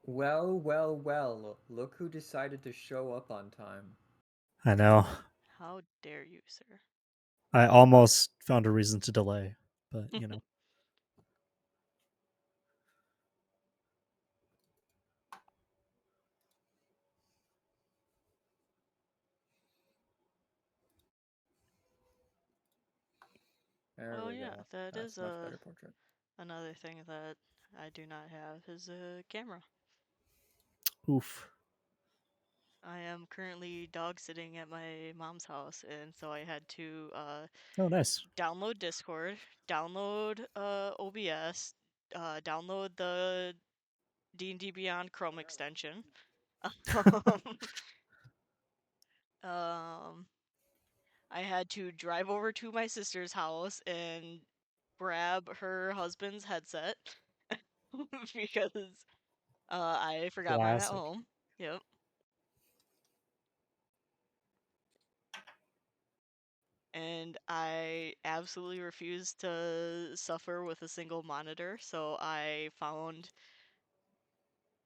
Well, well, well. Look who decided to show up on time. I know. How dare you, sir? I almost found a reason to delay, but There Oh we yeah, go. that That's is much better portrait. another thing that I do not have is a camera. oof. I am currently dog sitting at my mom's house, and so I had to Oh, nice. download Discord, download OBS, download the D&D Beyond Chrome extension. um, I had to drive over to my sister's house and grab her husband's headset because I forgot mine at Classic. home. Yep. And I absolutely refused to suffer with a single monitor, so I found.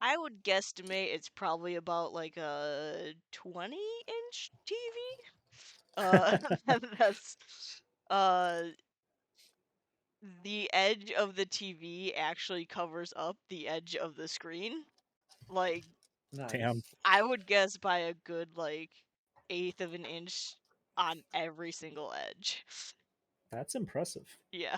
I would guesstimate it's probably about like a 20-inch TV. That's uh the edge of the TV actually covers up the edge of the screen. Like, Damn. Nice. I would guess by a good, like, eighth of an inch on every single edge. That's impressive. Yeah,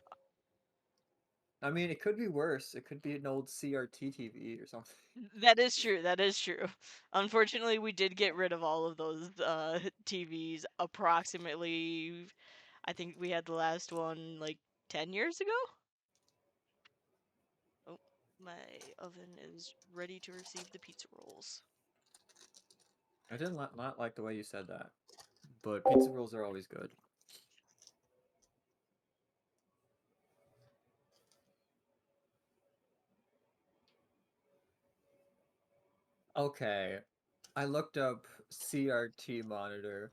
I mean, it could be worse. It could be an old CRT TV or something. that is true. That is true. Unfortunately, we did get rid of all of those TVs approximately. I think we had the last one like 10 years ago. Oh, my oven is ready to receive the pizza rolls. I didn't not like the way you said that, but pizza rolls are always good. Okay, I looked up CRT monitor.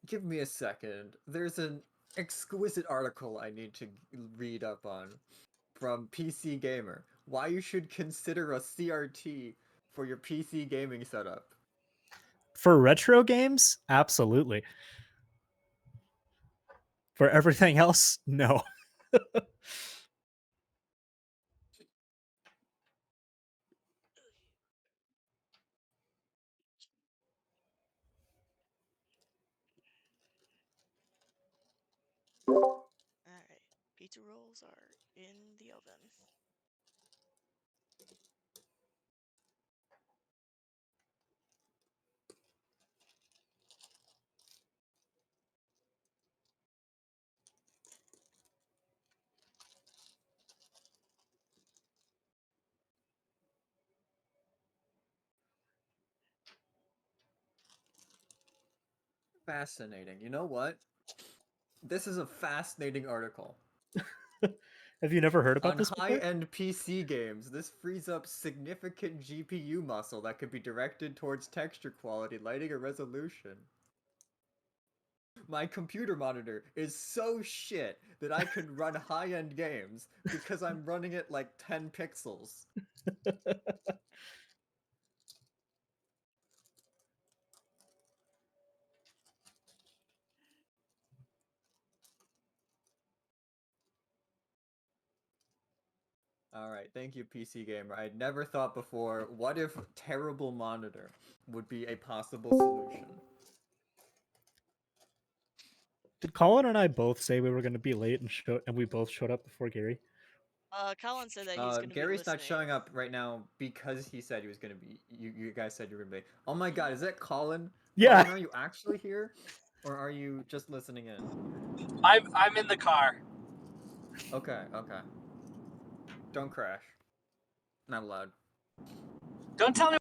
Give me a second. There's an exquisite article I need to read up on from PC Gamer. Why you should consider a CRT for your PC gaming setup. For retro games, absolutely. For everything else, no. Alright, pizza rolls are in the oven. Fascinating. You know what? This is a fascinating article. Have you never heard about On this before? high-end PC games, this frees up significant GPU muscle that could be directed towards texture quality, lighting, or resolution. My computer monitor is so shit that I can run high-end games because I'm running it like 10 pixels. Alright, thank you, PC Gamer. I'd never thought before, what if terrible monitor would be a possible solution? Did Colin and I both say we were going to be late and we both showed up before Gary? Colin said that he's gonna be Gary's not listening. showing up right now because he said he was gonna be. You guys said you were gonna be. Oh my god, is that Colin? Yeah. Colin, are you actually here, or are you just listening in? I'm in the car. Okay, okay. Don't crash. Not allowed. Don't tell me.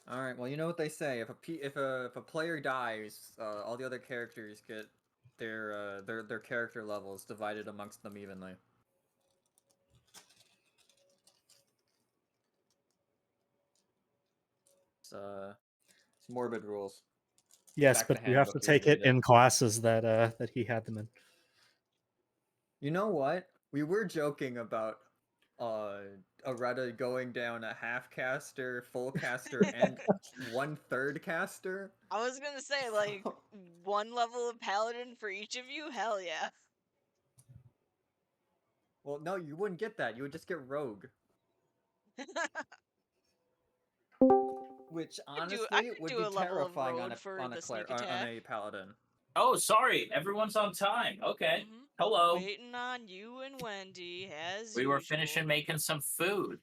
All right. Well, you know what they say. If a player dies, all the other characters get their character levels divided amongst them evenly. It's morbid rules. Yes, Back to but you have to handbook years take it later. in classes that he had them in. You know what? We were joking about Areta going down a half caster, full caster, and 1/3 caster. I was gonna say, like, So- one level of paladin for each of you? Hell yeah. Well, no, you wouldn't get that. You would just get rogue. Which I honestly could would do be a level of terrifying road for the sneak on attack. a paladin. Oh, sorry. Everyone's on time. Okay. Mhm. Hello. Waiting on you and Wendy, as We usual. were finishing making some food.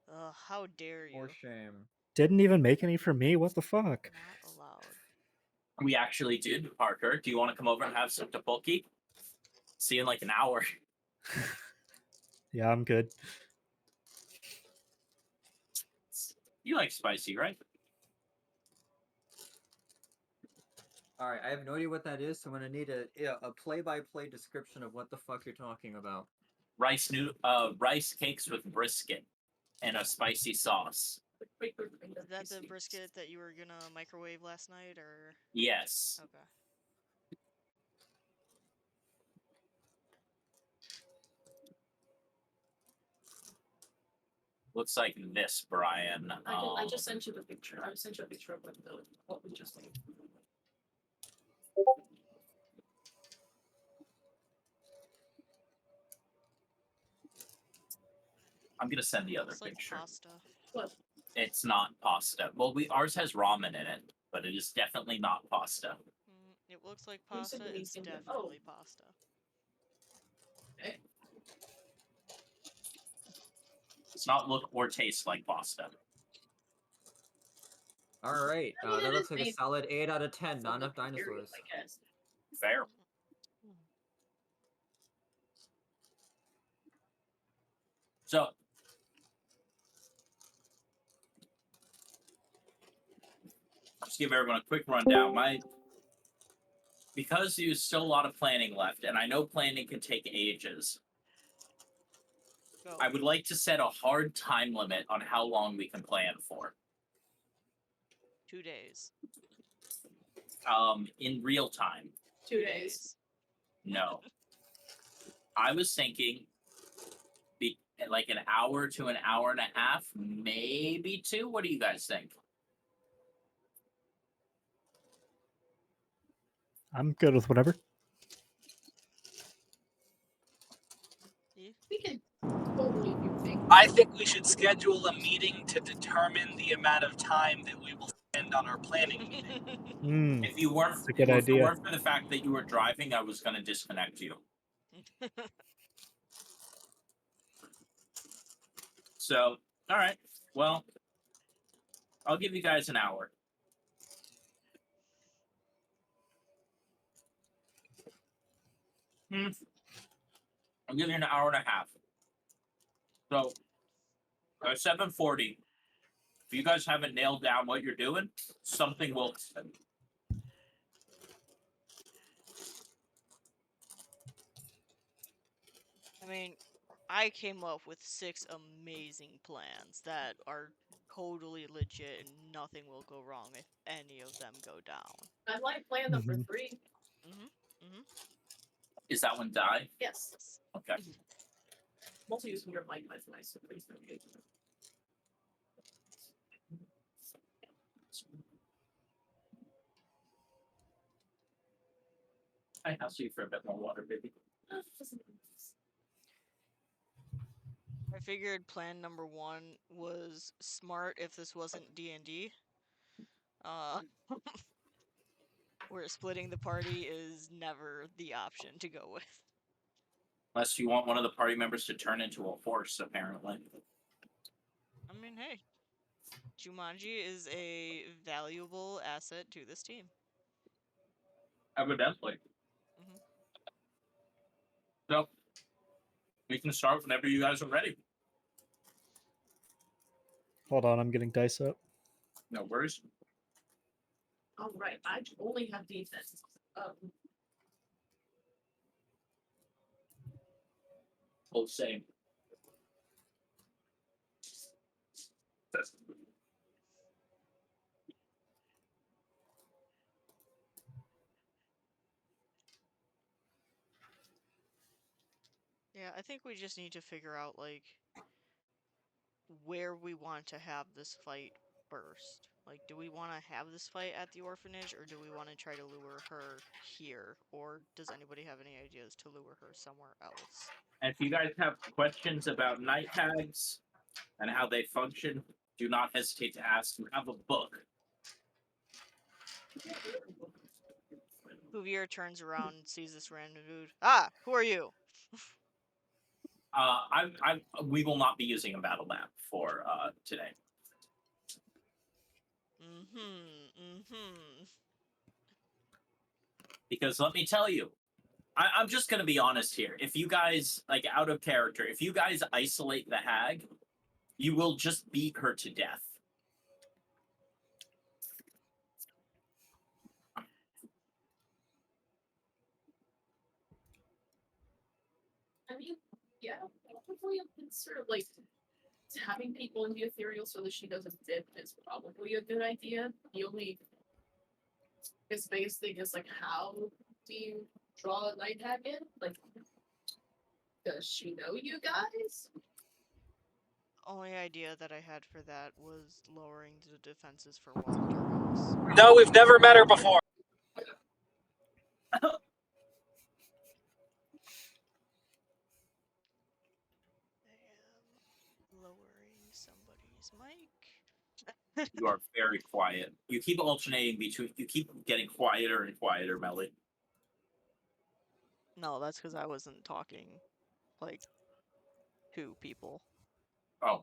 Ugh, how dare you? For shame. Didn't even make any for me. What the fuck? Not allowed. We actually did, Parker. Do you want to come over and have some tteokbokki? See you in like an hour. Yeah, I'm good. You like spicy, right? Alright, I have no idea what that is, so I'm gonna need a play-by-play description of what the fuck you're talking about. Rice cakes with brisket and a spicy sauce. Is that the brisket that you were gonna microwave last night, or? Yes. Okay. Looks like this, Brian. I just sent you the picture. I sent you a picture of what we just made. I'm gonna send the other Looks like picture. pasta. What? It's not pasta. Well, ours has ramen in it, but it is definitely not pasta. It looks like You said pasta. that It's you think that- definitely pasta. Okay. Does not look or taste like pasta. Alright, I mean, that it looks is like a made- solid 8 out of 10, It's not a enough good period, dinosaurs. I guess. Fair. So, just give everyone a quick rundown. Because there's still a lot of planning left, and I know planning can take ages, Go. I would like to set a hard time limit on how long we can plan for. 2 days. In real time. 2 days. No. I was thinking like an hour to an hour and a half, maybe 2. What do you guys think? I'm good with whatever. We can totally do things. I think we should schedule a meeting to determine the amount of time that we will spend on our planning meeting. If you weren't, That's a good if it idea. weren't for the fact that you were driving, I was going to disconnect you. So, all right. Well, I'll give you guys an hour. I'll give you an hour and a half. So, at 7:40, if you guys haven't nailed down what you're doing, something will happen. I mean, I came up with 6 amazing plans that are totally legit and nothing will go wrong if any of them go down. I like plan number Mhm. 3. Is that one die? Yes. Okay. I'm also using your mic. That's nice. So please don't get it. I asked you for a bit more water, baby. I figured plan number 1 was smart if this wasn't D&D. Where splitting the party is never the option to go with. Unless you want one of the party members to turn into a horse, apparently. I mean, hey, Jumanji is a valuable asset to this team. Evidently. Mhm. So, we can start whenever you guys are ready. Hold on, I'm getting dice up. No worries. All right. I only have defense. Oh, same. Yeah, I think we just need to figure out, like, where we want to have this fight first. Like, do we want to have this fight at the orphanage, or do we want to try to lure her here? Or does anybody have any ideas to lure her somewhere else? And if you guys have questions about night hags and how they function, do not hesitate to ask. You have a book. Cuvier turns around and sees this random dude. Ah, who are you? We will not be using a battle map for today. Because let me tell you, I'm just gonna be honest here. If you guys, like, out of character, if you guys isolate the hag, you will just beat her to death. I mean, yeah, hopefully it's sort of like having people in the ethereal so that she doesn't dip is probably a good idea. The only biggest thing is like, how do you draw a night hag in? Like, does she know you guys? Only idea that I had for that was lowering the defenses for Walter House. No, we've never met her before. I am lowering somebody's mic. You are very quiet. You keep alternating between. You keep getting quieter and quieter, Melly. No, that's because I wasn't talking, like, to people. Oh.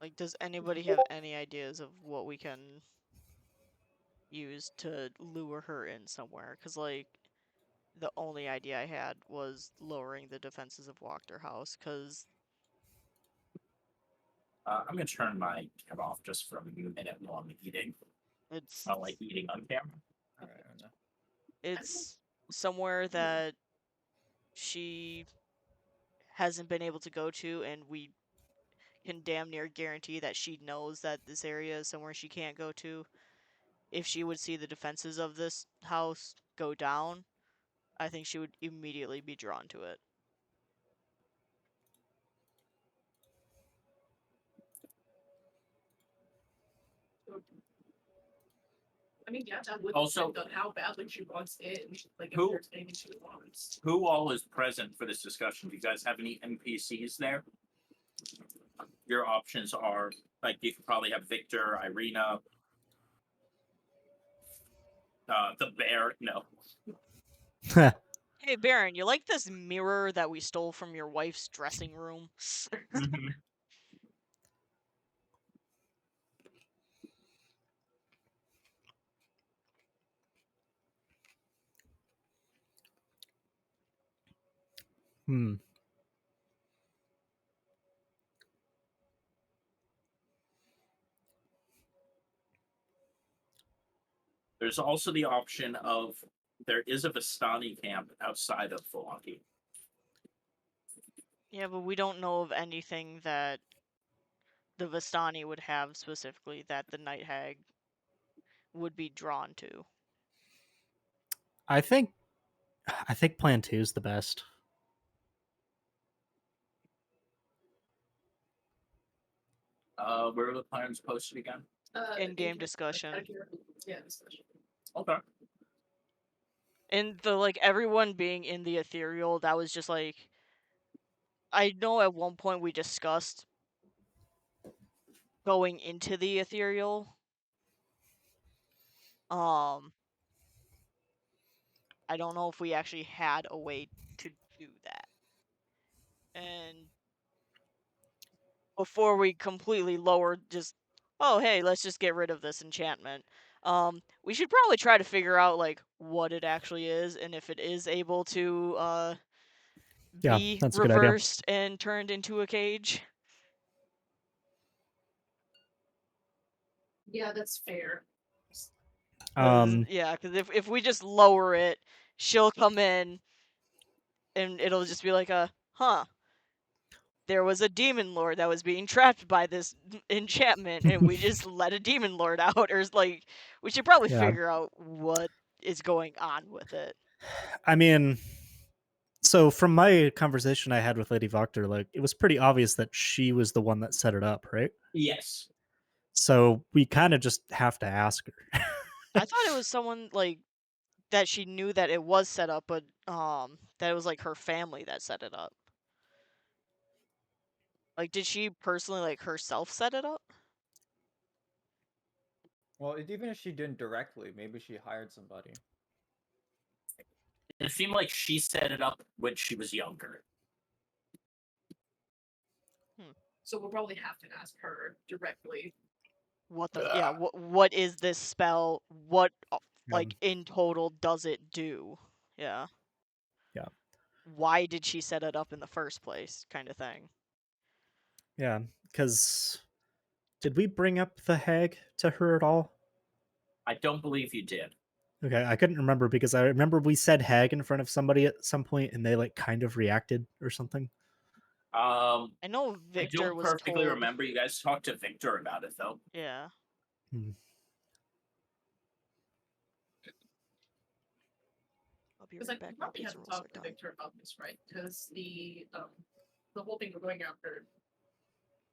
Like, does anybody have any ideas of what we can use to lure her in somewhere? Because, like, the only idea I had was lowering the defenses of Walter House, because... I'm gonna turn my camera off just for a minute while I'm eating. It's... I don't like eating on camera. Alright, I know. It's somewhere that she hasn't been able to go to, and we can damn near guarantee that she knows that this area is somewhere she can't go to. If she would see the defenses of this house go down, I think she would immediately be drawn to it. I mean, yeah, that would Also- depend on how badly she wants in. Like, if Who- there's anything she wants. Who all is present for this discussion? Do you guys have any NPCs there? Your options are, like, you could probably have Victor, Irina, the bear. No. Hey, Baron, you like this mirror that we stole from your wife's dressing room? Hmm. There's also the option of there is a Vistani camp outside of Philaki. Yeah, but we don't know of anything that the Vistani would have specifically that the Night Hag would be drawn to. I think plan 2 is the best. Where are the plans posted again? In-game discussion. Yeah, discussion. Okay. And the, like, everyone being in the ethereal, that was just like, I know at one point we discussed going into the ethereal. I don't know if we actually had a way to do that. And before we completely lowered just, oh hey, let's just get rid of this enchantment. We should probably try to figure out, like, what it actually is, and if it is able to Yeah, be that's a good idea. reversed and turned into a cage. Yeah, that's fair. Yeah, because if we just lower it, she'll come in, and it'll just be like a, huh. there was a demon lord that was being trapped by this enchantment, and we just let a demon lord out, or like we should probably Yeah. figure out what is going on with it. I mean, so from my conversation I had with Lady Voctor, like it was pretty obvious that she was the one that set it up, right? Yes. So we kind of just have to ask her. I thought it was someone like that she knew that it was set up, but that it was like her family that set it up. Like, did she personally like herself set it up? Well, even if she didn't directly, maybe she hired somebody. It seemed like she set it up when she was younger. So we'll probably have to ask her directly. What the yeah? What is this spell? What like Yeah. in total does it do? Yeah. Yeah. Why did she set it up in the first place? Kind of thing. Yeah, because did we bring up the hag to her at all? I don't believe you did. Okay, I couldn't remember because I remember we said hag in front of somebody at some point and they like kind of reacted or something. I I know Victor don't was perfectly told. remember. You guys talked to Victor about it, though. Yeah. Hmm. I'll be Because right I back. My probably pizza haven't rolls are talked to done. Victor about this, right? Because the whole thing we're going after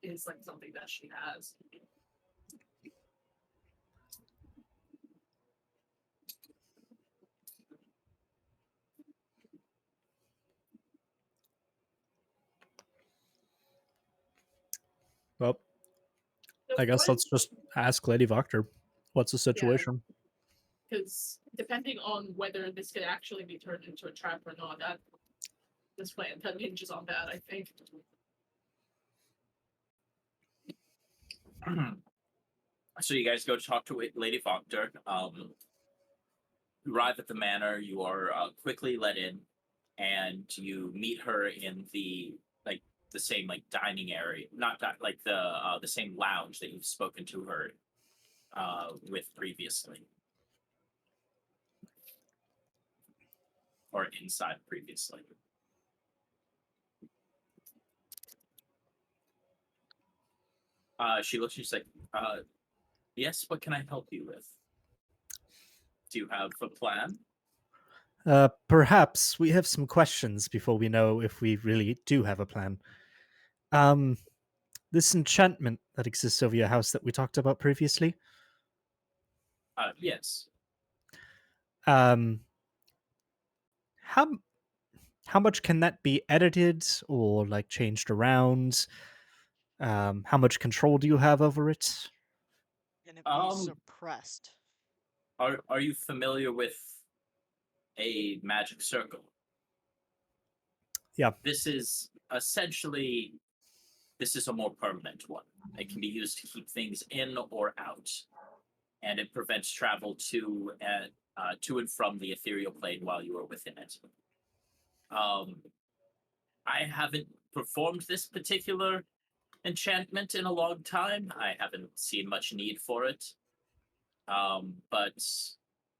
is like something that she has. Well, So I guess what- let's just ask Lady Voctor. What's the situation? Because depending on whether this could actually be turned into a trap or not, that this plan kind of hinges on that, I think. So you guys go talk to Lady Voctor. You arrive at the manor. You are quickly let in, and you meet her in the same like dining area, not like the same lounge that you've spoken to her with previously, or inside previously. She looks. She's like, "Yes. What can I help you with? Do you have a plan?" Perhaps we have some questions before we know if we really do have a plan. This enchantment that exists over your house that we talked about previously. Yes. Um, how how much can that be edited or like changed around? How much control do you have over it? Can it be Um, suppressed? Are you familiar with a magic circle? Yeah. This is essentially a more permanent one. It can be used to keep things in or out, and it prevents travel to and from the ethereal plane while you are within it. I haven't performed this particular enchantment in a long time. I haven't seen much need for it. But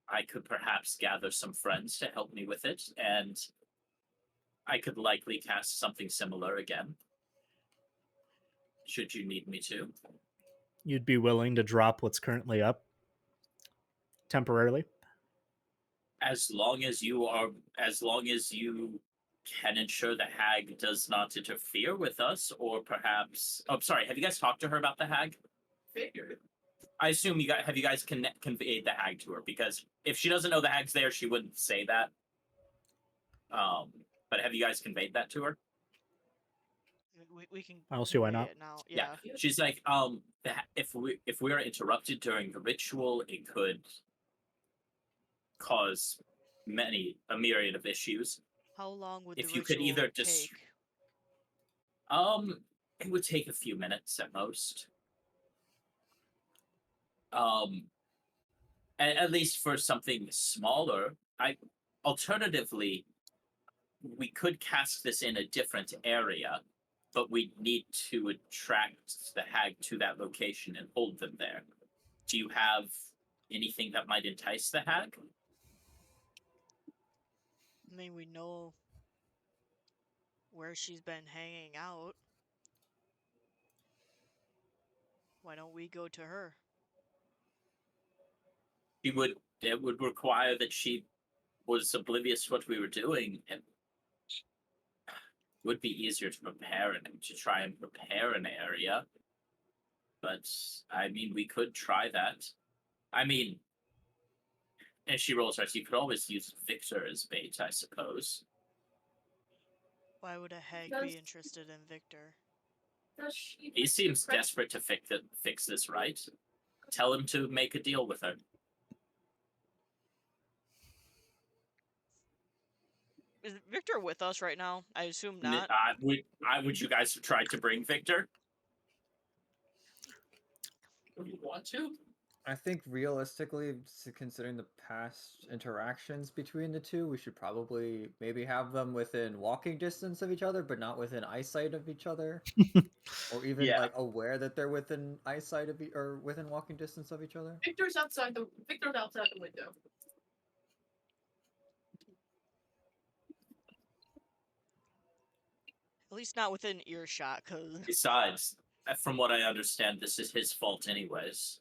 I could perhaps gather some friends to help me with it, and I could likely cast something similar again. Should you need me to. You'd be willing to drop what's currently up temporarily? As long as you can ensure the hag does not interfere with us, or perhaps sorry, have you guys talked to her about the hag? Figured. I assume you guys conveyed the hag to her, because if she doesn't know the hag's there, she wouldn't say that. But have you guys conveyed that to her? We can. I don't see why convey not. it now. Yeah. Yeah. She's like, if we are interrupted during the ritual, it could cause a myriad of issues. How long would If the you could ritual either take? it would take a few minutes at most. At least for something smaller. Alternatively, we could cast this in a different area, but we need to attract the hag to that location and hold them there. Do you have anything that might entice the hag? I mean, we know where she's been hanging out. Why don't we go to her? It would require that she was oblivious to what we were doing, and it would be easier to try and prepare an area. But I mean, we could try that. I mean, and she rolls her eyes. You could always use Victor as bait, I suppose. Why would a hag Does- be interested in Victor? Does she He like seems the pre- desperate to fix this, right? Tell him to make a deal with her. Is Victor with us right now? I assume N- not. would you guys have tried to bring Victor? Would you want to? I think realistically, considering the past interactions between the two, we should probably maybe have them within walking distance of each other, but not within eyesight of each other, or even Yeah. like aware that they're within eyesight of or within walking distance of each other. Victor's outside the window. At least not within earshot, cause Besides, from what I understand, this is his fault anyways.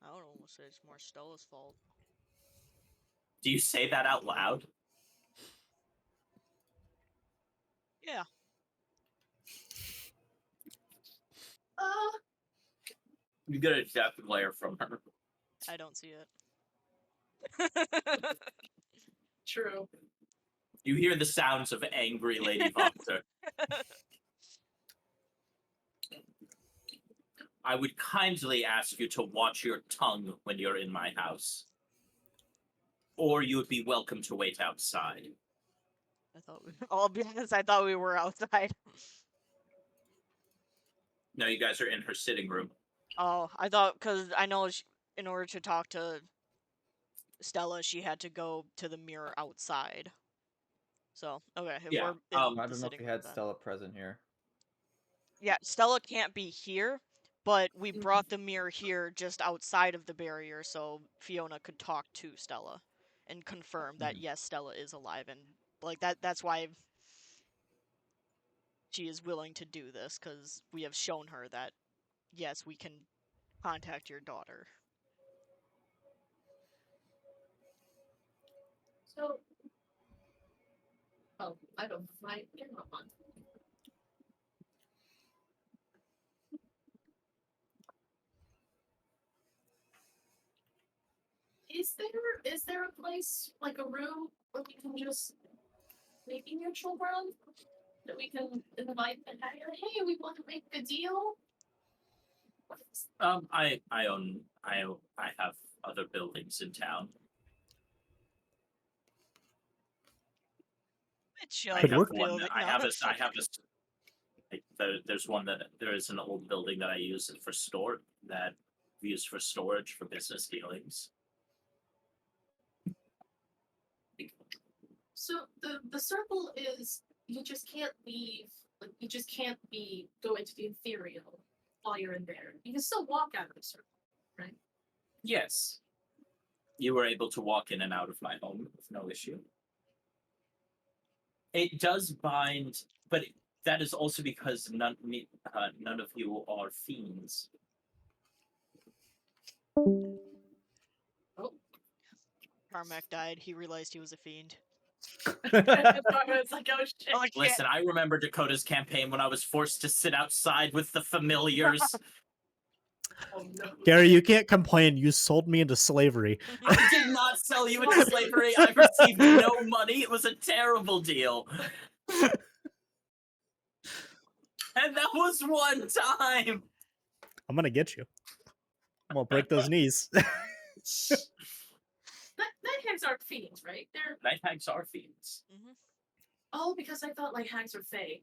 I would almost say it's more Stella's fault. Do you say that out loud? Yeah. You get a death glare from her. I don't see it. True. You hear the sounds of angry Lady Voxer. I would kindly ask you to watch your tongue when you're in my house. Or you would be welcome to wait outside. I'll be honest, I thought we were outside. No, you guys are in her sitting room. Oh, I thought, because I know in order to talk to Stella, she had to go to the mirror outside. So, okay, if Yeah, we're in I the don't know if sitting we room had then. Stella present here. Yeah, Stella can't be here, but we brought the mirror here just outside of the barrier so Fiona could talk to Stella and confirm that yes, Stella is alive, and like that's why she is willing to do this, because we have shown her that yes, we can contact your daughter. So, I don't my camera on. Is there a place, like a room, where we can just maybe neutral ground that we can invite and hey, we want to make a deal? I have other buildings in town. Which I other have one. building? I No. have there's one that there is an old building that I use for we use for storage for business dealings. So the circle is you just can't leave. Like you just can't go into the ethereal while you're in there. You can still walk out of the circle, right? Yes. You were able to walk in and out of my home with no issue. It does bind, but that is also because none of you are fiends. Oh. Carmack died. He realized he was a fiend. It's like, oh shit. Oh, shit. Listen, I remember Dakota's campaign when I was forced to sit outside with the familiars. Oh, no. Gary, you can't complain. You sold me into slavery. I did not sell you into slavery. I received no money. It was a terrible deal. And that was one time. I'm gonna get you. I'm gonna break those knees. Night hags aren't fiends, right? They're Night hags are fiends. Mhm. oh, because I thought like hags are fae.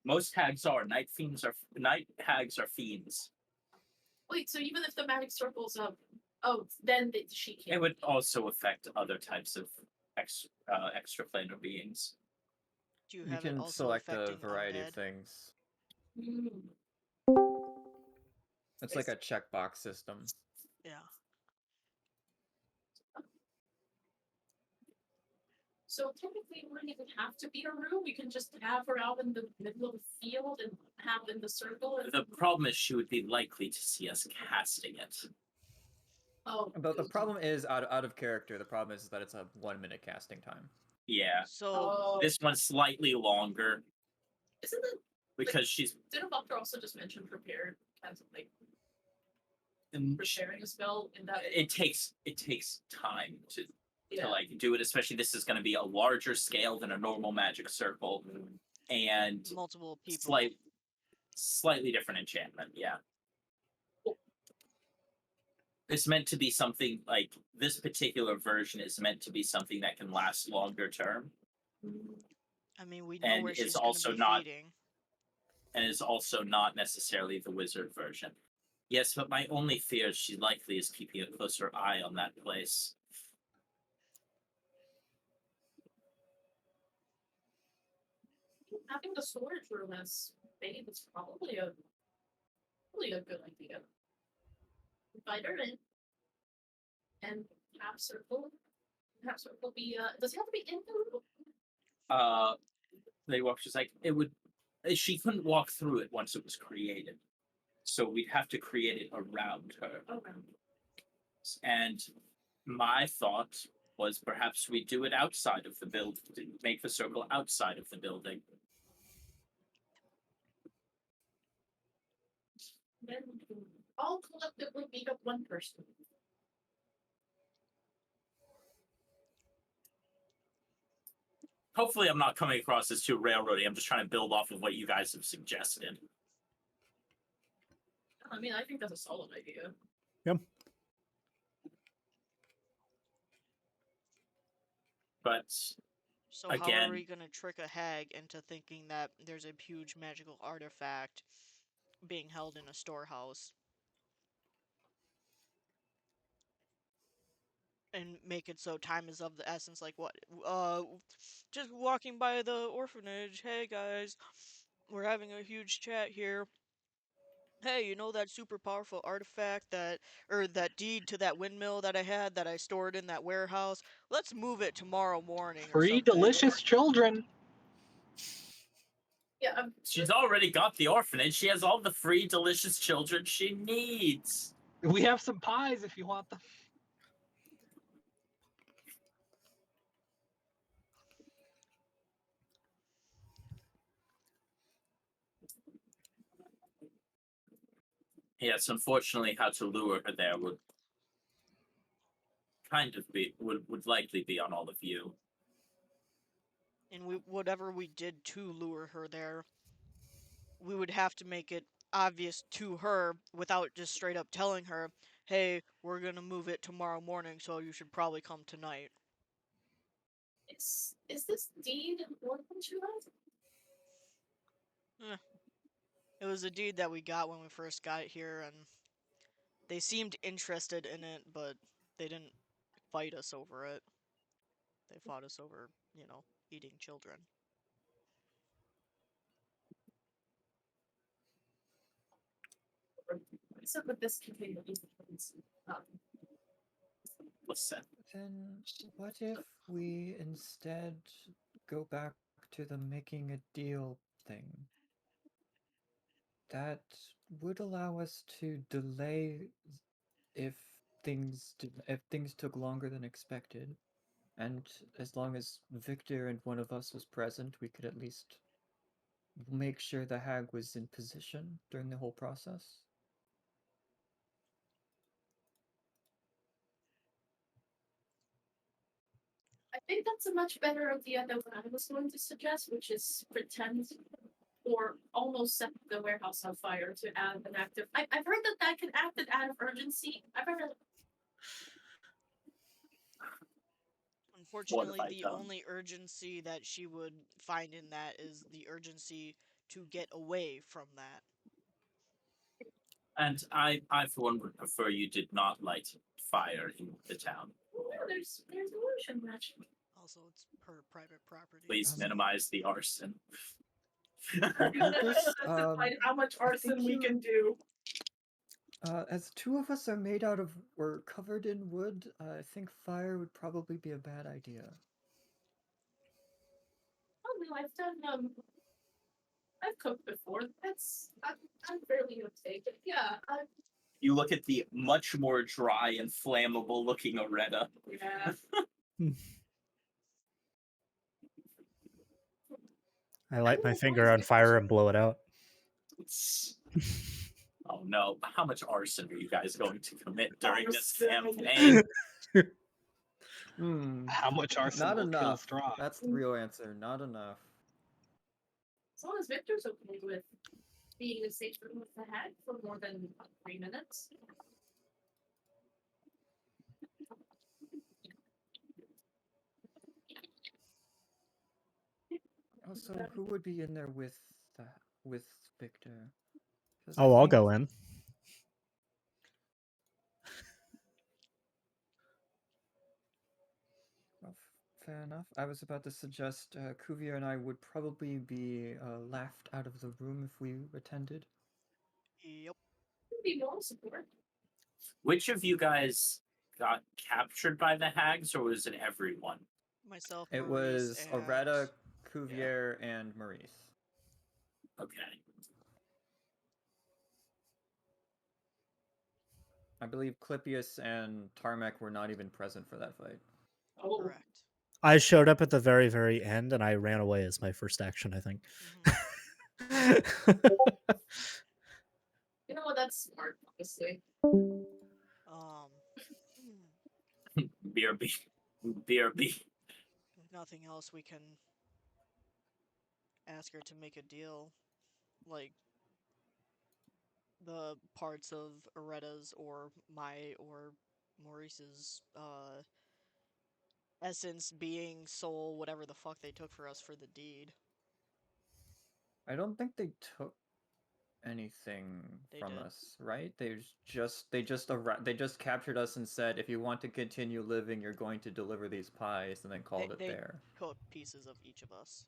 Most hags are. Night hags are fiends. Wait, so even if the magic circle's up, then she can't. It would also affect other types of extraplanar beings. Do you You have it can also select a affecting variety undead? of things. Mm. It's like a checkbox system. Yeah. So technically, it wouldn't even have to be a room. We can just have her out in the middle of the field and have in the circle. And The problem is she would be likely to see us casting it. But the problem is out of character. The problem is that it's a 1 minute casting time. Yeah. So This one's slightly longer isn't it? because she's Didn't Doctor also just mention prepared as like and preparing a spell in that? it takes time to like do it, especially this is going to be a larger scale than a normal magic circle and multiple people. slightly different enchantment. Yeah, it's meant to be something like this particular version is meant to be something that can last longer term. I mean, we know And where it's she's going to also be not- feeding. And is also not necessarily the wizard version. Yes, but my only fear is she likely is keeping a closer eye on that place. Having the storage room as babe is probably a good idea. Invite her in, and have circle be. Does it have to be in the room? They walk. She's like, it would. She couldn't walk through it once it was created, so we'd have to create it around her. Okay. And my thought was perhaps we do it outside of the building, make the circle outside of the building. Then all collectively beat up one person. Hopefully, I'm not coming across as too railroady. I'm just trying to build off of what you guys have suggested. I mean, I think that's a solid idea. Yep. But So how again- are we going to trick a hag into thinking that there's a huge magical artifact being held in a storehouse? And make it so time is of the essence, like what? Just walking by the orphanage. Hey guys, we're having a huge chat here. Hey, you know that super powerful artifact that deed to that windmill that I had that I stored in that warehouse? Let's move it tomorrow morning or Free something. delicious children. Yeah, she's already got the orphanage. She has all the free, delicious children she needs. We have some pies if you want them. Yes, unfortunately, how to lure her there would likely be on all of you. And whatever we did to lure her there, we would have to make it obvious to her without just straight up telling her, hey, we're gonna move it tomorrow morning, so you should probably come tonight. is this deed important to us? It was a deed that we got when we first got here, and they seemed interested in it, but they didn't fight us over it. They fought us over, eating children. So with this continue. What's that? Then what if we instead go back to the making a deal thing? That would allow us to delay if if things took longer than expected. And as long as Victor and one of us was present, we could at least make sure the hag was in position during the whole process. I think that's a much better idea than what I was going to suggest, which is pretend or almost set the warehouse on fire to add an active. I've heard that can act an add of urgency. I've heard that. Unfortunately, the done? only urgency that she would find in that is the urgency to get away from that. And I for one, would prefer you did not light fire in the town. Oh, there's illusion magic. Also, it's her private property. Please minimize the arson. Purpose, How much arson we you- can do. As two of us are made out of or covered in wood, I think fire would probably be a bad idea. I've done I've cooked before. I'm fairly okay. But yeah, You look at the much more dry and flammable looking Areta. yeah. I light my finger on fire and blow it out. Oh no, how much arson are you guys going to commit during this campaign? How much arson Not will kill enough. Strahd? That's the real answer. Not enough. As long as Victor's okay with being in the safe room with the hag for more than 3 minutes. Also, who would be in there with Victor? 'Cause I Oh, I'll think- go in. Well, fair enough. I was about to suggest Cuvier and I would probably be laughed out of the room if we attended. Yep. Would be more support. Which of you guys got captured by the hags, or was it everyone? Myself, It Maurice, was and... Areta, Cuvier, and Maurice. Okay. I believe Clippius and Tarmac were not even present for that fight. Oh, Correct. I showed up at the very, very end, and I ran away as my first action, I think. you know what? That's smart, honestly. Um, BRB. BRB. if nothing else, we can ask her to make a deal. Like, the parts of Areta's or Maurice's, essence, being, soul, whatever the fuck they took for us for the deed. I don't think they took anything They from did. us, right? They just captured us and said, if you want to continue living, you're going to deliver these pies, and then called it They there. took pieces of each of us.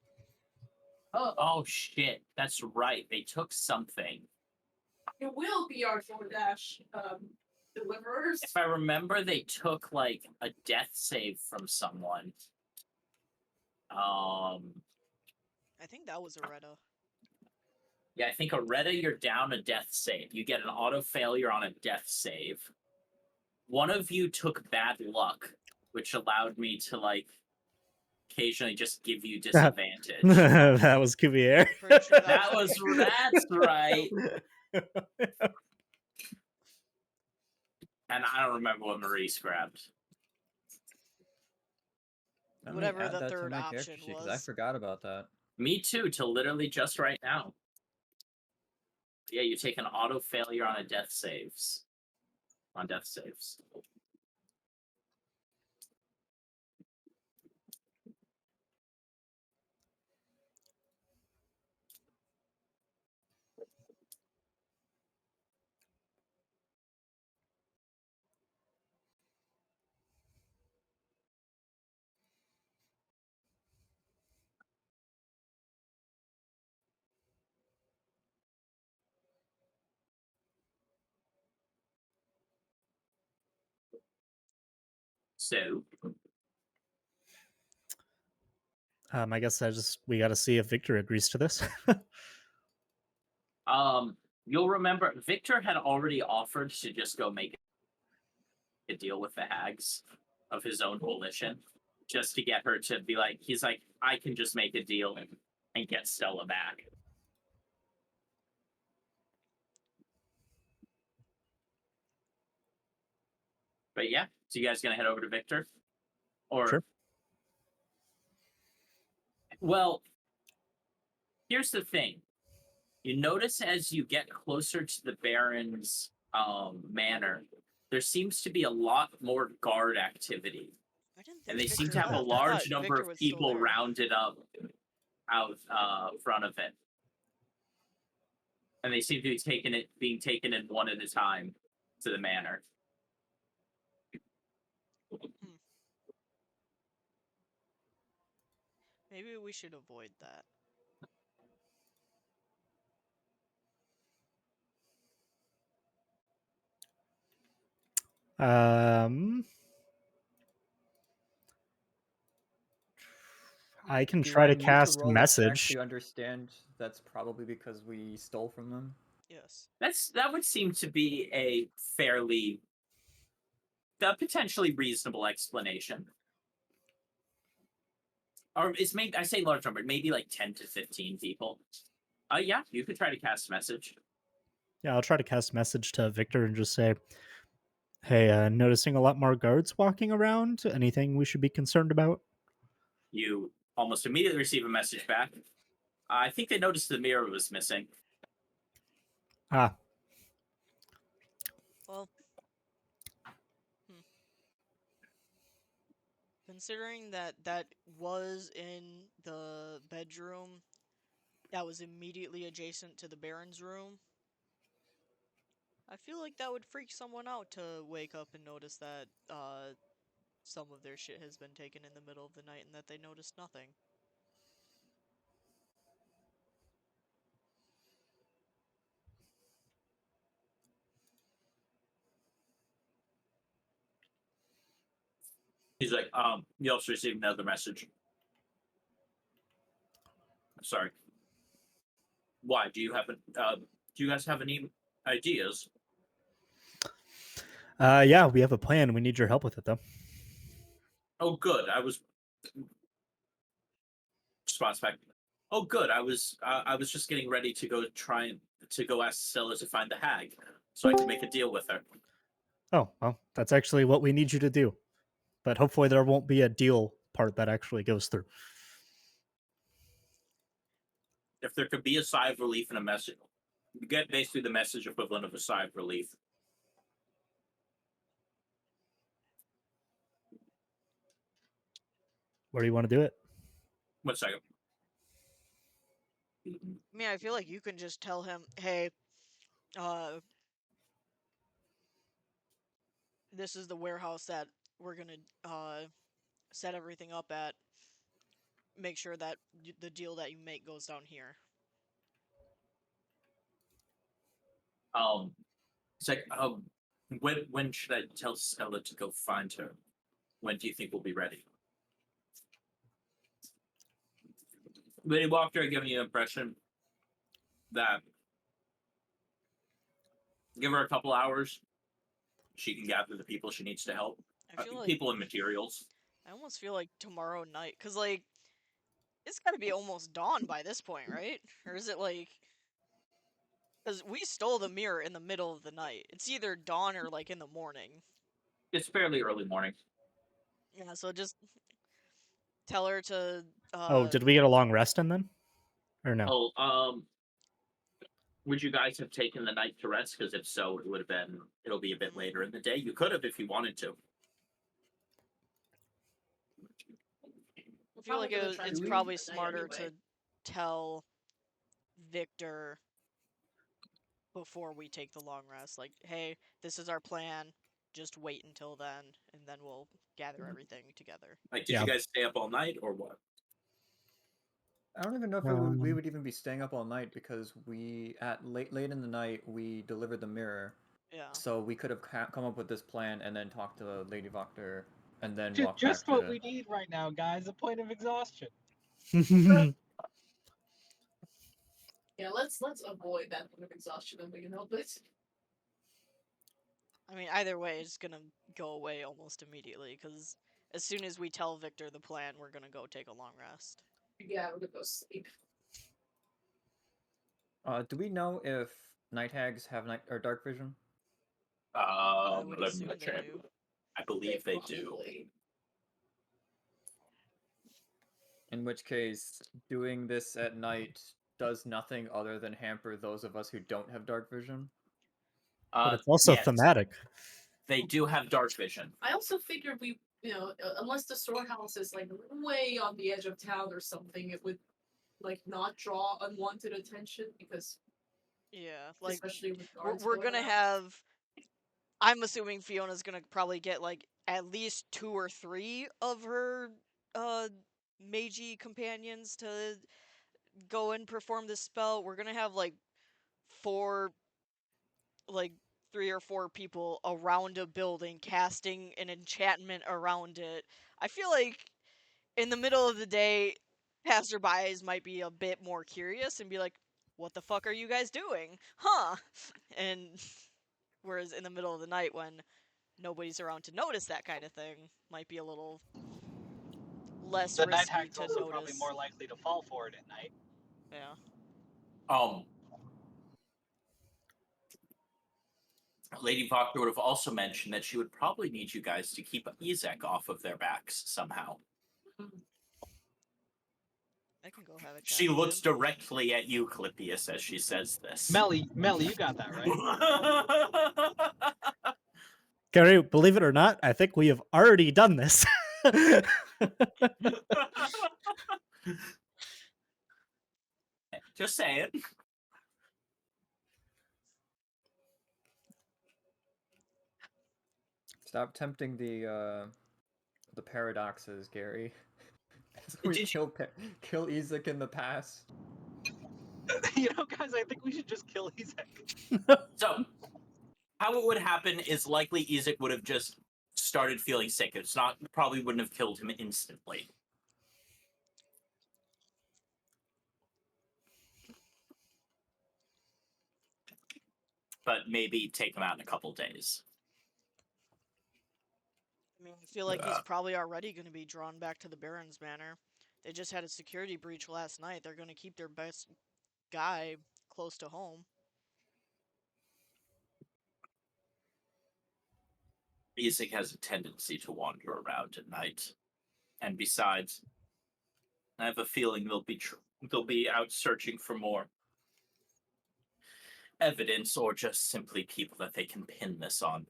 Oh shit, that's right. They took something. It will be our DoorDash deliverers. If I remember, they took like a death save from someone. I think that was Areta. Yeah, I think Areta, you're down a death save. You get an auto failure on a death save. One of you took bad luck, which allowed me to like occasionally just give you disadvantage. That was Cuvier. Pretty sure That was that's right. And I don't remember what Maurice grabbed. Let me Whatever add the that to third my option character sheet, because I was. forgot about that. Me too, till literally just right now. Yeah, you take an auto failure on a death saves. On death saves. So, I guess we got to see if Victor agrees to this. you'll remember Victor had already offered to just go make a deal with the hags of his own volition, just to get her to be like, he's like, I can just make a deal and get Stella back. But yeah, so you guys gonna head over to Victor? Or Sure. Well, here's the thing. You notice as you get closer to the Baron's manor, there seems to be a lot more guard activity. I didn't think And they Victor seem to have a left. I large thought number Victor of was still people there. rounded up out front of it. And they seem to be being taken in one at a time to the manor. Maybe we should avoid that. How I can Do try I to need cast roll a check message. to understand that's probably because we stole from them? Yes. That would seem to be a fairly potentially reasonable explanation. Or it's maybe, I say large number, maybe like 10 to 15 people. Yeah, you could try to cast message. Yeah, I'll try to cast message to Victor and just say, "Hey, noticing a lot more guards walking around. Anything we should be concerned about?" You almost immediately receive a message back. I think they noticed the mirror was missing. Ah, Well, considering that that was in the bedroom that was immediately adjacent to the Baron's room, I feel like that would freak someone out to wake up and notice that some of their shit has been taken in the middle of the night and that they noticed nothing. He's like, you also received another message. Sorry. Why? Do you guys have any ideas? yeah, we have a plan. We need your help with it, though. Oh, good. Response back. Oh, good. I was just getting ready to go ask Stella to find the hag, so I can make a deal with her. Oh, well, that's actually what we need you to do. But hopefully there won't be a deal part that actually goes through. If there could be a sigh of relief in a message, you get basically the message equivalent of a sigh of relief. Where do you want to do it? 1 second. I mean, I feel like you can just tell him, hey, this is the warehouse that we're gonna set everything up at. Make sure that the deal that you make goes down here. It's like, when should I tell Stella to go find her? When do you think we'll be ready? Lady Walker giving you the impression that give her a couple hours, she can gather the people she needs to help. I feel like People and materials. I almost feel like tomorrow night, cause like it's gotta be almost dawn by this point, right? Or is it like? Cause we stole the mirror in the middle of the night. It's either dawn or like in the morning. It's fairly early morning. Yeah, so just tell her to. Oh, did we get a long rest in then? Or no? Oh, would you guys have taken the night to rest? Because if so, it'll be a bit later in the day. You could have if you wanted to. I feel like Probably gonna it's try to probably do that smarter anyway. to tell Victor before we take the long rest. Like, hey, this is our plan. Just wait until then, and then we'll gather everything together. Like, did Yeah. you guys stay up all night or what? I don't even know if we would even be staying up all night because we at late in the night we delivered the mirror, Yeah. so we could have come up with this plan and then talk to Lady Voctor and then Just, walk just back what to. we need right now, guys. A point of exhaustion. Yeah, let's avoid that kind of exhaustion if we can help it. I mean, either way, it's gonna go away almost immediately because as soon as we tell Victor the plan, we're gonna go take a long rest. Yeah, we're gonna go sleep. Do we know if night hags have night or dark vision? I would assume they do. I believe they do. Probably. In which case, doing this at night does nothing other than hamper those of us who don't have dark vision. But it's also Yes, thematic. they do have dark vision. I also figured unless the storehouse is like way on the edge of town or something, it would like not draw unwanted attention because Yeah, like especially with guards we're going gonna around. have. I'm assuming Fiona's gonna probably get like at least 2 or 3 of her Meiji companions to go and perform this spell. We're gonna have like 4, like 3 or 4 people around a building casting an enchantment around it. I feel like in the middle of the day, passerbys might be a bit more curious and be like, "What the fuck are you guys doing? Huh?" And whereas in the middle of the night when nobody's around to notice that kind of thing, might be a little less The night risky hack's to also notice. probably more likely to fall for it at night. Yeah. Lady Wagner would have also mentioned that she would probably need you guys to keep Izek off of their backs somehow. I can go have a chat She with looks him. directly at you, Clippius, as she says this. Melly, you got that right. Gary, believe it or not, I think we have already done this. Just saying. Stop tempting the paradoxes, Gary. We Did kill Izek in the past. You know, guys, I think we should just kill Izek. So, how it would happen is likely Izek would have just started feeling sick. It's not, probably wouldn't have killed him instantly. But maybe take him out in a couple days. I mean, I feel like he's probably already going to be drawn back to the Baron's Manor. They just had a security breach last night. They're going to keep their best guy close to home. Izek has a tendency to wander around at night. And besides, I have a feeling they'll be out searching for more evidence or just simply people that they can pin this on.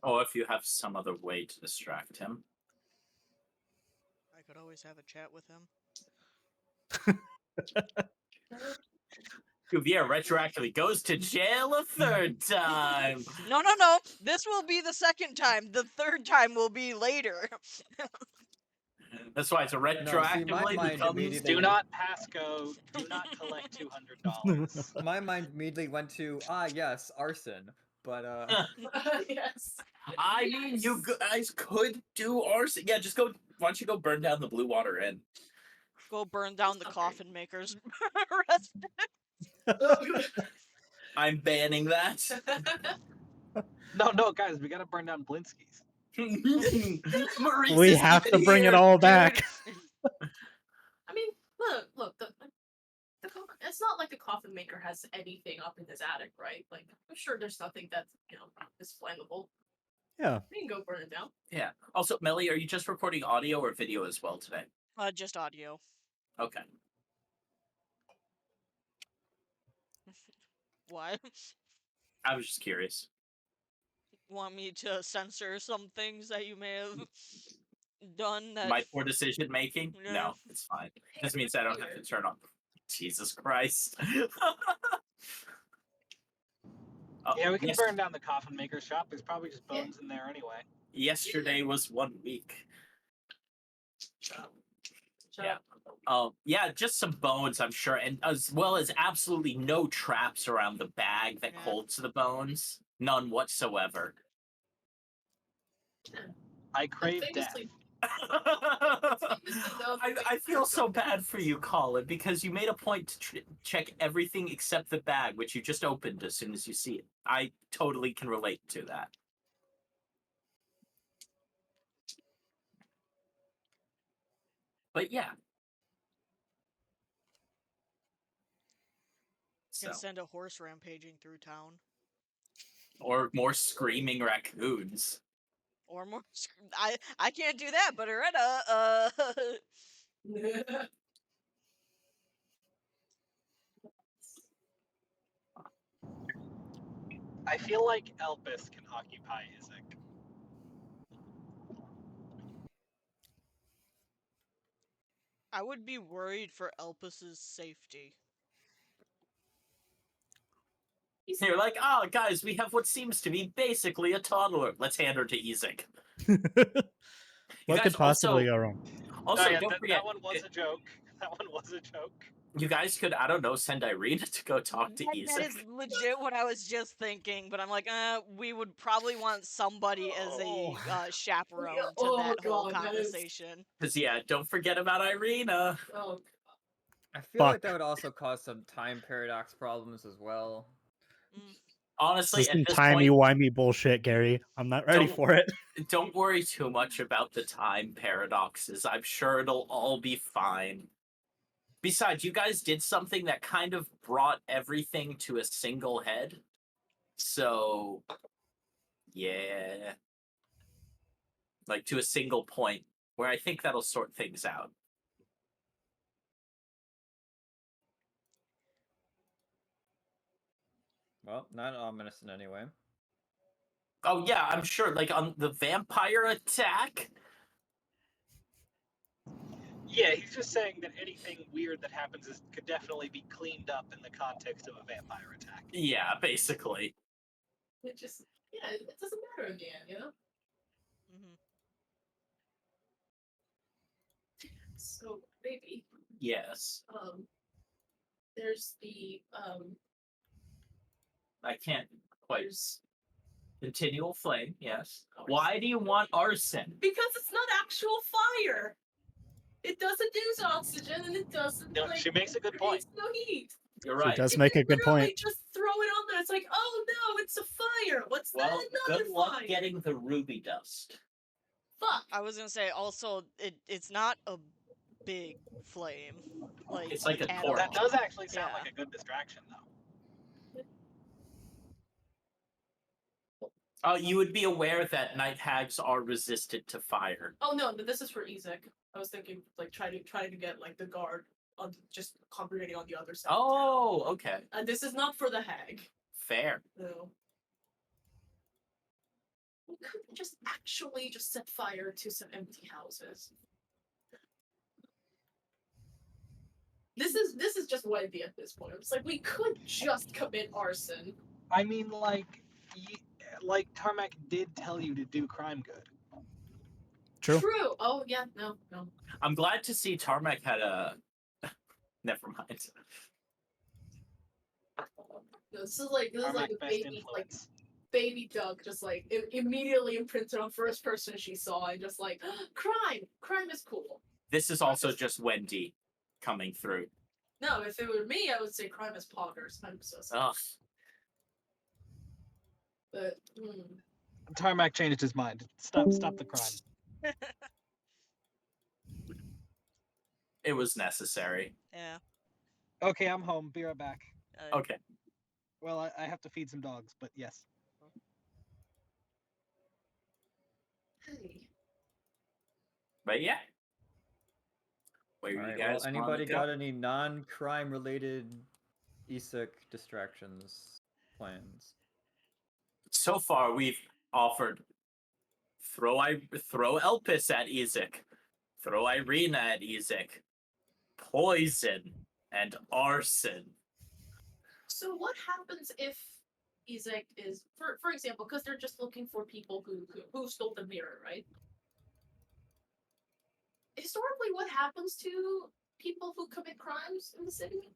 Or if you have some other way to distract him. I could always have a chat with him. Cuvier retroactively goes to jail a third time. No. This will be the second time. The third time will be later. That's why it's a retroactively mind becomes... immediately- Do not passcode. Do not collect $200. My mind immediately went to yes, arson. But Yes. I mean, you guys could do arson. Yeah, just go. Why don't you go burn down the Blue Water Inn? Go burn down the Okay. coffin makers. Rest- I'm banning that. No, guys, we gotta burn down Blinsky's. Maurice We isn't have to even bring it here, all dude. back. I mean, look. It's not like the coffin maker has anything up in his attic, right? Like, I'm sure there's nothing that's is flammable. Yeah. We can go burn it down. Yeah. Also, Melly, are you just recording audio or video as well today? just audio. Okay. What? I was just curious. Want me to censor some things that you may have done that My poor decision making? Yeah. No, it's fine. This means I don't have to turn on. Jesus Christ. Oh, Yeah, we can yes- burn down the coffin maker's shop. There's probably just bones in there anyway. Yesterday was 1 week. Shut Yeah. up. Yeah, just some bones, I'm sure, and as well as absolutely no traps around the bag that Yeah. holds the bones. None whatsoever. I crave death. Famously, I feel so bad for you, Colin, because you made a point to check everything except the bag, which you just opened as soon as you see it. I totally can relate to that. But yeah. can So, send a horse rampaging through town. or more screaming raccoons. Or more. I can't do that, but Aretta, I feel like Elpis can occupy Izek. I would be worried for Elpis's safety. You're like, oh, guys, we have what seems to be basically a toddler. Let's hand her to Izek. What guys could possibly also- go wrong? Also, yeah, don't forget, that one was a joke. That one was a joke. you guys could, I don't know, send Irina to go talk to That is Isaac. legit what I was just thinking, but I'm like, we would probably want somebody as a chaperone to Oh, that whole God, that is- conversation. Because, yeah, don't forget about Irina. Oh, I feel like Fuck. that would also cause some time paradox problems as well. Mm. Honestly, This is at some this point, timey-wimey bullshit, Gary. I'm not ready Don't- for it. don't worry too much about the time paradoxes. I'm sure it'll all be fine. Besides, you guys did something that kind of brought everything to a single head. So, yeah. Like, to a single point, where I think that'll sort things out. Well, not ominous in any way. Oh, yeah, I'm sure. Like, on the vampire attack? Yeah, he's just saying that anything weird that happens could definitely be cleaned up in the context of a vampire attack. Yeah, basically. it just, yeah, it doesn't matter in the end, you know? Mhm. So, maybe, Yes. there's the, I can't quite. there's, Continual flame, yes. Why do you want arson? because it's not actual fire! It doesn't use oxygen, and it doesn't, No, she makes a good point. creates no heat. You're She right. does If make you a good literally point. just throw it on there, it's like, oh no, it's a fire. What's Well, that? Another good luck fire. getting the ruby dust. Fuck. I was gonna say also, it's not a big flame, like It's like a at torch. That all. does actually sound Yeah. like a good distraction, though. You would be aware that night hags are resistant to fire. Oh no, but this is for Ezek. I was thinking like trying to get like the guard on just congregating on the other side. Oh, okay. And this is not for the hag. Fair. No. We could just actually just set fire to some empty houses. This is just Wendy at this point. It's like we could just commit arson. I mean, like Tarmac did tell you to do crime good. True. Oh yeah, no. I'm glad to see Tarmac had a. Never mind. No, this is like Tarmac a best baby influence. baby Doug just like immediately imprinted on first person she saw and just like crime is cool. This is also just Wendy coming through. No, if it were me, I would say crime is poggers. I'm so sorry. Ugh. But Tarmac changed his mind. Stop the crime. It was necessary. Yeah. Okay, I'm home. Be right back. Okay. Well, I have to feed some dogs, but yes. hey, But yeah. Where All you right, guys well, wanna anybody go? got any non-crime related Isak distractions plans? So far, we've offered throw Elpis at Ezek, throw Irina at Ezek, poison, and arson. so what happens if Ezek is, for example, because they're just looking for people who stole the mirror, right? Historically, what happens to people who commit crimes in the city?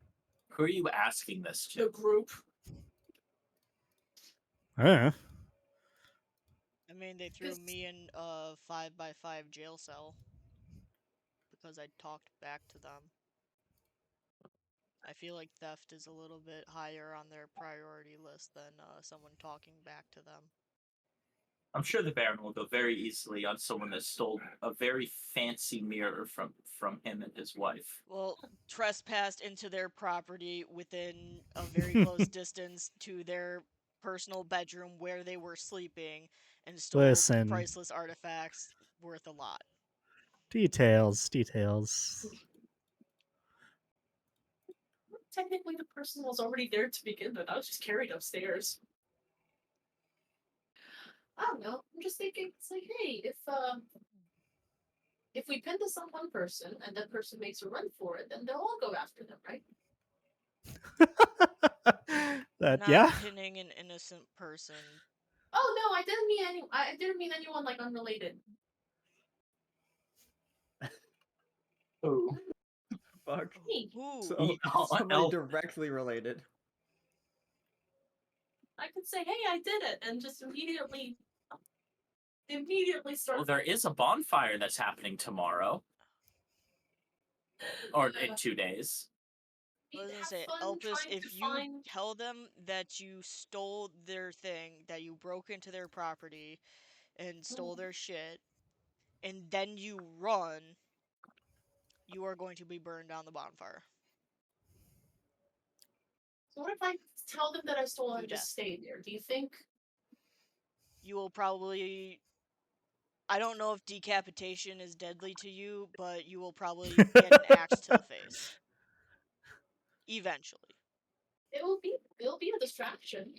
Who are you asking this The to? group. Eh. I mean, they threw me in a 5x5 jail cell because I talked back to them. I feel like theft is a little bit higher on their priority list than someone talking back to them. I'm sure the Baron will go very easily on someone that stole a very fancy mirror from him and his wife. Well, trespassed into their property within a very close distance to their personal bedroom where they were sleeping and stole Listen. priceless artifacts worth a lot. Details. Technically, the person was already there to begin with. I was just carried upstairs. I don't know. I'm just thinking, it's like, hey, if we pin this on one person and that person makes a run for it, then they'll all go after them, right? Not Yeah. pinning an innocent person. Oh no, I didn't mean anyone like unrelated. Ooh. Fuck. Ooh. So, Oh, somebody elf. directly related. I could say, "Hey, I did it," and just immediately start. Well, there is a bonfire that's happening tomorrow, or in 2 days. I was gonna Have say, fun Elpis, trying if to you find- tell them that you stole their thing, that you broke into their property and stole their shit, and then you run, you are going to be burned on the bonfire. So what if I tell them that I stole To and just death. stay there? Do you think? You will probably... I don't know if decapitation is deadly to you, but you will probably get an axe to the face. Eventually. It'll be a distraction.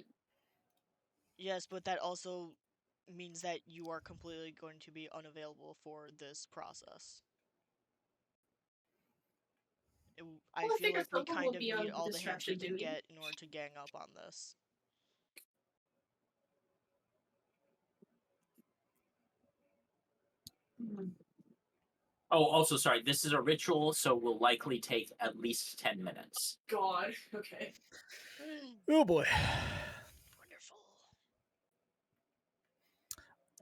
Yes, but that also means that you are completely going to be unavailable for this process. I Well, I feel figure like we someone kind would of be need on all the hints we distraction can duty. get in order to gang up on this. Oh, also, sorry, this is a ritual, so will likely take at least 10 minutes. God. Okay. Oh boy. Wonderful.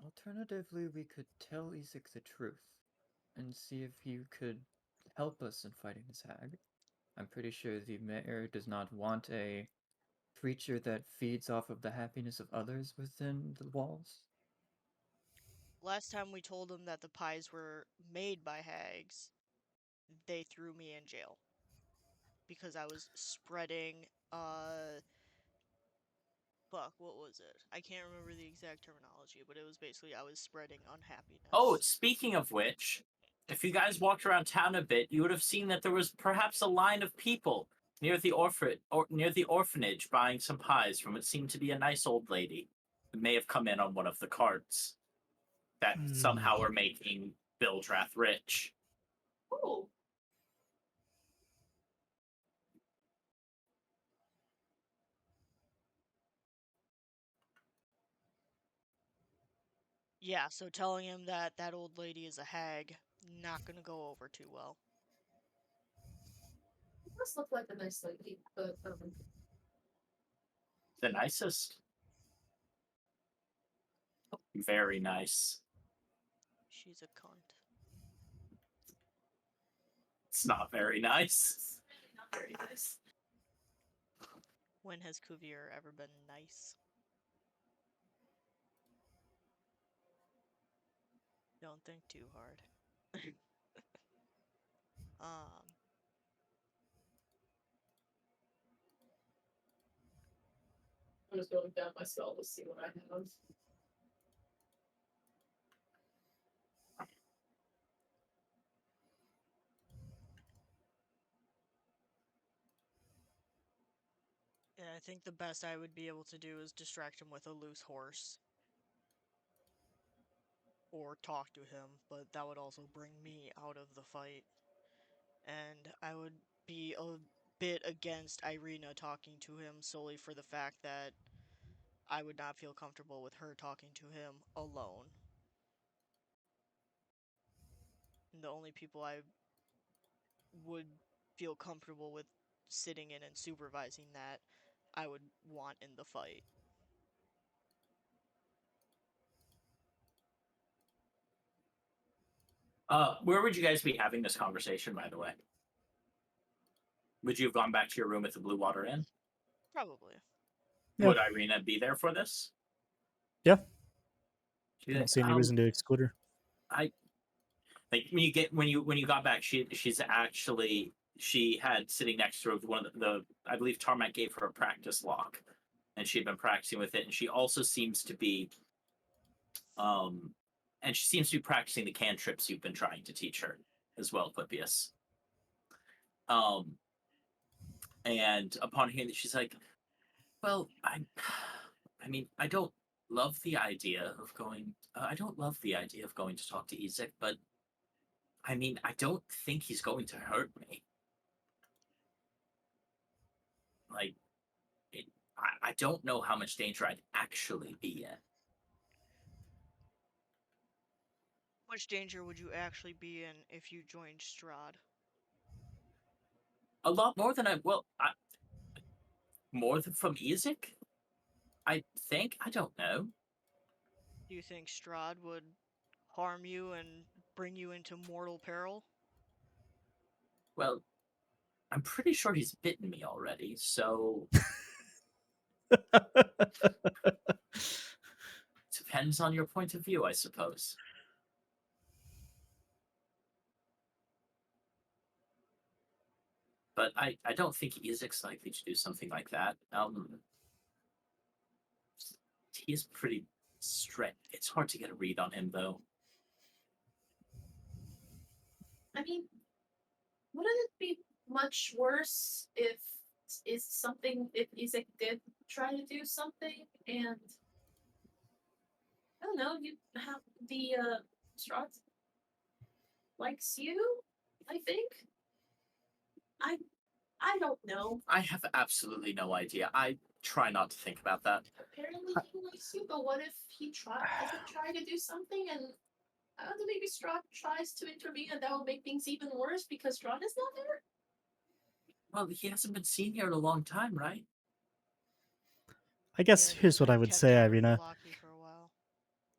Alternatively, we could tell Isaac the truth and see if he could help us in fighting this hag. I'm pretty sure the mayor does not want a creature that feeds off of the happiness of others within the walls. Last time we told them that the pies were made by hags, they threw me in jail. Because I was spreading, fuck, what was it? I can't remember the exact terminology, but it was basically I was spreading unhappiness. Oh, speaking of which, if you guys walked around town a bit, you would have seen that there was perhaps a line of people near the orphanage buying some pies from what seemed to be a nice old lady who may have come in on one of the carts that somehow were making Bildrath rich. Oh. Yeah, so telling him that that old lady is a hag, not gonna go over too well. It does look like a nice lady, but The nicest. Very nice. She's a cunt. It's not very nice. not very nice. When has Cuvier ever been nice? Don't think too hard. I'm just going down my spell to see what I have. Yeah, I think the best I would be able to do is distract him with a loose horse. Or talk to him, but that would also bring me out of the fight. And I would be a bit against Irina talking to him solely for the fact that I would not feel comfortable with her talking to him alone. And the only people I would feel comfortable with sitting in and supervising that I would want in the fight. Where would you guys be having this conversation, by the way? Would you have gone back to your room at the Blue Water Inn? Probably. Yeah. Would Irina be there for this? Yeah. She's I don't like, see any reason to exclude her. Like when you got back, she had sitting next to her one of the I believe Tarmac gave her a practice lock, and she had been practicing with it, and she also seems to be practicing the cantrips you've been trying to teach her as well, Clippius. And upon hearing that, she's like, well, I mean, I don't love the idea of going to talk to Isaac, but I mean, I don't think he's going to hurt me. Like, I don't know how much danger I'd actually be in. How much danger would you actually be in if you joined Strahd? A lot more than more than from Ezek? I think. I don't know. Do you think Strahd would harm you and bring you into mortal peril? Well, I'm pretty sure he's bitten me already, so depends on your point of view, I suppose. But I don't think Ezek's likely to do something like that. He's pretty strict. It's hard to get a read on him, though. I mean, wouldn't it be much worse if Ezek did try to do something and I don't know, you have the Strahd likes you, I think. I don't know. I have absolutely no idea. I try not to think about that. Apparently he likes you, but what if he doesn't try to do something and I don't know, maybe Strahd tries to intervene and that will make things even worse because Strahd is not there? Well, he hasn't been seen here in a long time, right? I guess Yeah, here's he's what I been would kept say, under Irina. Lockie for a while.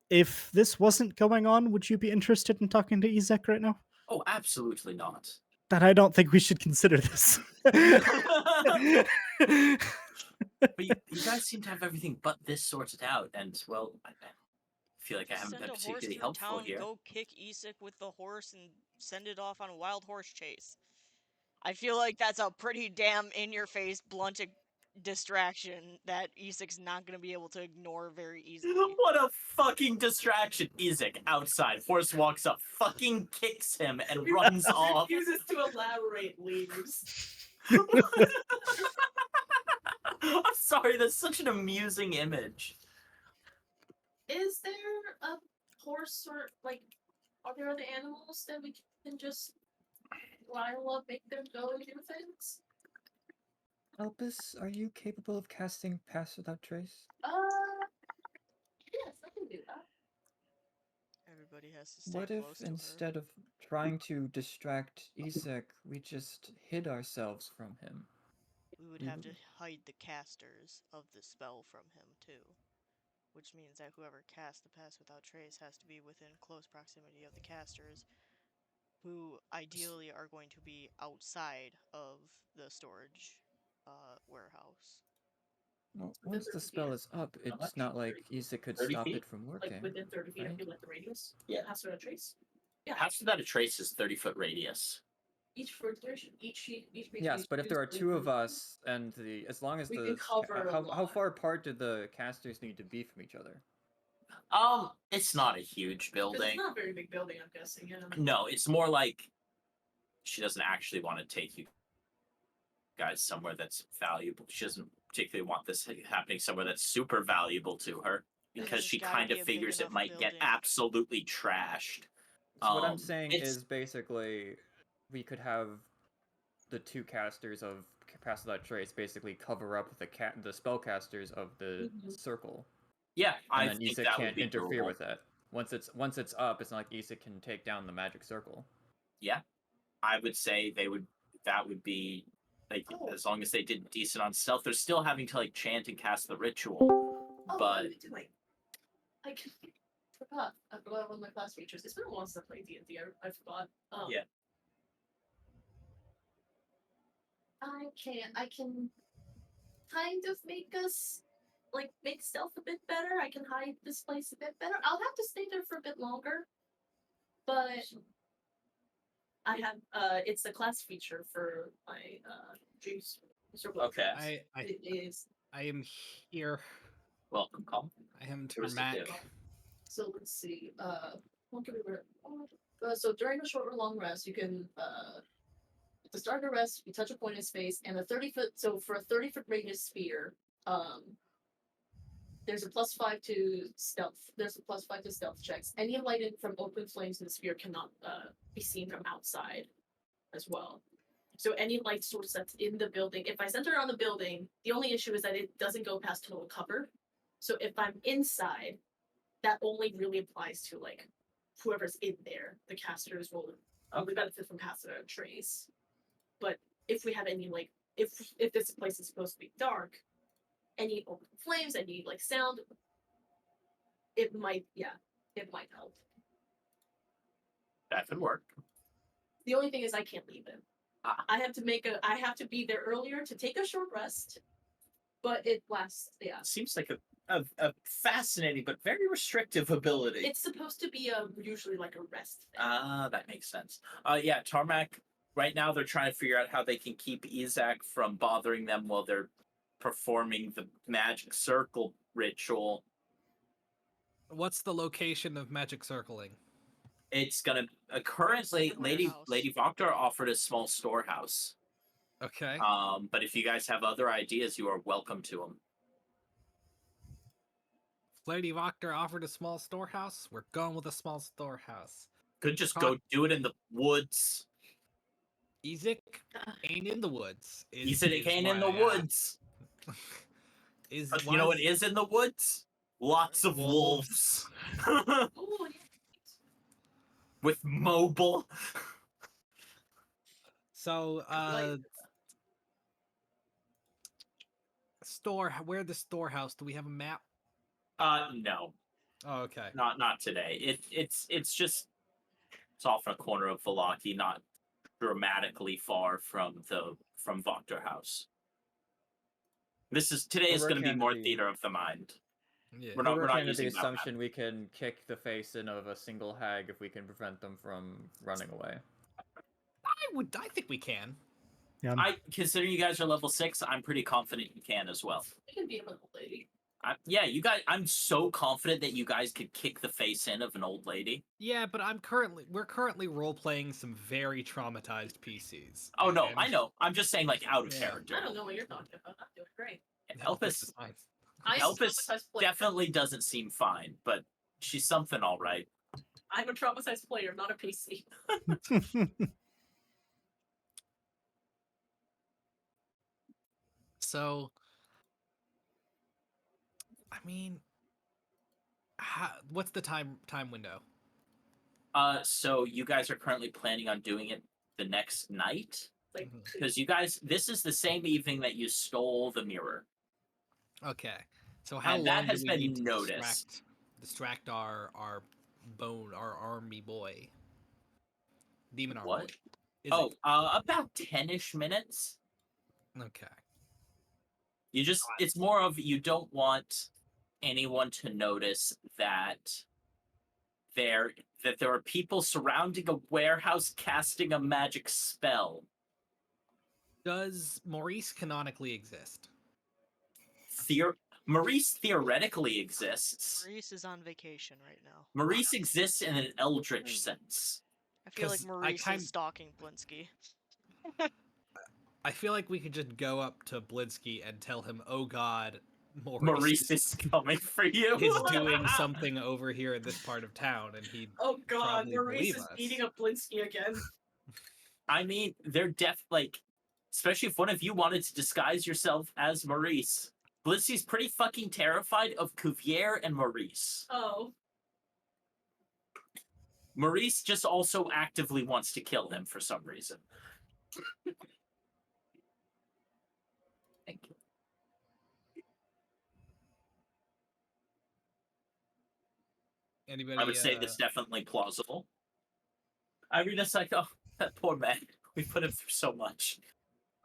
If this wasn't going on, would you be interested in talking to Ezek right now? Oh, absolutely not. Then I don't think we should consider this. But you guys seem to have everything but this sorted out, and, well, I feel like I haven't Send been a horse particularly through helpful town, here. go kick Ezek with the horse, and send it off on a wild horse chase. I feel like that's a pretty damn in-your-face, blunt distraction that Ezek's not going to be able to ignore very easily. What a fucking distraction. Ezek, outside, horse walks up, fucking kicks him, and runs off. Refuses to elaborate, leaves. I'm sorry, that's such an amusing image. Is there a horse or like are there other animals that we can just rile up, make them go and do things? Elpis, are you capable of casting Pass Without Trace? Yes, I can do that. Everybody has to stay What if close to her. instead of trying to distract Ezek, we just hid ourselves from him? We would have to hide the casters of the spell from him, too. Which means that whoever casts the Pass Without Trace has to be within close proximity of the casters, who ideally are going to be outside of the storage warehouse. Well, once the spell is up, it's not like Ezek could 30 stop feet? it from working. Like within 30 feet, I right? feel like the radius. Yeah. Pass without trace. Yeah. Pass Without a Trace is 30-foot radius. Each for duration, each Yes, but if there are two of us, and as long as We the can cover a how lot. far apart do the casters need to be from each other? It's not a huge 'Cause building. it's not a very big building, I'm guessing. Yeah. No, it's more like she doesn't actually want to take you guys somewhere that's valuable. She doesn't particularly want this happening somewhere that's super valuable to her because There's she gotta kind be of a big figures it enough might get building. absolutely trashed. So what I'm saying it's- is basically we could have the two casters of Pass Without Trace basically cover up the spellcasters of the circle, Yeah, I and then think Ezek that would can't be interfere doable. with it. Once it's up, it's not like Ezek can take down the magic circle. Yeah, I would say that would be like as long as they did decent on stealth. They're still having to like chant and cast the ritual, Oh, but I forgot. I forgot one of my class features. It's been a while since I played D&D. I forgot. Yeah. I can kind of make us make stealth a bit better. I can hide this place a bit better. I'll have to stay there for a bit longer. But I have it's the class feature for my juice. okay. It is. I am here. Welcome, Colin. I am Where's the Tarmac. demo? So let's see. What can we wear? So during a short or long rest, you can at the start of the rest, you touch a point in space, and a 30-foot. So for a 30-foot radius sphere, there's a +5 to stealth. There's a +5 to stealth checks. Any lighted from open flames in the sphere cannot be seen from outside, as well. So any light source that's in the building, if I center it on the building, the only issue is that it doesn't go past total cover. So if I'm inside, that only really applies to like whoever's in there. The casters will only benefit from Pass Without Trace. But if we have any like if this place is supposed to be dark, any open flames, any like sound, it might help. That could work. The only thing is I can't leave it. Ah. I have to be there earlier to take a short rest. But it lasts, yeah. Seems like a fascinating but very restrictive ability. It's supposed to be usually like a rest thing. Ah, that makes sense. Yeah, Tarmac, right now they're trying to figure out how they can keep Izak from bothering them while they're performing the magic circle ritual. What's the location of magic circling? It's gonna currently Warehouse. Lady Voctor offered a small storehouse. Okay. But if you guys have other ideas, you are welcome to them. Lady Voctor offered a small storehouse. We're going with a small storehouse. Could just go do it in the woods. Ezek ain't in the woods. Izak ain't in the woods. Is You know what is in the woods? Lots of wolves. Oh, yeah. With mobile. So, where the storehouse? Do we have a map? No, Oh, okay. not today. It's just it's off in a corner of Valaki, not dramatically far from Voctor House. Today is going to be more theater of the mind. Yeah. We're not under the using that assumption we can kick the face in of a single hag if we can prevent them from running away. I think we can. Yeah. Considering you guys are level 6, I'm pretty confident you can as well. We can beat him with a lady. Yeah, you guys. I'm so confident that you guys could kick the face in of an old lady. Yeah, but we're currently role playing some very traumatized PCs. Oh no, and- I know. I'm just saying, like, out of Yeah. character. I don't know what you're talking about. I'm doing great. Elpis is fine. I'm a Elpis traumatized player. definitely doesn't seem fine, but she's something all right. I'm a traumatized player, not a PC. So, I mean, what's the time window? So you guys are currently planning on doing it the next night? Like, Because you guys, this is the same evening that you stole the mirror. Okay. So how And long that has do we been need to noticed. distract our army boy? Demon army. What? Boy. About 10-ish minutes. Okay. It's more of you don't want anyone to notice that there are people surrounding a warehouse casting a magic spell. Does Maurice canonically exist? Maurice theoretically exists. Maurice is on vacation right now. Maurice exists in an eldritch sense. I feel like 'Cause Maurice is stalking Blinsky. I feel like we could just go up to Blinsky and tell him, "Oh God, Maurice is coming for you. is doing something over here in this part of town," and he. oh god, Probably Maurice believe is us. beating up Blinsky again. I mean, they're especially if one of you wanted to disguise yourself as Maurice. Blinsky's pretty fucking terrified of Cuvier and Maurice. Oh. Maurice just also actively wants to kill him for some reason. Thank you. Anybody? I would say that's definitely plausible. Irina's like, oh, that poor man. We put him through so much.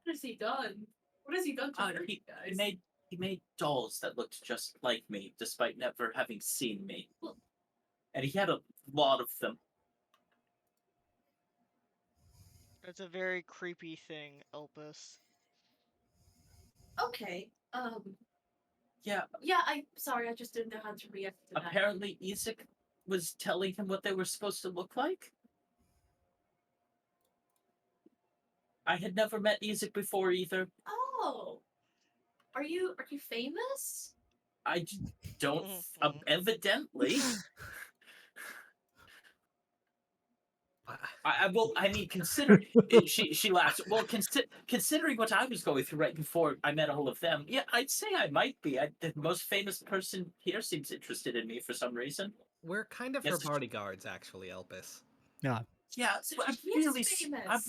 What has he done? What has he done to hurt you guys? He made dolls that looked just like me, despite never having seen me. And he had a lot of them. That's a very creepy thing, Elpis. Okay. Yeah, Yeah, sorry, I just didn't know how to react to that. apparently Isaac was telling him what they were supposed to look like. I had never met Isaac before either. Oh. Are you famous? I don't. Evidently. Consider she laughs. Well, considering what I was going through right before I met all of them, yeah, I'd say I might be. The most famous person here seems interested in me for some reason. We're kind of her bodyguards, actually, Elpis. Yeah. Yeah, so I'm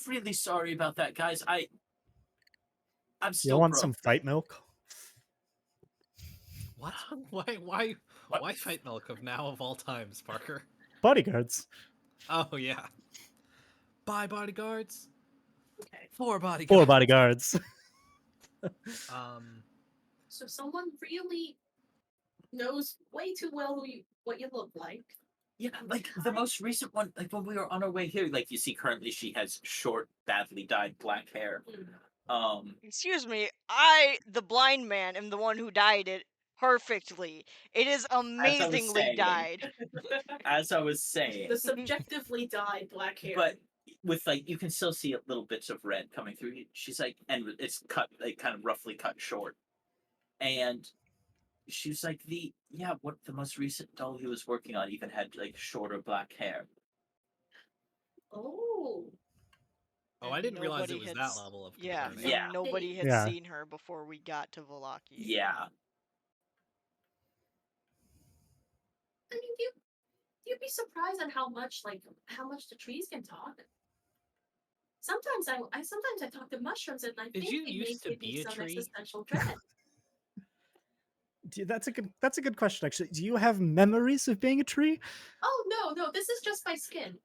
really sorry about that, guys. I'm You still want broke. some fight milk? What? Why What? fight milk of now of all times, Parker? Bodyguards. Oh yeah. Buy bodyguards. Okay. 4 bodyguards. 4 bodyguards. So someone really knows way too well what you look like. Yeah, like the most recent one, like when we were on our way here, like you see currently she has short, badly dyed black hair. Excuse me, the blind man, am the one who dyed it perfectly. It is amazingly saying. dyed. As I was saying. The subjectively dyed black hair. But with like you can still see little bits of red coming through. She's like, and it's cut like kind of roughly cut short. And she's like, the most recent doll he was working on even had like shorter black hair. Oh. Oh, I didn't realize it was Nobody that had level of Yeah, concerning. and Yeah. nobody had Yeah. seen her before we got to Vallaki. Yeah. I mean, you'd be surprised at how much the trees can talk. Sometimes I talk to mushrooms and I Did think you they used may to give me be a some tree? existential dread. That's a good question, actually. Do you have memories of being a tree? Oh no, this is just my skin.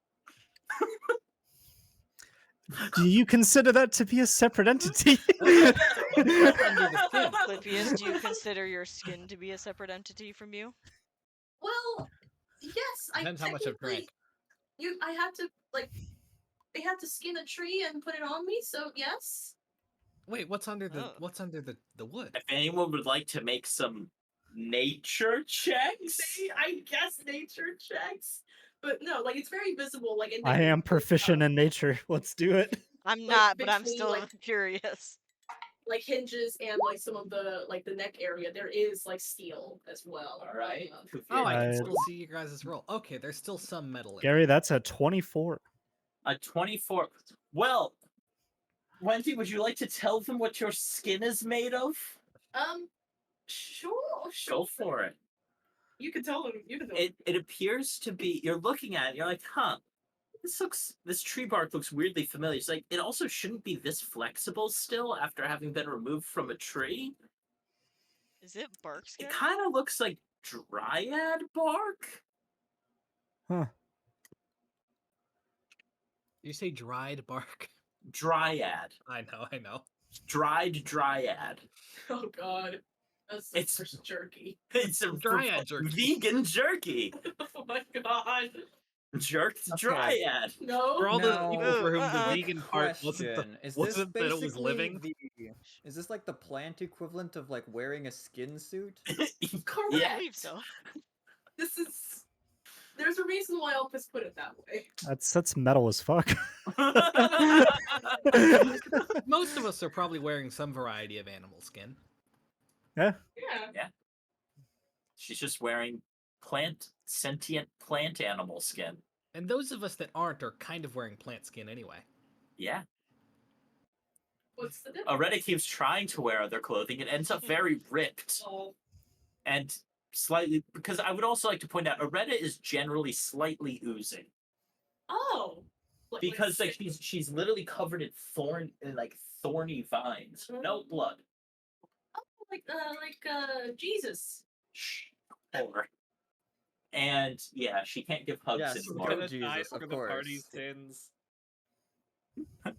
Do you consider that to be a separate entity? What's under the skin? Clippius, do you consider your skin to be a separate entity from you? Well, yes, Depends how much I've drank. I had to they had to skin a tree and put it on me, so yes. Wait, what's under the Oh. wood? If anyone would like to make some nature checks, I guess nature checks. But no, it's very visible, I am proficient in nature. Let's do it. I'm not, but I'm between, still curious. Hinges and some of the the neck area, there is steel as well. All right. Oh, I can Uh, still see you guys' roll. Okay, there's still some metal in it. Gary, that's a 24. A 24. Well, Wendy, would you like to tell them what your skin is made of? Sure. Go for it. You can tell them. It appears to be. You're looking at it. You're like, huh. This tree bark looks weirdly familiar. It's like it also shouldn't be this flexible still after having been removed from a tree. Is it bark skin? It kind of looks like dryad bark. Huh. You say dried bark? Dryad. I know. Dried dryad. Oh God, that's It's jerky. It's a Dryad jerky. vegan jerky. Oh my God. Jerked Okay. dryad. No. For all the Now, people for whom the uh-uh. vegan part wasn't Question: Is this wasn't that it was basically living? Is this like the plant equivalent of wearing a skin suit? Correct. I Yeah. believe so. This is. There's a reason why Elvis put it that way. That's metal as fuck. Most of us are probably wearing some variety of animal skin. Yeah. Yeah. She's just wearing sentient plant animal skin. And those of us that aren't are kind of wearing plant skin anyway. Yeah. What's the difference? Areta keeps trying to wear other clothing. It ends up very ripped Oh. and slightly. Because I would also like to point out, Areta is generally slightly oozing Oh. because she's literally covered in thorny vines. No blood. Jesus. Or. And yeah, she can't give hugs Yes, anymore. go Jesus, of course. sins.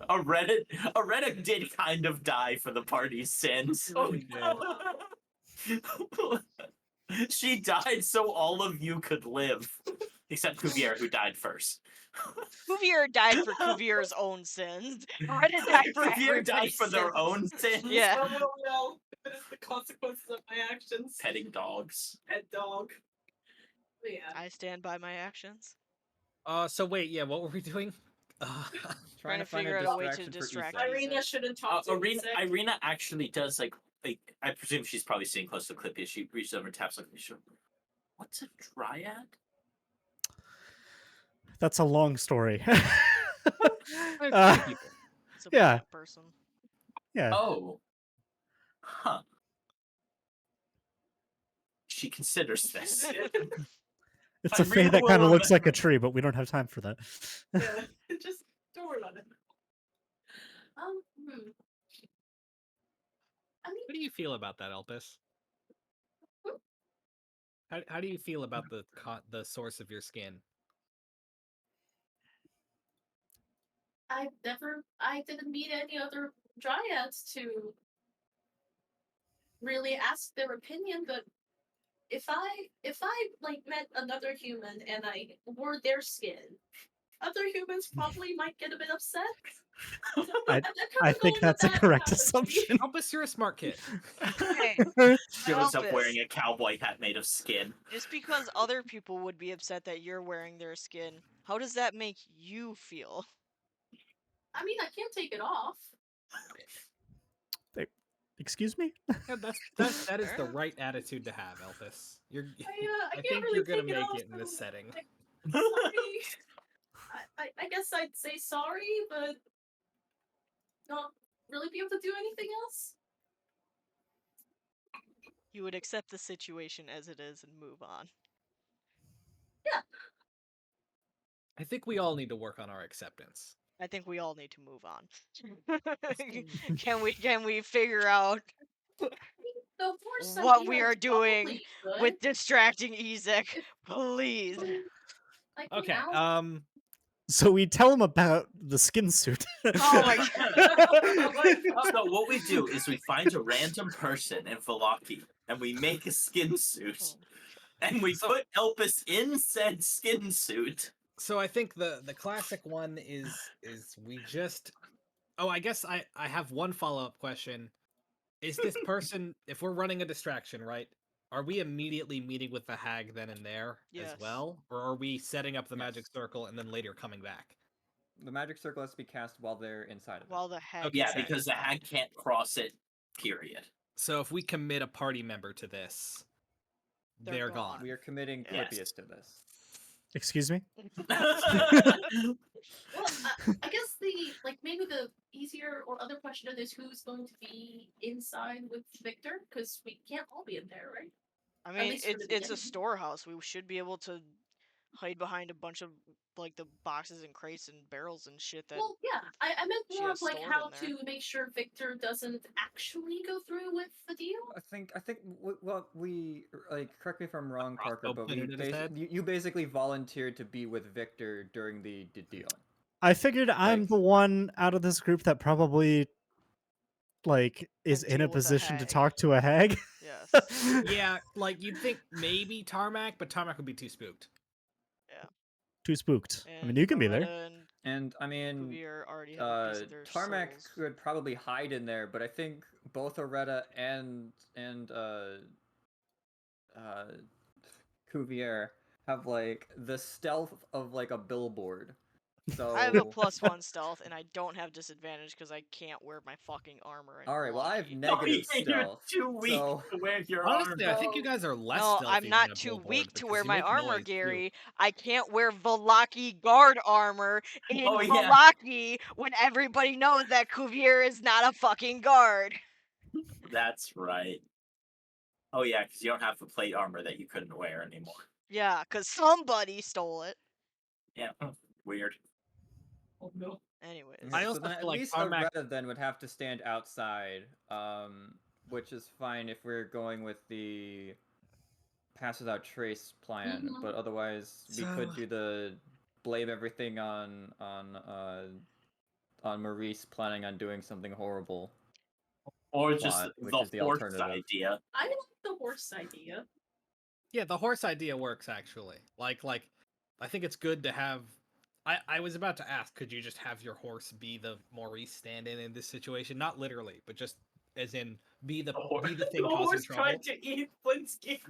Areta did kind of die for the party's sins. Oh, Really did. She died so all of you could live. Except Cuvier, who died first. Cuvier died for Cuvier's own sins. Reddit died for Cuvier died everybody's for their sins. own sins. Yeah. Oh no. That is the consequences of my actions. Petting dogs. Pet dog. But yeah. I stand by my actions. So wait, yeah, what were we doing? Trying to find figure out a way to distraction for distract Isak. Irina shouldn't talk to Irina actually does I presume she's probably sitting close to Clippy. She reaches over and taps what's a dryad? That's a long story. People. It's a Yeah. plant person. Yeah. Oh. Huh. She considers this. It's a fey that kind of looks like a tree, but we don't have time for that. Yeah. Just don't worry about it. do you feel about that, Elpis? How do you feel about the source of your skin? I didn't meet any other dryads to really ask their opinion, but if I like met another human and I wore their skin, other humans probably might get a bit upset. So I- I'm kind I of think going that's a with that correct analogy. assumption. Elpis, you're a smart kid. Hey, Shows up Elvis. wearing a cowboy hat made of skin. Just because other people would be upset that you're wearing their skin, how does that make you feel? I mean, I can't take it off. Excuse me? Yeah, that is the Fair. right attitude to have, Elpis. I can't think really you're gonna take it make off. it in this so, setting. like, sorry. I guess I'd say sorry, but not really be able to do anything else. You would accept the situation as it is and move on. Yeah. I think we all need to work on our acceptance. I think we all need to move on. Can we figure out The horse what idea we is are doing probably good. with distracting Ezek? Please. Like, Okay. now- So we tell him about the skin suit. Oh my god. So what we do is we find a random person in Velaki, and we make a skin suit, Oh and we put Elpis in said skin suit. So I think the classic one is we just. Oh, I guess I have one follow-up question. Is this person, if we're running a distraction, right? Are we immediately meeting with the hag then and there Yes. as well? Or are we setting up the magic Yes. circle and then later coming back? The magic circle has to be cast while they're inside of it. While the hag Okay. Yeah, is because the hag inside. can't cross it, period. So if we commit a party member to this, They're they're gone. gone. We are committing Yes. Clippius to this. Excuse me? Well, I guess maybe the easier or other question is who's going to be inside with Victor, because we can't all be in there, right? I mean, least for the it's a beginning. storehouse. We should be able to hide behind a bunch of like the boxes and crates and barrels and shit that. Well, yeah, I meant she more has of like stored how in there. to make sure Victor doesn't actually go through with the deal. I think what we like. Correct me if I'm wrong, Parker, crossbow but we pointed at his head? you basically volunteered to be with Victor during the deal. I figured I'm Like- the one out of this group that probably is Can in a deal with a position to hag. talk to a hag. Yes. Yeah, like you'd think maybe Tarmac, but Tarmac would be too spooked. Too spooked. I mean, And you can be there. Loretta and And I mean, Cuvier already have a piece of their Tarmac souls. could probably hide in there, but I think both Aretta and Cuvier have like the stealth of like a billboard. So I have a +1 stealth, and I don't have disadvantage because I can't wear my fucking armor. And all right, well I have blocky. negative You're stealth. too weak So to wear your Honestly, I armor. think you guys are less No, stealthy I'm than not a too billboard weak to because wear you my make armor, noise, too. Gary. I can't wear Velaki guard armor in Oh, yeah. Velaki when everybody knows that Cuvier is not a fucking guard. That's right. Oh yeah, because you don't have the plate armor that you couldn't wear anymore. Yeah, because somebody stole it. Yeah, weird. Oh no. Anyways. I Okay, also so then feel at like least Tarmac- Aretta then would have to stand outside, which is fine if we're going with the pass without trace plan. Mhm. But otherwise, we could So- do the blame everything on Maurice planning on doing something horrible. Or just Plot, which the is the horse alternative. idea. I like the horse idea. Yeah, the horse idea works actually. Like I think it's good to have. I was about to ask, could you just have your horse be the Maurice stand-in in this situation? Not literally, but just as in be the thing the causing horse trouble. tried to eat Blinsky.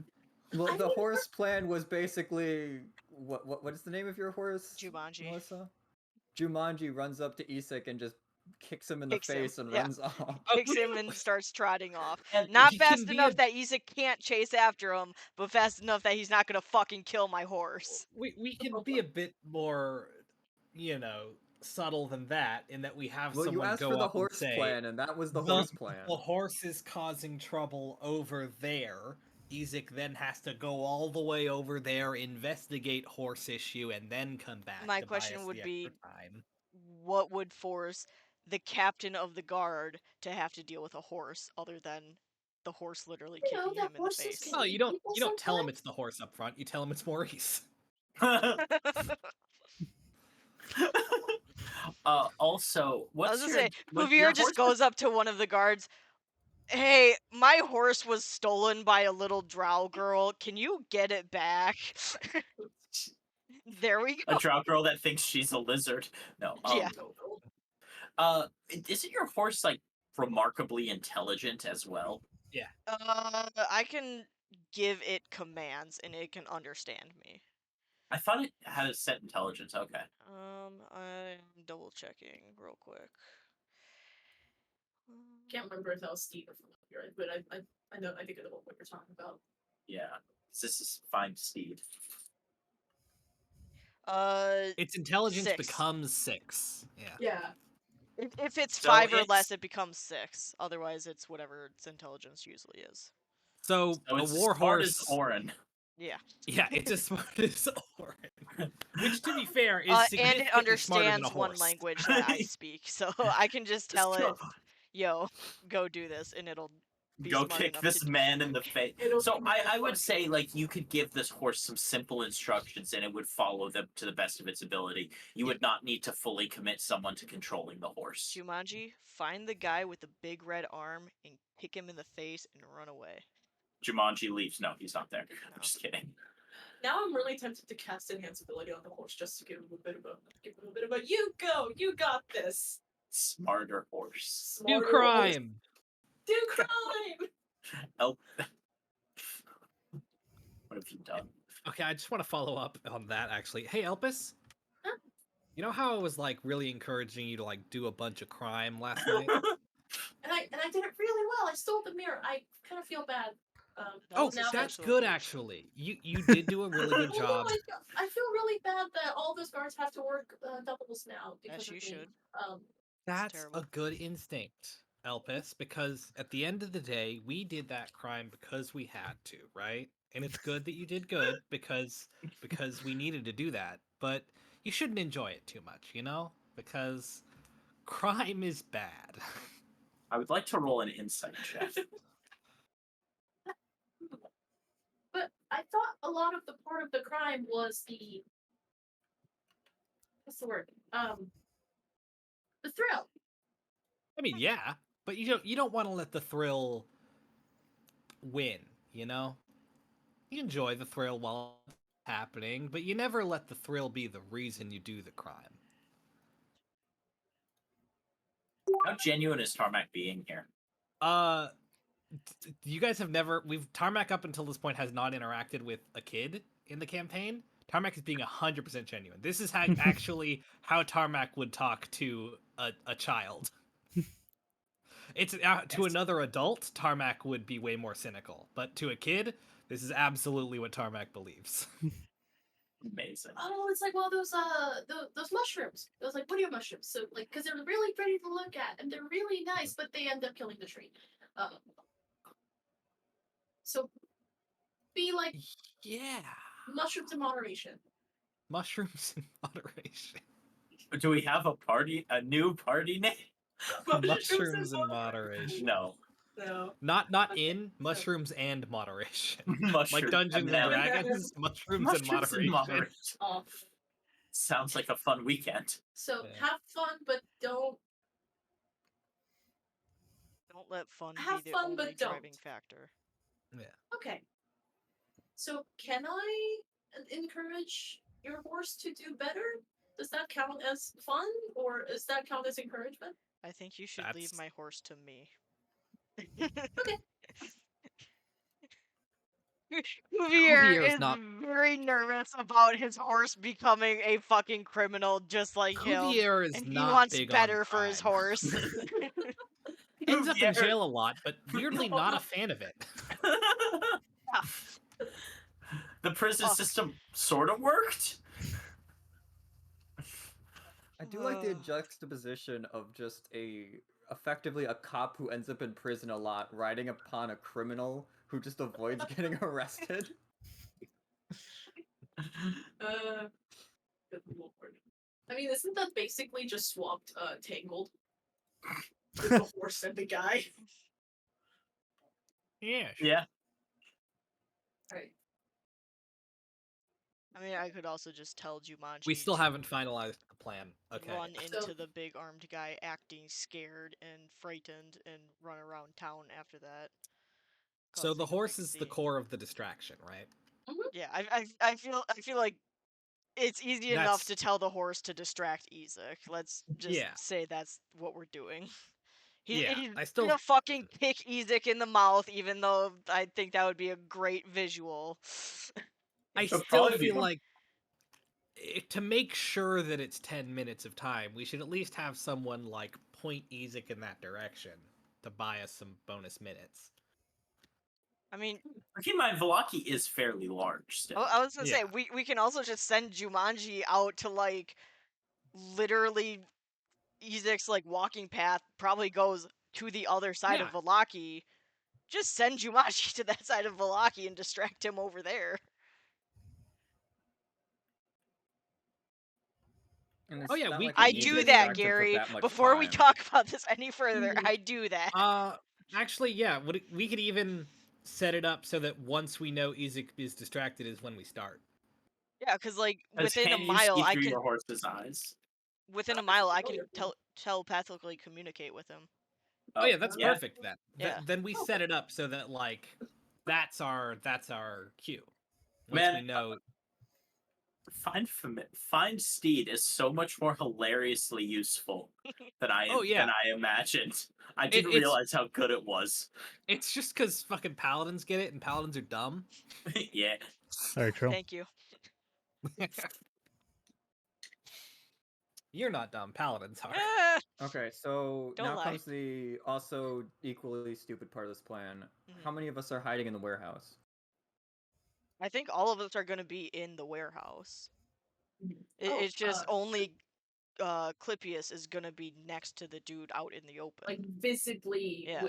Well, I the mean, horse plan was basically what is the name of your horse? Jumanji. Melissa? Jumanji runs up to Isak and just kicks him in the Kicks him, face and yeah. runs off. Kicks him and starts trotting off. And Not he fast can be enough a- that Isaac can't chase after him, but fast enough that he's not gonna fucking kill my horse. We can be a bit more, subtle than that in that we have Well, you someone asked go for the up and horse say, plan, and that was the horse plan. the horse is causing trouble over there. Ezek then has to go all the way over there, investigate horse issue, and then come back. My to buy question us would the be- extra time. What would force the captain of the guard to have to deal with a horse other than the horse literally You know, kicking that him in the horses face. can- No, you don't People tell him sometimes- it's the horse up front. You tell him it's Maurice. Also, I what's was gonna your say, what, Bouvier your just horse goes up to one of the guards. Hey, my horse was stolen by a little drow girl. Can you get it back? There we a go. drow girl that thinks she's a lizard? No. Yeah. Isn't your horse like remarkably intelligent as well? I can give it commands and it can understand me. I thought it had a set intelligence. Okay. I'm double checking real quick. Can't remember if that was Steve or Familiar, but I know I think I know what you're talking about. Yeah. This is fine steed. Its intelligence 6. becomes 6. Yeah. Yeah. If it's So 5 or it's- less, it becomes 6. Otherwise, it's whatever its intelligence usually is. So, So a it's war smart as horse. Orin. Yeah. Yeah, it's as smart as Orin. Which, to be fair, is And it significantly smarter than a understands one horse. language that I speak, so I can just tell it, go, yo, go do this, and it'll be go smart kick enough this to man in the face. It'll So be I would fun. say like you could give this horse some simple instructions and it would follow them to the best of its ability. You would not need to fully commit someone to controlling the horse. Jumanji, find the guy with the big red arm and kick him in the face and run away. Jumanji leaves. No, he's not there. No. I'm just kidding. Now I'm really tempted to cast enhance ability on the horse just to give him a bit of a you go, you got this. Smarter horse. New Smarter horse. crime. Do crime. What have you done? Okay, I just want to follow up on that actually. Hey, Elpis. Huh? You know how I was like really encouraging you to like do a bunch of crime last night? And I did it really well. I stole the mirror. I kind of feel bad. That Oh, was a now that's special good occasion. actually. You did do a really good Well, no, job. I feel really bad that all those guards have to work doubles now because As of you me. should. That's terrible. a good instinct, Elpis, because at the end of the day, we did that crime because we had to, right? And it's good that you did good because we needed to do that. But you shouldn't enjoy it too much, you know? Because crime is bad. I would like to roll an insight check. But I thought a lot of the part of the crime was the what's the word? The thrill. I mean, yeah, but you don't want to let the thrill win, you know? You enjoy the thrill while it's happening, but you never let the thrill be the reason you do the crime. How genuine is Tarmac being here? You guys have never Tarmac up until this point has not interacted with a kid in the campaign. Tarmac is being 100% genuine. This is how actually how Tarmac would talk to a child. It's to another adult, Tarmac would be way more cynical, but to a kid, this is absolutely what Tarmac believes. Amazing. Oh, it's like one of those mushrooms. Those like video mushrooms. So like, because they're really pretty to look at and they're really nice, but they end up killing the tree. So be like Yeah. mushrooms in moderation. Mushrooms in moderation. Do we have a new party name? Mushrooms in moderation. No. No. Not in mushrooms and moderation. Mushrooms Like Dungeons and and Dragons, mushrooms in Mushrooms in moderation. moderation. Oh. Sounds like a fun weekend. So Yeah. have fun, but don't. Don't let fun Have be the fun, but only don't. driving factor. Okay. So can I encourage your horse to do better? Does that count as fun, or does that count as encouragement? I think you should leave That's- my horse to me. Okay. Cuvier Cuvier's is not- very nervous about his horse becoming a fucking criminal just like him. Cuvier is And he not wants big better on for his crime. horse. Ends up in Cuvier- jail a lot, but weirdly not a fan of it. The prison Fuck. system sort of worked. I do like the juxtaposition of just effectively a cop who ends up in prison a lot riding upon a criminal who just avoids getting arrested. Good lord. I mean, isn't that basically just swapped Tangled? With the horse and the guy. Yeah. Sure. Yeah. Right. I mean, I could also just tell Jumanji We still to haven't finalized the plan. Okay. run So- into the big armed guy acting scared and frightened and run around town after that. So the causing a horse big is the scene. core of the distraction, right? Yeah, I feel like it's easy enough That's- to tell the horse to distract Ezek. Let's just Yeah. say that's what we're doing. Yeah, He's I still- gonna fucking kick Ezek in the mouth, even though I think that would be a great visual. I It'll still probably be feel fun. like to make sure that it's 10 minutes of time, we should at least have someone like point Ezek in that direction to buy us some bonus minutes. I mean, Keep in mind, Velaki is fairly large still. I was gonna say Yeah. we can also just send Jumanji out to like literally Ezek's like walking path probably goes to the other side of Yeah. Velaki. Just send Jumanji to that side of Velaki and distract him over there. And it's Oh, yeah, not we like could I need to do even- that, distract him for Gary. that much Before we time. talk about this any further, Mhm. I do that. Actually, yeah, we could even set it up so that once we know Ezek is distracted is when we start. Yeah, because like 'Cause within a can mile, you see I through can your horse's eyes? within a That's mile I familiar. can telepathically communicate with him. Oh, yeah, that's perfect then. Yeah. Then we set it up so that like that's our cue. Once Man, we know Find Steed is so much more hilariously useful than Oh, yeah. I imagined. I didn't it's- realize how good it was. it's just because fucking paladins get it and paladins are dumb. Yeah. Very true. Thank you. You're not dumb, paladins are. Ah! Okay, so Don't now lie. comes the also equally stupid part of this plan. How many of us are hiding in the warehouse? I think all of us are gonna be in the warehouse. Oh, It's just only Clipius is gonna be next to the dude out in the open. like visibly. Yeah.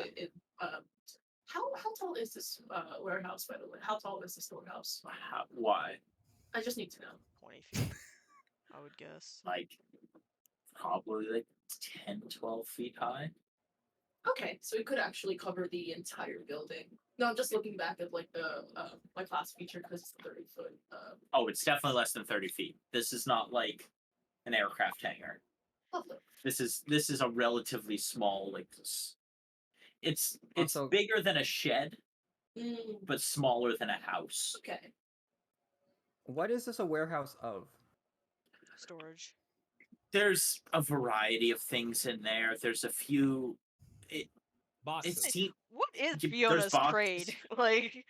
How tall is this warehouse, by the way? How tall is the storehouse? Why? I just need to know. 20 feet, I would guess. Like, probably like 10, 12 feet high. Okay, so it could actually cover the entire building. No, I'm just looking back at like the my class feature because it's 30-foot. Oh, it's definitely less than 30 feet. This is not like an aircraft hangar. Lovely. This is a relatively small, like, it's Also- bigger than a shed, Mm, but smaller than a house. okay. What is this a warehouse of? Storage. There's a variety of things in there. There's a few. Boxes. What is There's Fiona's boxes. trade? Like,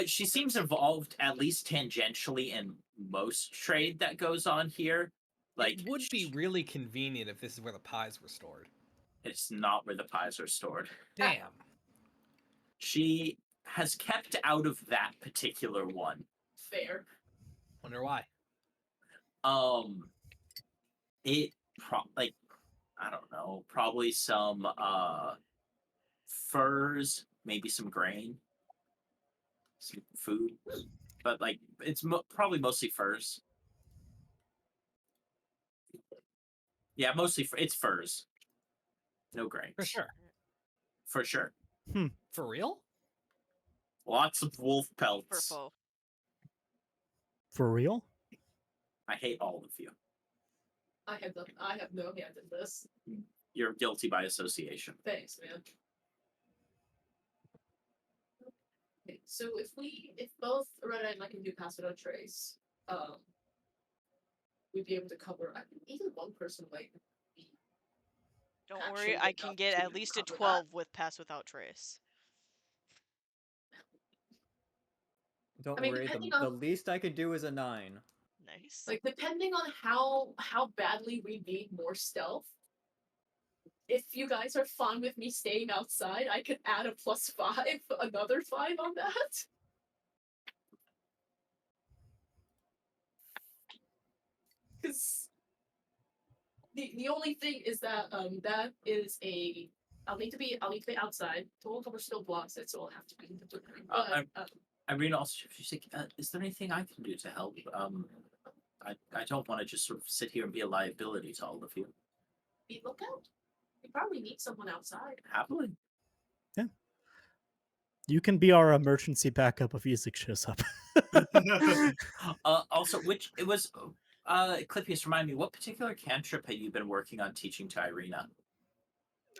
She seems involved at least tangentially in most trade that goes on here. Like, It would be really convenient if this is where the pies were stored. it's not where the pies are stored. Damn. She has kept out of that particular one. Fair. Wonder why. It like, I don't know, probably some furs, maybe some grain, some food, but like it's probably mostly furs. Yeah, mostly it's furs. No grain. For sure. For sure. For real? Lots of wolf pelts. Furfo. For real? I hate all of you. I have no hand in this. You're guilty by association. Thanks, man. Okay, so if both Loretta and I can do pass without trace, we'd be able to cover. I think either one person might be. Don't Actually, worry, I enough can get to at least a cover that. 12 with Pass Without Trace. Don't I mean, worry, depending the on- least I could do is a 9. Nice. Like depending on how badly we need more stealth. If you guys are fine with me staying outside, I could add a +5, another 5 on that. Because the only thing is that that is a I'll need to be outside. Total cover still blocks it, so I'll have to be in the but Irene also, she's like, is there anything I can do to help? I don't want to just sort of sit here and be a liability to all of you. be lookout. We probably need someone outside. Happily. You can be our emergency backup if Isaac shows up. Also, which it was. Clippius, remind me, what particular cantrip had you been working on teaching to Irina?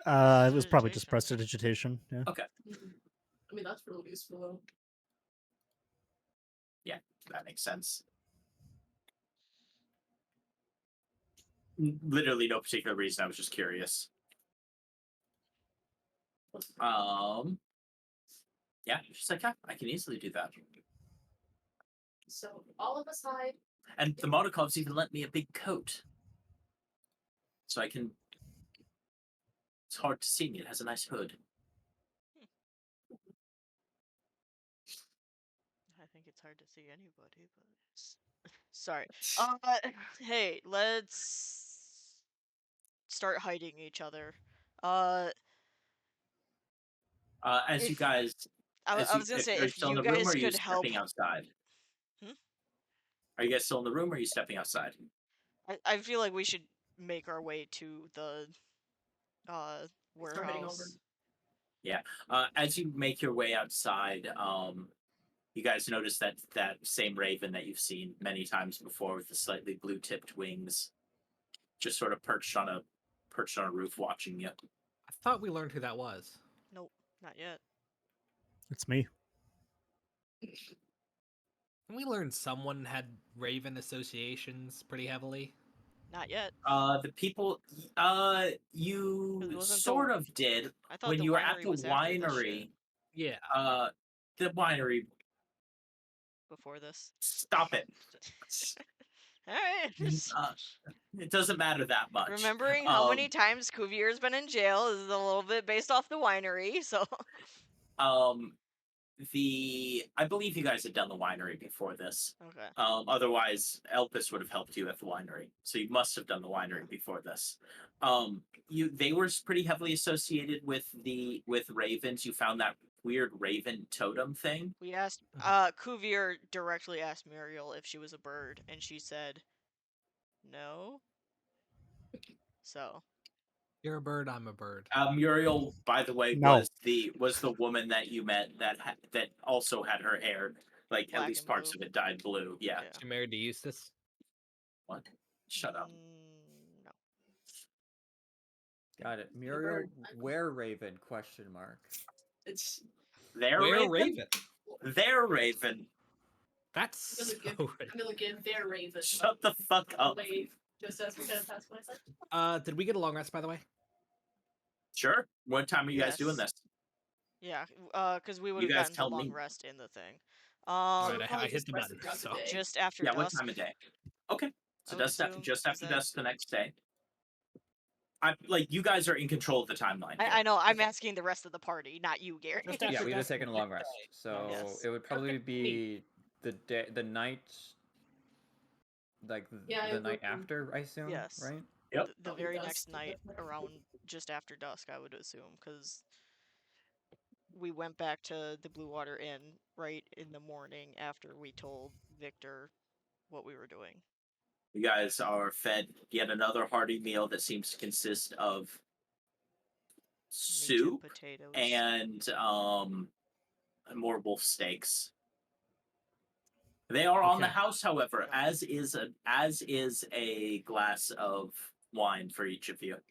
It was probably just Prestidigitation. prestidigitation. Yeah. Okay, I mean, that's really useful though. yeah, that makes sense. Literally no particular reason. I was just curious. Yeah, she's like, yeah, I can easily do that. So all of us hide. And the Monokovs even lent me a big coat, so I can. It's hard to see me. It has a nice hood. I think it's hard to see anybody, but sorry. Hey, let's start hiding each other. As you If guys, I was gonna say, are you if still in you the room, guys or are you could help, stepping outside? Hmm? Are you guys still in the room, or are you stepping outside? I feel like we should make our way to the Start heading over. warehouse. Yeah. As you make your way outside, you guys notice that same raven that you've seen many times before with the slightly blue-tipped wings, just sort of perched on a roof watching you. I thought we learned who that was. Nope, not yet. It's me. We learned someone had Raven associations pretty heavily. Not yet. The people, you It wasn't sort of did I thought when the you were at winery the was after this shit. winery. Yeah. The winery. Before this. Stop it. All right. It doesn't matter that much. Remembering how many times Cuvier's been in jail is a little bit based off the winery, so. I believe you guys had done the winery before this. Okay. Otherwise, Elpis would have helped you at the winery. So you must have done the winery before this. They were pretty heavily associated with ravens. You found that weird raven totem thing. We asked Cuvier directly asked Muriel if she was a bird, and she said no. So You're a bird, I'm a bird. Muriel, by the way, No. was the woman that you met that also had her hair, like Black at least and parts blue. of it dyed blue. Yeah. She married to Eustace? What? Shut up. No. Got it. Muriel where Raven? Question mark. It's their Where raven. Their raven. That's I'm gonna give their Raven. Shut the fuck up. Wave, just as we kind of passed by side. Did we get a long rest, by the way? Sure. What time are you guys doing Yes. this? Yeah, because we would You have guys gotten the tell long me. rest in the thing. Alright, I probably hit the just button. rest So. throughout the day. Just after Yeah, dusk. what time of day? Okay. So I would just after assume, just is after that- dusk the next day. You guys are in control of the timeline. I know. I'm asking the rest of the party, not you, Gary. Just Yeah, after we just dusk taken a long rest. So Yes. it would probably Okay. be the night Yeah, the it night would be. after, I assume, Yes. right? Yep. The Probably very dusk, next but night, definitely. around just after dusk, I would assume, because we went back to the Blue Water Inn right in the morning after we told Victor what we were doing. You guys are fed yet another hearty meal that seems to consist of Meat and soup potatoes. and more wolf steaks. They are on the Okay. house, however, Yeah. as is a glass of wine for each of you.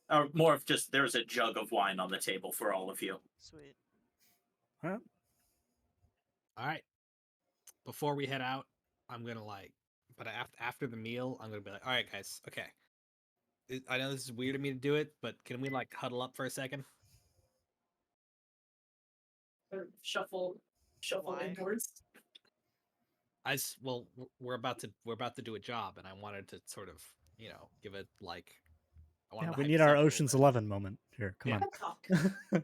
Or more of just there's a jug of wine on the table for all of you. Sweet. Alright. Before we head out, I'm gonna but after the meal, I'm gonna be like, alright guys, okay. I know this is weird of me to do it, but can we huddle up for a second? Or shuffle Why? indoors. Well, we're about to do a job, and I wanted to sort of, give it I wanted Yeah, to we hype need us our up a little Ocean's bit. 11 moment here. Come Yeah. on.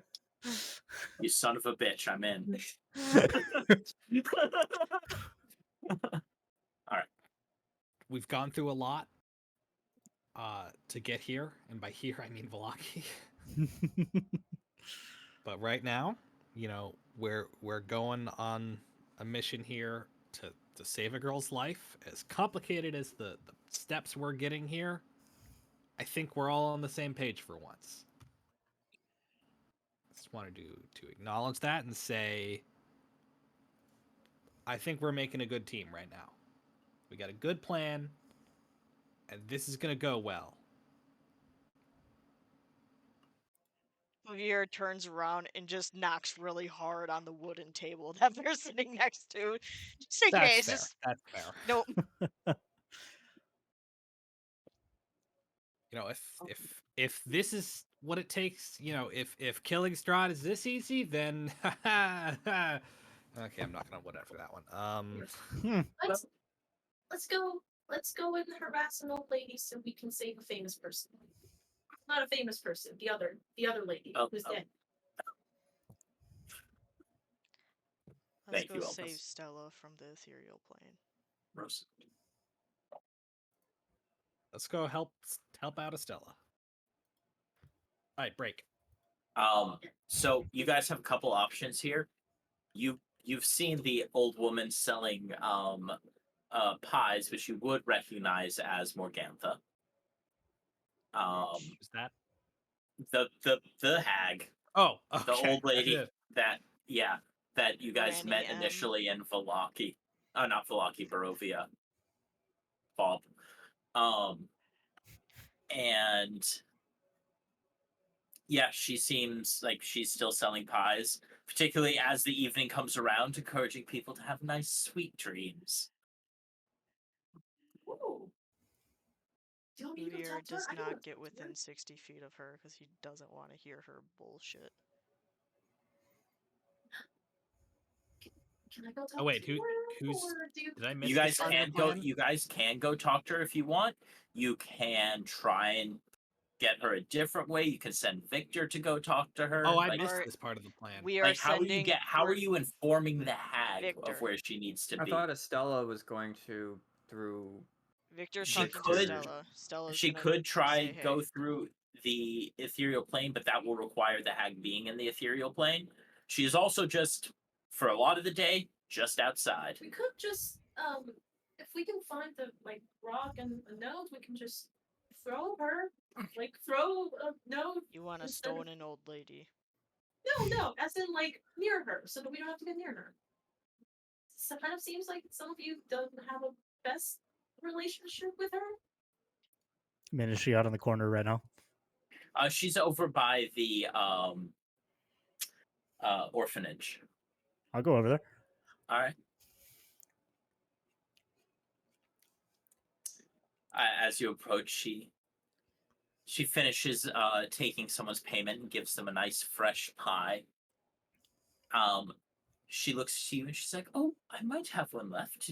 You son of a bitch, I'm in. Alright. We've gone through a lot to get here, and by here I mean Velaki. But right now, we're going on a mission here to save a girl's life. As complicated as the steps we're getting here, I think we're all on the same page for once. just wanted to acknowledge that and say, I think we're making a good team right now. We got a good plan, and this is gonna go well. Javier turns around and just knocks really hard on the wooden table that they're sitting next to. Just in That's case. fair. Just, That's fair. nope. You know, if this is what it takes, you know, if killing Strahd is this easy, then okay, I'm not gonna whatever that one. Let's go and harass an old lady so we can save a famous person. Not a famous person, the other lady who's dead. Let's Thank go you, save Elvis. Stella from the ethereal plane. Rose. Let's go help out Estella. All right, break. So you guys have a couple options here. You've seen the old woman selling pies, which you would recognize as Morgantha. Is that The hag, oh okay. the old lady That's it. that you guys Granny met M. initially in Valaki. Not Valaki, Barovia. Bob. And yeah, she seems like she's still selling pies, particularly as the evening comes around, encouraging people to have nice, sweet dreams. Ooh. Do you want me to go Javier talk to her? does I don't not know. get within 60 feet of her because he doesn't want to hear her bullshit. Can I go talk Oh wait, to her? who's Or do you... did I miss You this guys part of the can go. plan? You guys can go talk to her if you want. You can try and get her a different way. You can send Victor to go talk to her. Oh, I like, missed Or- this part of the plan. We are like how are you sending. how are you informing the hag Victor. of where she needs to I be? thought Estella was going to through. Victor's She talking could- to Stella. Stella's She gonna could try say, hey. go through the ethereal plane, but that will require the hag being in the ethereal plane. She is also just, for a lot of the day, just outside. We could just if we can find the like rock and a node, we can just throw her. Like throw a node. You want to instead of- stone an old lady. No, as in like near her, so that we don't have to get near her. So it kind of seems like some of you don't have a best relationship with her. I mean, is she out in the corner right now? She's over by the orphanage. I'll go over there. All right. As you approach, she finishes taking someone's payment and gives them a nice fresh pie. She looks to you and she's like, "Oh, I might have one left.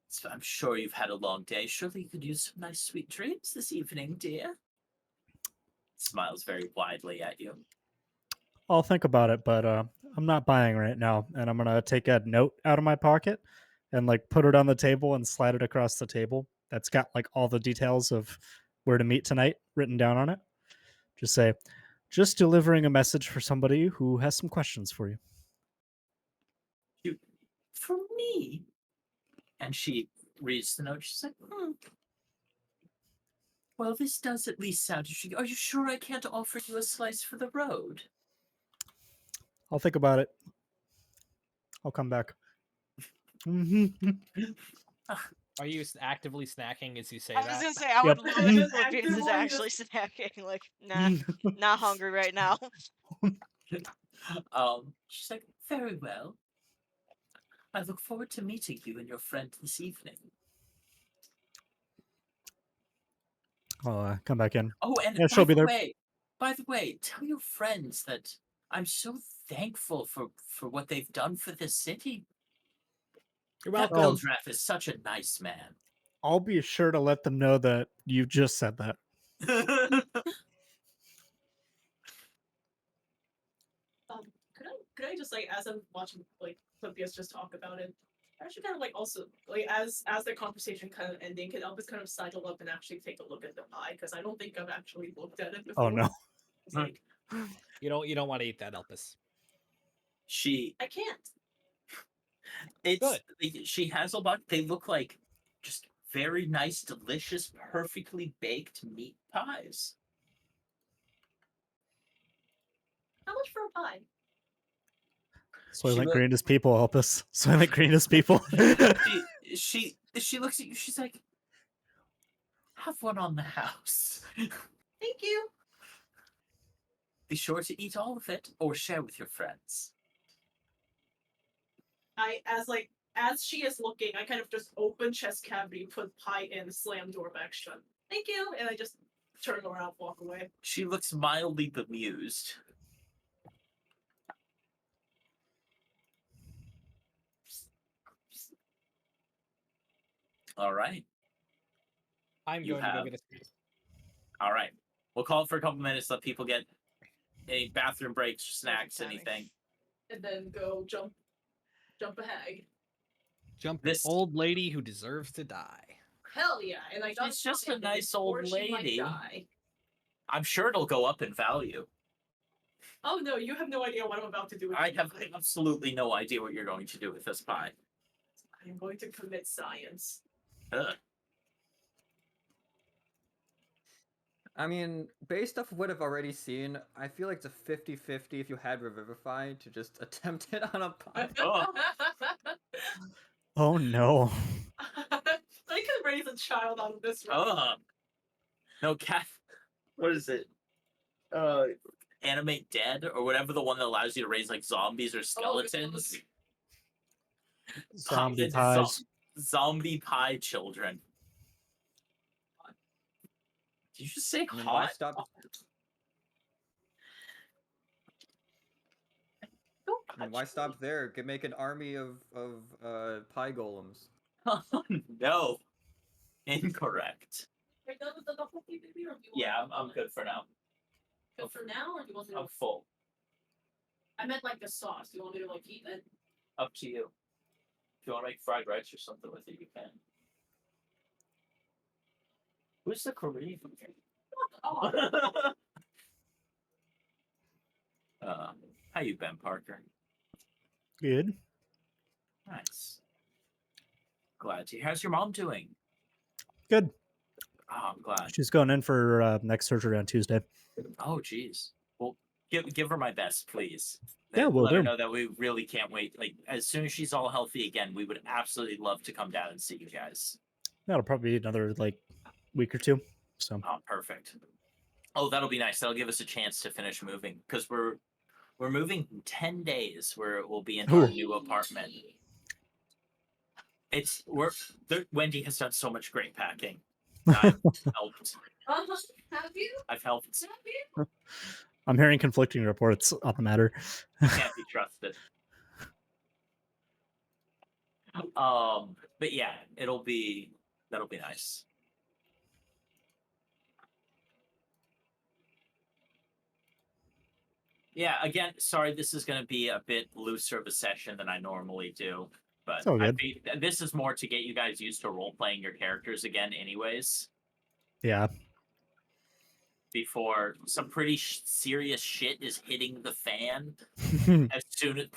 So I'm sure you've had a long day. Surely you could use some nice sweet dreams this evening, dear." Smiles very widely at you. I'll think about it, but I'm not buying right now, and I'm gonna take a note out of my pocket and like put it on the table and slide it across the table. That's got like all the details of where to meet tonight written down on it. Just say, just delivering a message for somebody who has some questions for you. For me? And she reads the note. She's like, well, this does at least sound. Are you sure I can't offer you a slice for the road? I'll think about it. I'll come back. Are you actively snacking as you say I was that? gonna say, I Yep. would love if Just Beans is actively actually snacking. Like, nah, not hungry right now. She's like, very well. I look forward to meeting you and your friend this evening. I'll come back in. Oh, and Yeah, she'll be there. By the way, tell your friends that I'm so thankful for what they've done for this city. You're That welcome. Goldrath is such a nice man. I'll be sure to let them know that you just said that. Could I just like as I'm watching like Tobias just talk about it, I should kind of like also like as the conversation kind of ending, could Elvis kind of sidle up and actually take a look at the pie because I don't think I've actually looked at it before. Oh no. It's like, You don't want to eat that, Elvis. I can't. She has a lot. They look like just very nice, delicious, perfectly baked meat pies. How much for a pie? Soylent Green is people, help us. Soylent Green is people. she looks at you. She's like, "Have one on the house. Thank you. Be sure to eat all of it, or share with your friends." As she is looking, I kind of just open chest cavity, put pie in, slam door back shut. Thank you, and I just turn around, walk away. She looks mildly bemused. All right. I'm You going to have- go get a seat. All right. We'll call it for a couple minutes. Let people get a bathroom breaks, snacks, anything. And then go jump a hag. Jump This- an old lady who deserves to die. Hell yeah! And I She's just a nice old or she might lady. die. I'm sure it'll go up in value. Oh no, you have no idea what I'm about to do with I this have pie. absolutely no idea what you're going to do with this pie. I am going to commit science. Ugh. I mean, based off of what I've already seen, I feel like it's a 50-50 if you had Revivify to just attempt it on a pie. Oh. Oh no. I could raise a child out of this. Ugh. No, cat. What is it? Animate Dead or whatever, the one that allows you to raise like zombies or skeletons. Zombie It's pies. zombie pie children. Did you just say I mean, why hot? stop? I mean, why stop there? Could make an army of pie golems. No. Incorrect. Are you done with the tteokbokki, baby, or do you Yeah, want I'm good for now. Good for now, or do you want me I'm to? full. I meant like the sauce. Do you want me to like eat it? Up to you. If you want to make fried rice or something with it, you can. Who's the Korean? Oh, How you been, Parker? Good. Nice. Glad to. How's your mom doing? Good. Oh, I'm glad. She's going in for next surgery on Tuesday. Oh, jeez. Well, give her my best, please. Yeah, will Let her do. know that we really can't wait. Like, as soon as she's all healthy again, we would absolutely love to come down and see you guys. That'll probably be another like week or two. So Oh, perfect. Oh, that'll be nice. That'll give us a chance to finish moving because we're moving in 10 days where it will be in our Ooh. new apartment. Wendy has done so much great packing. I've helped. have you? I've helped. Have you? I'm hearing conflicting reports on the matter. Can't be trusted. But yeah, that'll be nice. Yeah, again, sorry, this is going to be a bit looser of a session than I normally do, but It's all good. this is more to get you guys used to role playing your characters again, anyways. Yeah. Before some pretty serious shit is hitting the fan as soon as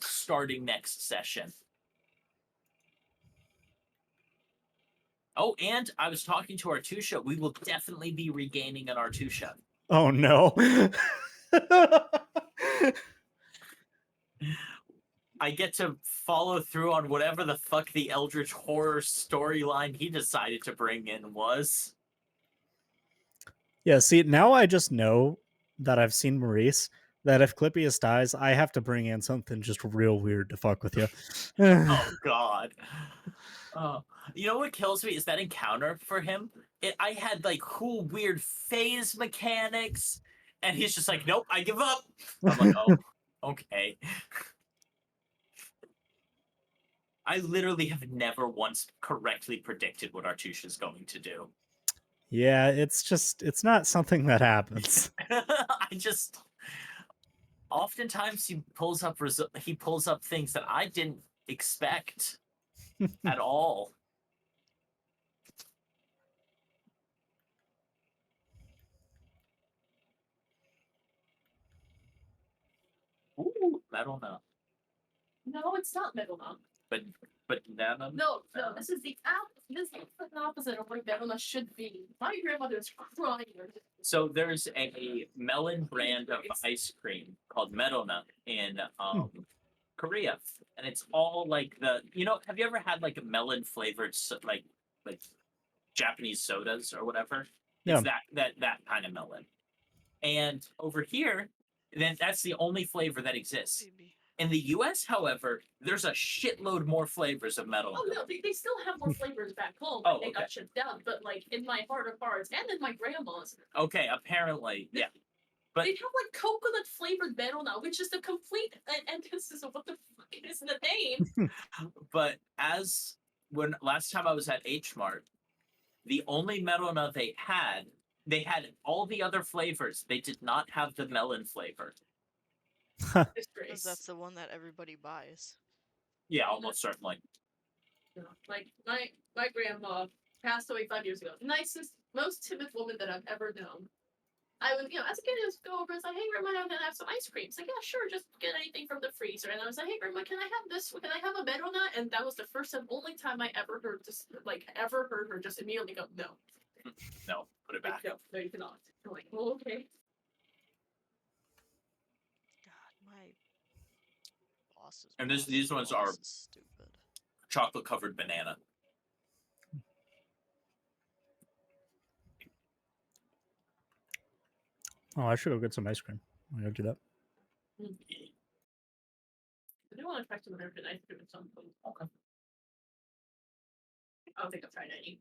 starting next session. Oh, and I was talking to Artusha. We will definitely be regaining an Artusha. Oh no. I get to follow through on whatever the fuck the Eldritch Horror storyline he decided to bring in was. Yeah, see, now I just know that I've seen Maurice, that if Clippius dies, I have to bring in something just real weird to fuck with you. Oh, God. You know what kills me is that encounter for him. I had like cool, weird phase mechanics, and he's just like, nope, I give up. I'm like, oh, okay. I literally have never once correctly predicted what Artusha is going to do. Yeah, it's not something that happens. Oftentimes he pulls up things that I didn't expect at all. Ooh, metal now. No, it's not metal now. But banana. No, this is the opposite of what banana should be. My grandmother is crying. So there's a melon brand of ice cream called Medona in Korea, and it's all like have you ever had like a melon flavored like Japanese sodas or whatever? Yeah. It's that kind of melon. And over here, then that's the only flavor that exists. Maybe. In the U.S., however, there's a shitload more flavors of Medona. Oh no, they still have more flavors back home. Oh, They okay. got shipped down, but like in my heart of hearts and in my grandma's, Okay, apparently, yeah. But they have like coconut flavored banana, which is the complete antithesis of what the fuck is the name. but when last time I was at H Mart, the only Medona they had all the other flavors. They did not have the melon flavor. Because Disgrace. that's the one that everybody buys. Yeah, almost certainly. You know, like my grandma passed away 5 years ago. Nicest, most timid woman that I've ever known. I would, as a kid, I would go over and say, "Hey, grandma, can I have some ice cream?" It's like, "Yeah, sure, just get anything from the freezer." And I was like, "Hey, grandma, can I have this? Can I have a banana?" And that was the first and only time I ever heard her just immediately go, "No, No, put it back. no, you cannot." I'm like, "Oh, okay." God, my boss's And boss these ones are is stupid. chocolate covered banana. Oh, I should go get some ice cream. I'm gonna do that. I do want to try some American ice cream at some point. Okay. I don't think I've tried any.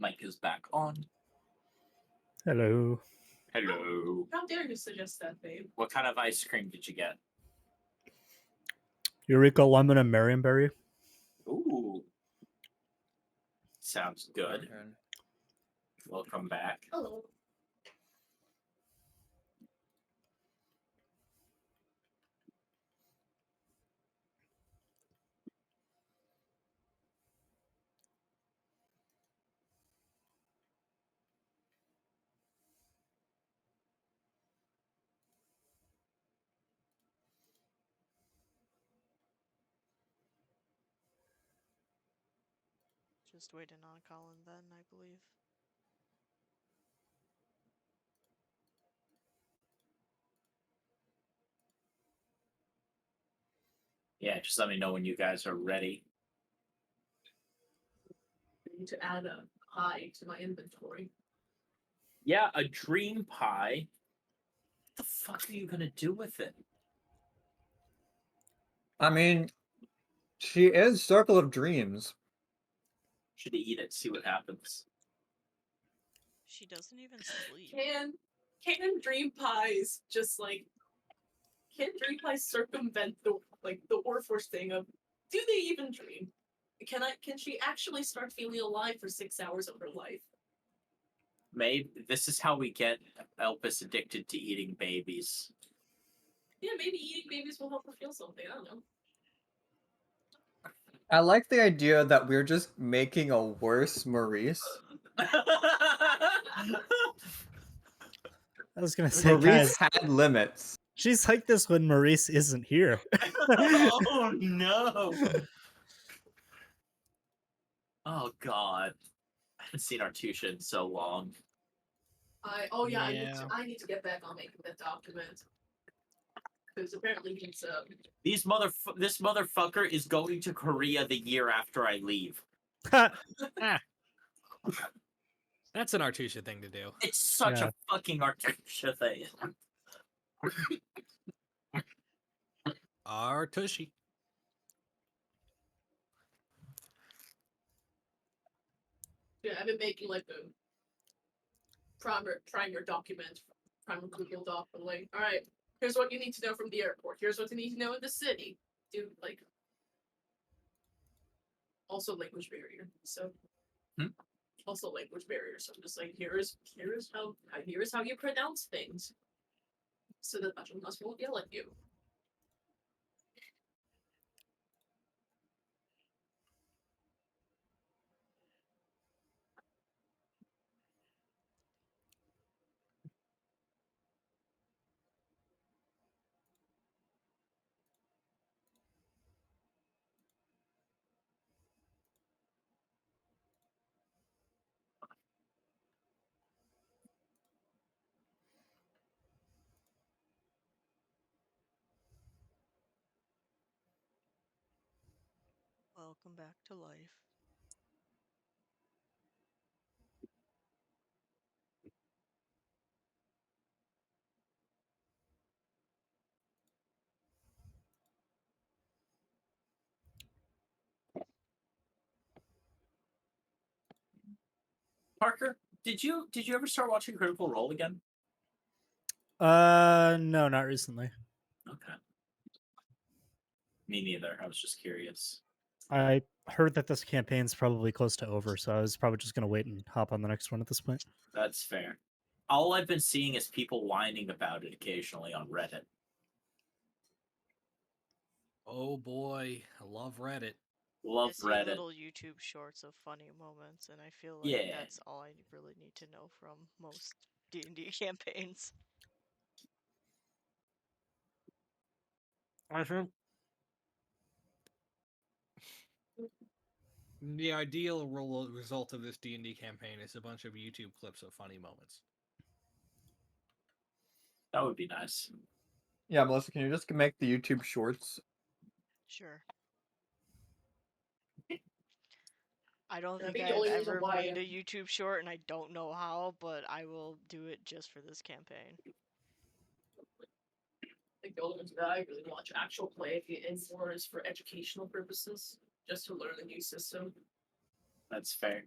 Mic is back on. Hello. Hello. How dare you suggest that, babe? What kind of ice cream did you get? Eureka lemon and Marionberry. Ooh. Sounds good. Okay. Welcome back. Hello. Just waiting on Colin then, I believe. Yeah, just let me know when you guys are ready. I need to add a pie to my inventory. Yeah, a dream pie. What the fuck are you gonna do with it? I mean, she is Circle of Dreams. Should eat it, see what happens. She doesn't even sleep. Can dream pies just like can dream pies circumvent the Warforce thing of do they even dream? Can she actually start feeling alive for 6 hours of her life? Maybe this is how we get Elpis addicted to eating babies. Yeah, maybe eating babies will help her feel something. I don't know. I like the idea that we're just making a worse Maurice. I was gonna say, Maurice guys, had limits. she's like this when Maurice isn't here. Oh no! Oh god. I haven't seen Artusha in so long. Yeah. I need to get back on making that document. Because apparently he's This motherfucker is going to Korea the year after I leave. That's an Artusha thing to do. It's such Yeah. a fucking Artusha thing. Artushi. yeah, I've been making like a primer document, primer Google Doc, and like, all right, here's what you need to know from the airport. Here's what you need to know in the city. Dude, like, also language barrier. So, also language barrier. So I'm just like, here's how you pronounce things, so that Butternuss won't yell at you. Welcome back to life. Parker, did you ever start watching Critical Role again? No, not recently. Okay. Me neither. I was just curious. I heard that this campaign's probably close to over, so I was probably just gonna wait and hop on the next one at this point. That's fair. All I've been seeing is people whining about it occasionally on Reddit. Oh boy, I love Reddit. Love I see Reddit. little YouTube shorts of funny moments, and I feel like Yeah. that's all I really need to know from most D&D campaigns. I think the ideal result of this D&D campaign is a bunch of YouTube clips of funny moments. That would be nice. Yeah, Melissa, can you just make the YouTube shorts? Sure. I don't I think think the I've only reason ever why made a YouTube short, and I don't know how, but I will do it just for this campaign. Like the only reason that I really watch actual play is more is for educational purposes, just to learn a new system. That's fair.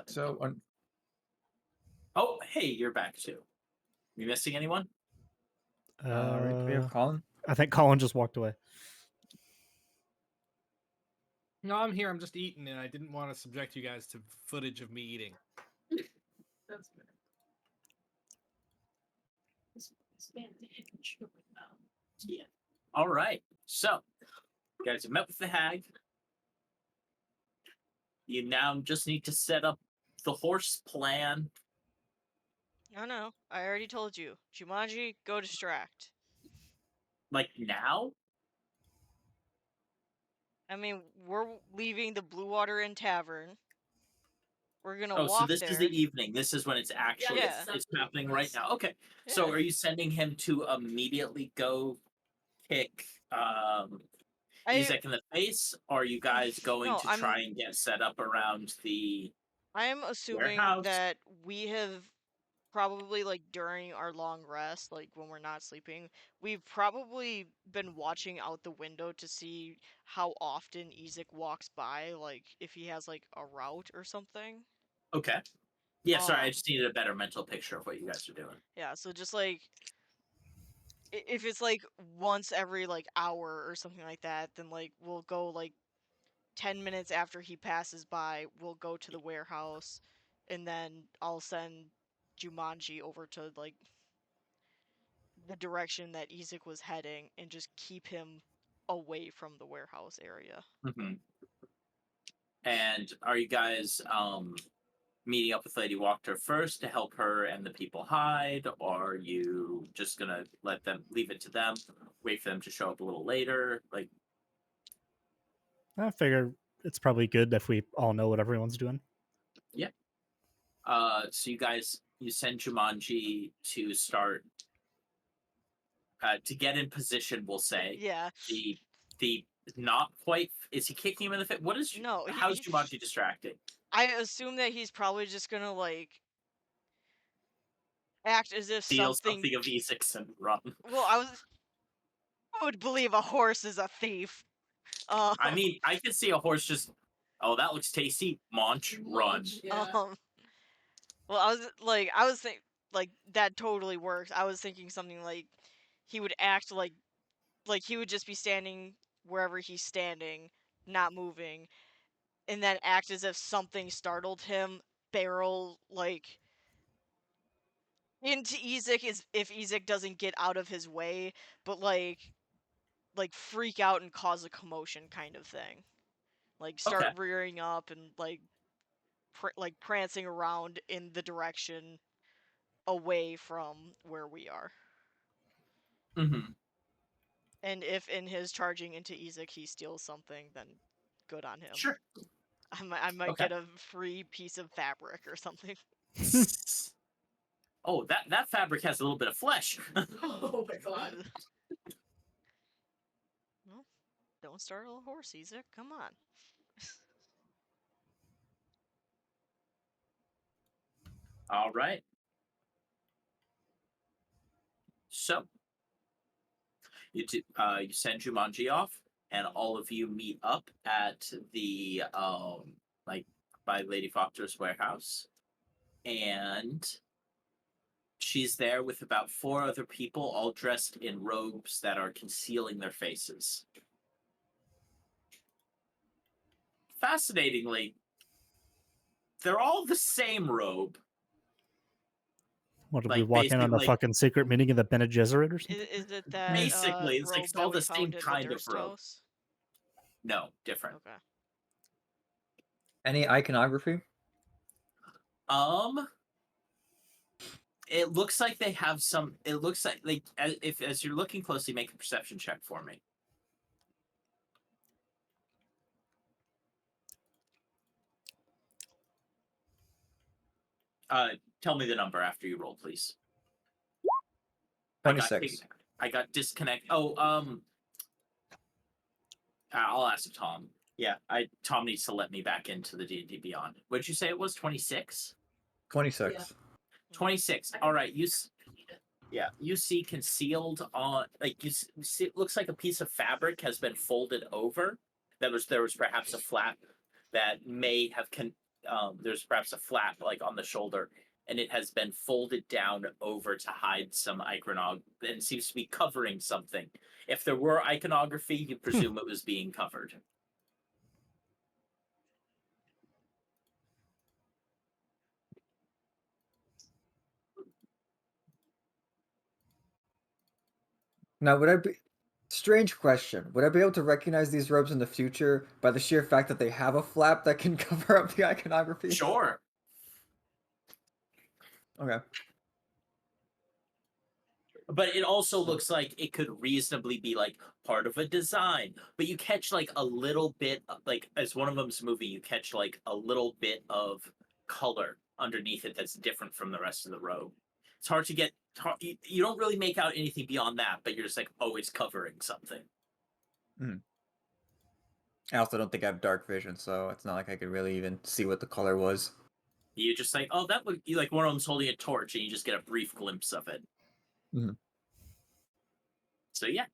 So, Oh, hey, you're back too. You missing anyone? we have Colin. I think Colin just walked away. No, I'm here. I'm just eating, and I didn't want to subject you guys to footage of me eating. That's fair. This man didn't chew it now. Yeah. All right. So, you guys have met with the hag. You now just need to set up the horse plan. No, I already told you. Jumanji, go distract. Like now? I mean, we're leaving the Blue Water Inn Tavern. We're gonna Oh, so walk this there. is the evening. This is when it's actually Yeah. it's happening right now. Okay. So Yeah. are you sending him to immediately go kick Izek in the face? Or are you guys going No, to try and get set up around the I'm assuming warehouse? that we have probably, like, during our long rest, like, when we're not sleeping, we've probably been watching out the window to see how often Ezek walks by, like, if he has, like, a route or something. Okay. Yeah, sorry, I Um, just needed a better mental picture of what you guys are doing. Yeah, so just, like, if it's, like, once every, like, hour or something like that, then, like, we'll go, like, 10 minutes after he passes by, we'll go to the warehouse, and then I'll send Jumanji over to, like, the direction that Ezek was heading and just keep him away from the warehouse area. Mm-hmm. And are you guys meeting up with Lady Wachter first to help her and the people hide, or are you just gonna leave it to them, wait for them to show up a little later? Like, I figure it's probably good if we all know what everyone's doing. yeah. So you send Jumanji to start to get in position. We'll say Yeah. the not quite. Is he kicking him in the face? What is No, how's Jumanji distracting? I assume that he's probably just gonna, like, act as if Steal something. something of Ezek's and run. Well, I would believe a horse is a thief. I mean, I could see a horse just. Oh, that looks tasty. Munch, run. Yeah. Well, I was thinking, like, that totally works. I was thinking something like he would act like he would just be standing wherever he's standing, not moving, and then act as if something startled him, barrel, like, into Ezek is if Ezek doesn't get out of his way, but like freak out and cause a commotion kind of thing. Like start Okay. rearing up and like prancing around in the direction away from where we are. Mm-hmm. And if in his charging into Ezek he steals something, then good on him. Sure. I might Okay. get a free piece of fabric or something. Oh, that fabric has a little bit of flesh. Oh my god. Well, don't startle a horse, Ezek. Come on. All right. So you send Jumanji off, and all of you meet up at the like by Lady Fauchter's warehouse, and she's there with about 4 other people, all dressed in robes that are concealing their faces. Fascinatingly, they're all the same robe. What, did we Like, walk in on a basically- fucking secret meeting of the Bene Gesserit or something? Is it that Basically, it's like robe it's that all we the same found at kind the of Durst robe. house? No, different. Okay. Any iconography? It looks like they have some. It looks like as you're looking closely, make a perception check for me. Tell me the number after you roll, please. 26. I got disconnect. Oh, I'll ask Tom. Yeah, Tom needs to let me back into the D&D Beyond. What'd you say it was? 26? 26. Yeah. 26. All right, you see concealed on, like, you see, it looks like a piece of fabric has been folded over. There was perhaps a flap that may have there's perhaps a flap like on the shoulder, and it has been folded down over to hide some iconography and seems to be covering something. If there were iconography, you'd presume it was being covered. Now, would I be... Strange question. Would I be able to recognize these robes in the future by the sheer fact that they have a flap that can cover up the iconography? Sure. Okay. But it also looks like it could reasonably be like part of a design. But you catch like a little bit, like as one of them's moving, you catch like a little bit of color underneath it that's different from the rest of the robe. It's hard to get. You don't really make out anything beyond that, but you're just like, oh, it's covering something. I also don't think I have dark vision, so it's not like I could really even see what the color was. You just like, oh, that would. Like one of them's holding a torch, and you just get a brief glimpse of it. Mhm. So yeah.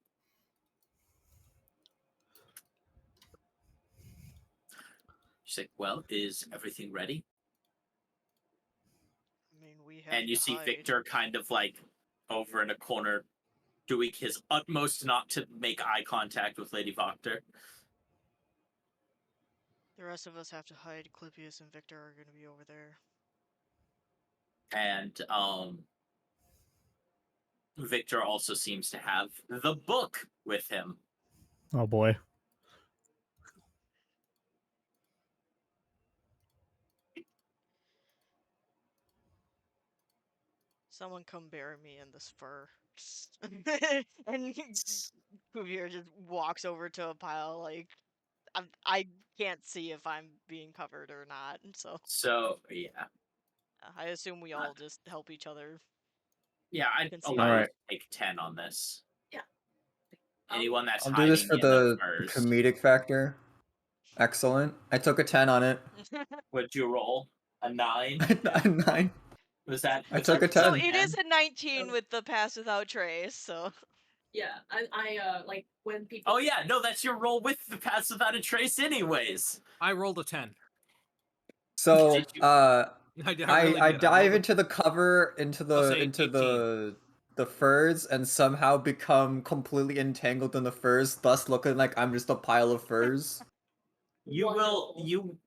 She's like, well, is everything ready? I mean, we have And you to see hide. Victor kind of like over in a corner doing his utmost not to make eye contact with Lady Voctor. The rest of us have to hide. Clippius and Victor are going to be over there. And Victor also seems to have the book with him. Oh boy. Someone come bury me in this fur. And Cuvier just walks over to a pile, like, I can't see if I'm being covered or not, So yeah. I assume we all just help each other. Yeah, I'd Conceal. allow you Alright. to take 10 on this. Yeah. Anyone that's I'll do hiding this for in the furs. comedic factor. Excellent. I took a 10 on it. What'd you roll? A 9? A 9. Was that? I Was took that a So 10. it is a 19 with the pass without trace, so. Yeah, I like when people. Oh yeah, no, that's your roll with the pass without a trace, anyways. I rolled a 10. So, Did you- I really I did. dive rolled into the cover, I'll say 18. the furs, and somehow become completely entangled in the furs, thus looking like I'm just a pile of furs. You will, Wonderful.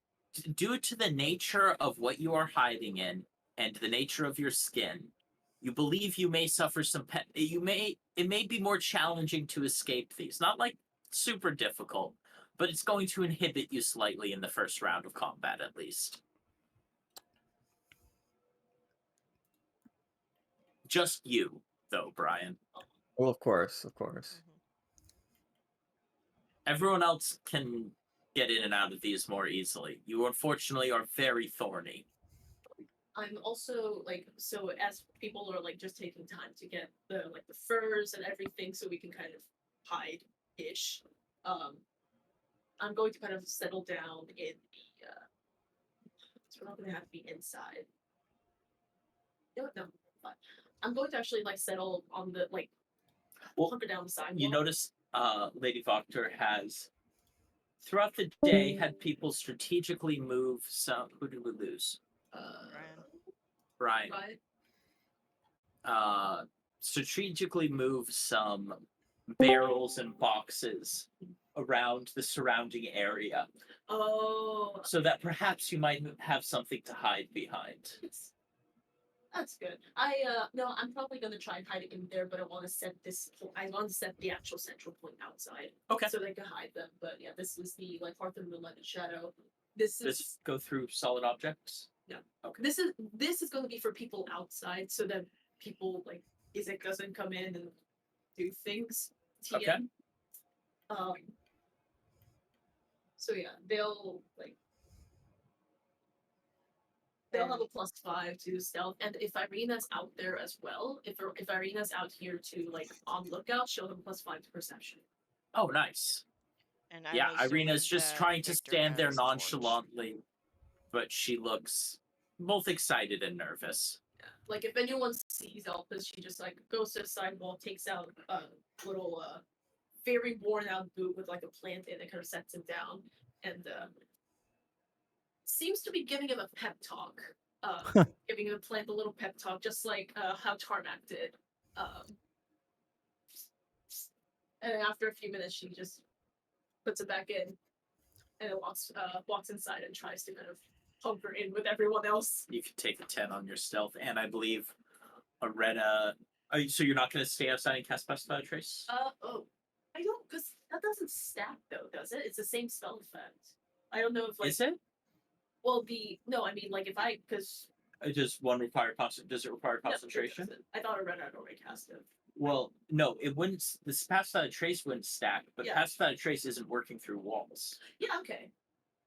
due to the nature of what you are hiding in and the nature of your skin, you believe you may suffer some. It may be more challenging to escape these. Not like super difficult, but it's going to inhibit you slightly in the first round of combat, at least. Just you, though, Brian. Well, of course, of course. Everyone else can get in and out of these more easily. You unfortunately are very thorny. I'm also like, so as people are like just taking time to get the furs and everything, so we can kind of hide ish. I'm going to kind of settle down in the. So we're not going to have to be inside. No, fine. I'm going to actually like settle on the like. Hunker down the sidewalk. You notice Lady Voctor has, throughout the day, had people strategically move some. Who did we lose? Brian. Strategically move some barrels and boxes around the surrounding area. Oh. So that perhaps you might have something to hide behind. That's good. No, I'm probably gonna try and hide it in there, but I want to set this. I want to set the actual central point outside. Okay. So they can hide them. But yeah, this is the like Hearth of Moonlight and Shadow. This is. Just go through solid objects. No. Okay. This is going to be for people outside, so that people like Isaac doesn't come in and do things. TM. Okay. So yeah, they'll have a +5 to stealth, and if Irina's out there as well, if Irina's out here to like on lookout, she'll have a +5 to perception. Oh, nice. And yeah, I'm Irina's assuming just that trying to Victor stand there has a torch. nonchalantly, but she looks both excited and nervous. Yeah. Like if anyone sees Elpis, she just like goes to the sidewall, takes out a little very worn out boot with like a plant in it, kind of sets it down, and seems to be giving him a pep talk. Giving the plant a little pep talk, just like how Tarmac did. And after a few minutes, she just puts it back in, and it walks inside and tries to kind of hunker in with everyone else. You can take a 10 on your stealth, and I believe Areta. So you're not going to stay outside and cast Pass Without a Trace? I don't, because that doesn't stack though, does it? It's the same spell effect. I don't know if like. Is it? Well, no, I mean like if I because. Does one require does it require concentration? No, I thought Areta had already cast it. Well, no, it wouldn't. This Pass Without a Trace wouldn't stack, but Pass Without a Trace isn't working through walls. Yeah. Okay.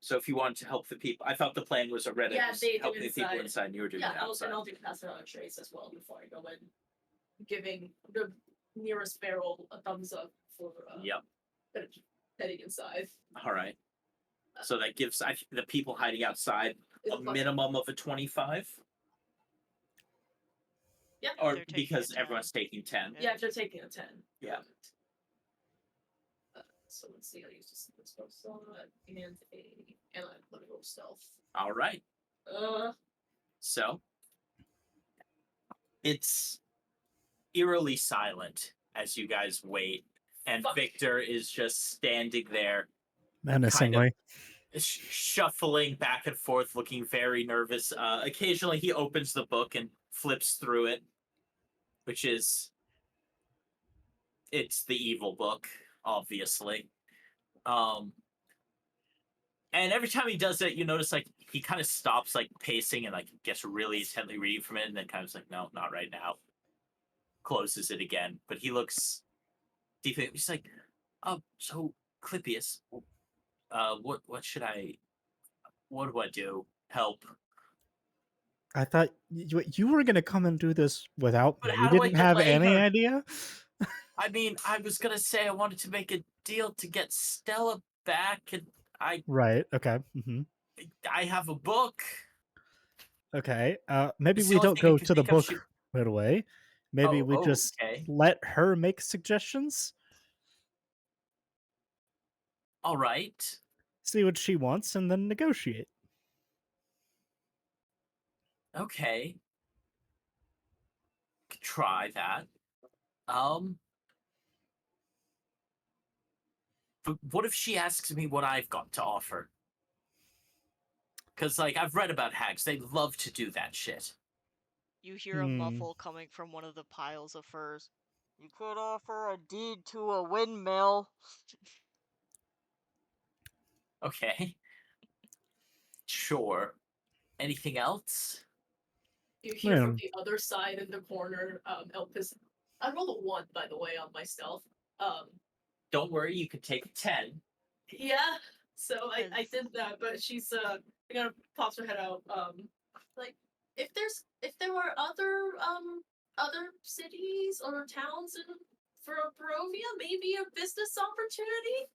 So if you wanted to help the people, I thought the plan was Areta helping the people inside, and you were doing it outside. And I'll do Pass Without a Trace as well before I go in, giving the nearest barrel a thumbs up for heading inside. All right. So that gives the people hiding outside a minimum of a 25. Yeah. Or because everyone's taking 10. Yeah, if they're taking a 10. Yeah. So let's see. I use this spell slot and I let me roll stealth. All right. So it's eerily silent as you guys wait, and Victor is just standing there, menacingly, shuffling back and forth, looking very nervous. Occasionally, he opens the book and flips through it, which is it's the evil book, obviously. And every time he does it, you notice like he kind of stops like pacing and like gets really intently reading from it, and then kind of like, no, not right now. Closes it again, but he looks deep. He's like, so Clypeus, what do I do? Help. I thought you were gonna come and do this without But me. how You do I didn't have delay any her? idea? I mean, I was gonna say I wanted to make a deal to get Stella back, and Right. Okay. I have a book. Okay. Maybe It's we the only don't thing I go could to the think of. book right away. Maybe we just Okay. let her make suggestions. All right. See what she wants, and then negotiate. Okay. Could try that. But what if she asks me what I've got to offer? Because, like, I've read about hags. They love to do that shit. You hear a muffle coming from one of the piles of furs. You could offer a deed to a windmill. Okay. Sure. Anything else? You hear from the other side in the corner, Elpis. I rolled a 1, by the way, on my stealth. Don't worry, you could take 10. Yeah, so I did that, but she's kind of pops her head out. Like if there were other cities or towns for Barovia, maybe a business opportunity.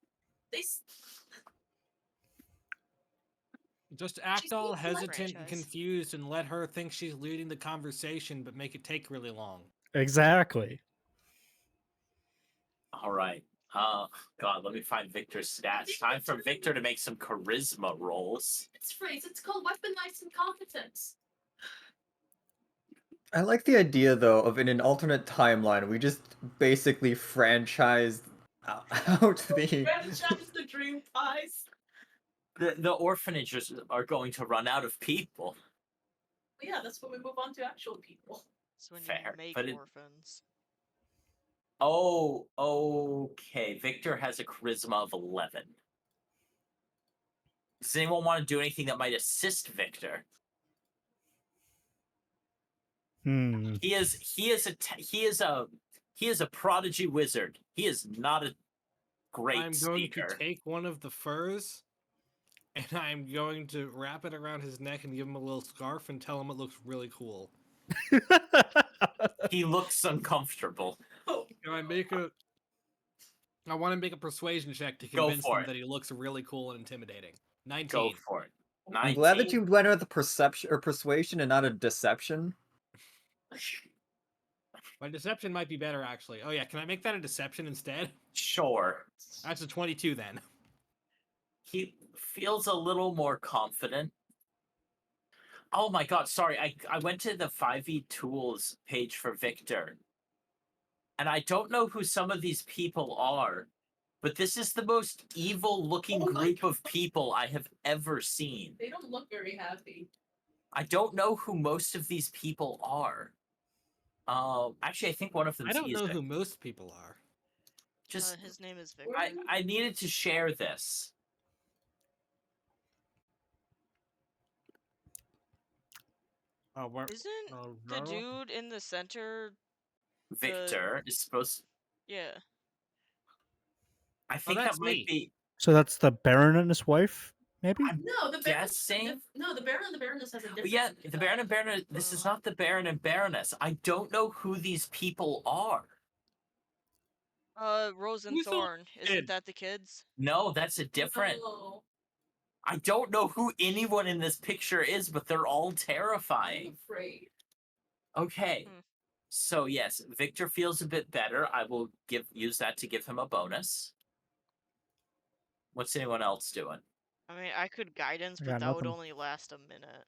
Just act all seems like hesitant and franchise. confused and let her think she's leading the conversation, but make it take really long. Exactly. All right. God, let me find Victor's stats. Time for Victor to make some charisma rolls. It's phrase. It's called weaponized incompetence. I like the idea, though, of in an alternate timeline, we just basically franchised out the... Franchise the dream pies. The orphanages are going to run out of people. Yeah, that's when we move on to actual people. It's when Fair, you make but orphans. Oh, okay. Victor has a charisma of 11. Does anyone want to do anything that might assist Victor? He is a prodigy wizard. He is not a great I'm going speaker. to take one of the furs, and I'm going to wrap it around his neck and give him a little scarf and tell him it looks really cool. He looks uncomfortable. Can I make I want to make a persuasion check to convince him that he looks really cool and intimidating. 19. Go for it. 19. I'm glad that you went with the perception or persuasion and not a deception. My deception might be better, actually. Oh yeah, can I make that a deception instead? Sure. That's a 22 then. He feels a little more confident. Oh my god, sorry. I went to the 5e tools page for Victor. And I don't know who some of these people are, but this is the most evil looking group of people I have ever seen. They don't look very happy. I don't know who most of these people are. Actually, I think one of them. I don't know who most people are. Just His name is Victor. I needed to share this. Isn't the dude in the center? Victor is supposed. Yeah. I think that's that might me. be. So that's the Baron and his wife, maybe? No, the Baron. Guessing? No, the Baron and the Baroness has a different. Yeah, the Baron and Baroness. This is not the Baron and Baroness. I don't know who these people are. Rose and Who's the Thorn. Isn't kid? that the kids? No, that's a different. Oh, I don't know who anyone in this picture is, but they're all I'm terrifying. afraid. Okay. Hmm. So yes, Victor feels a bit better. I will use that to give him a bonus. What's anyone else doing? I mean, I could guidance, I but got that would nothing. only last a minute.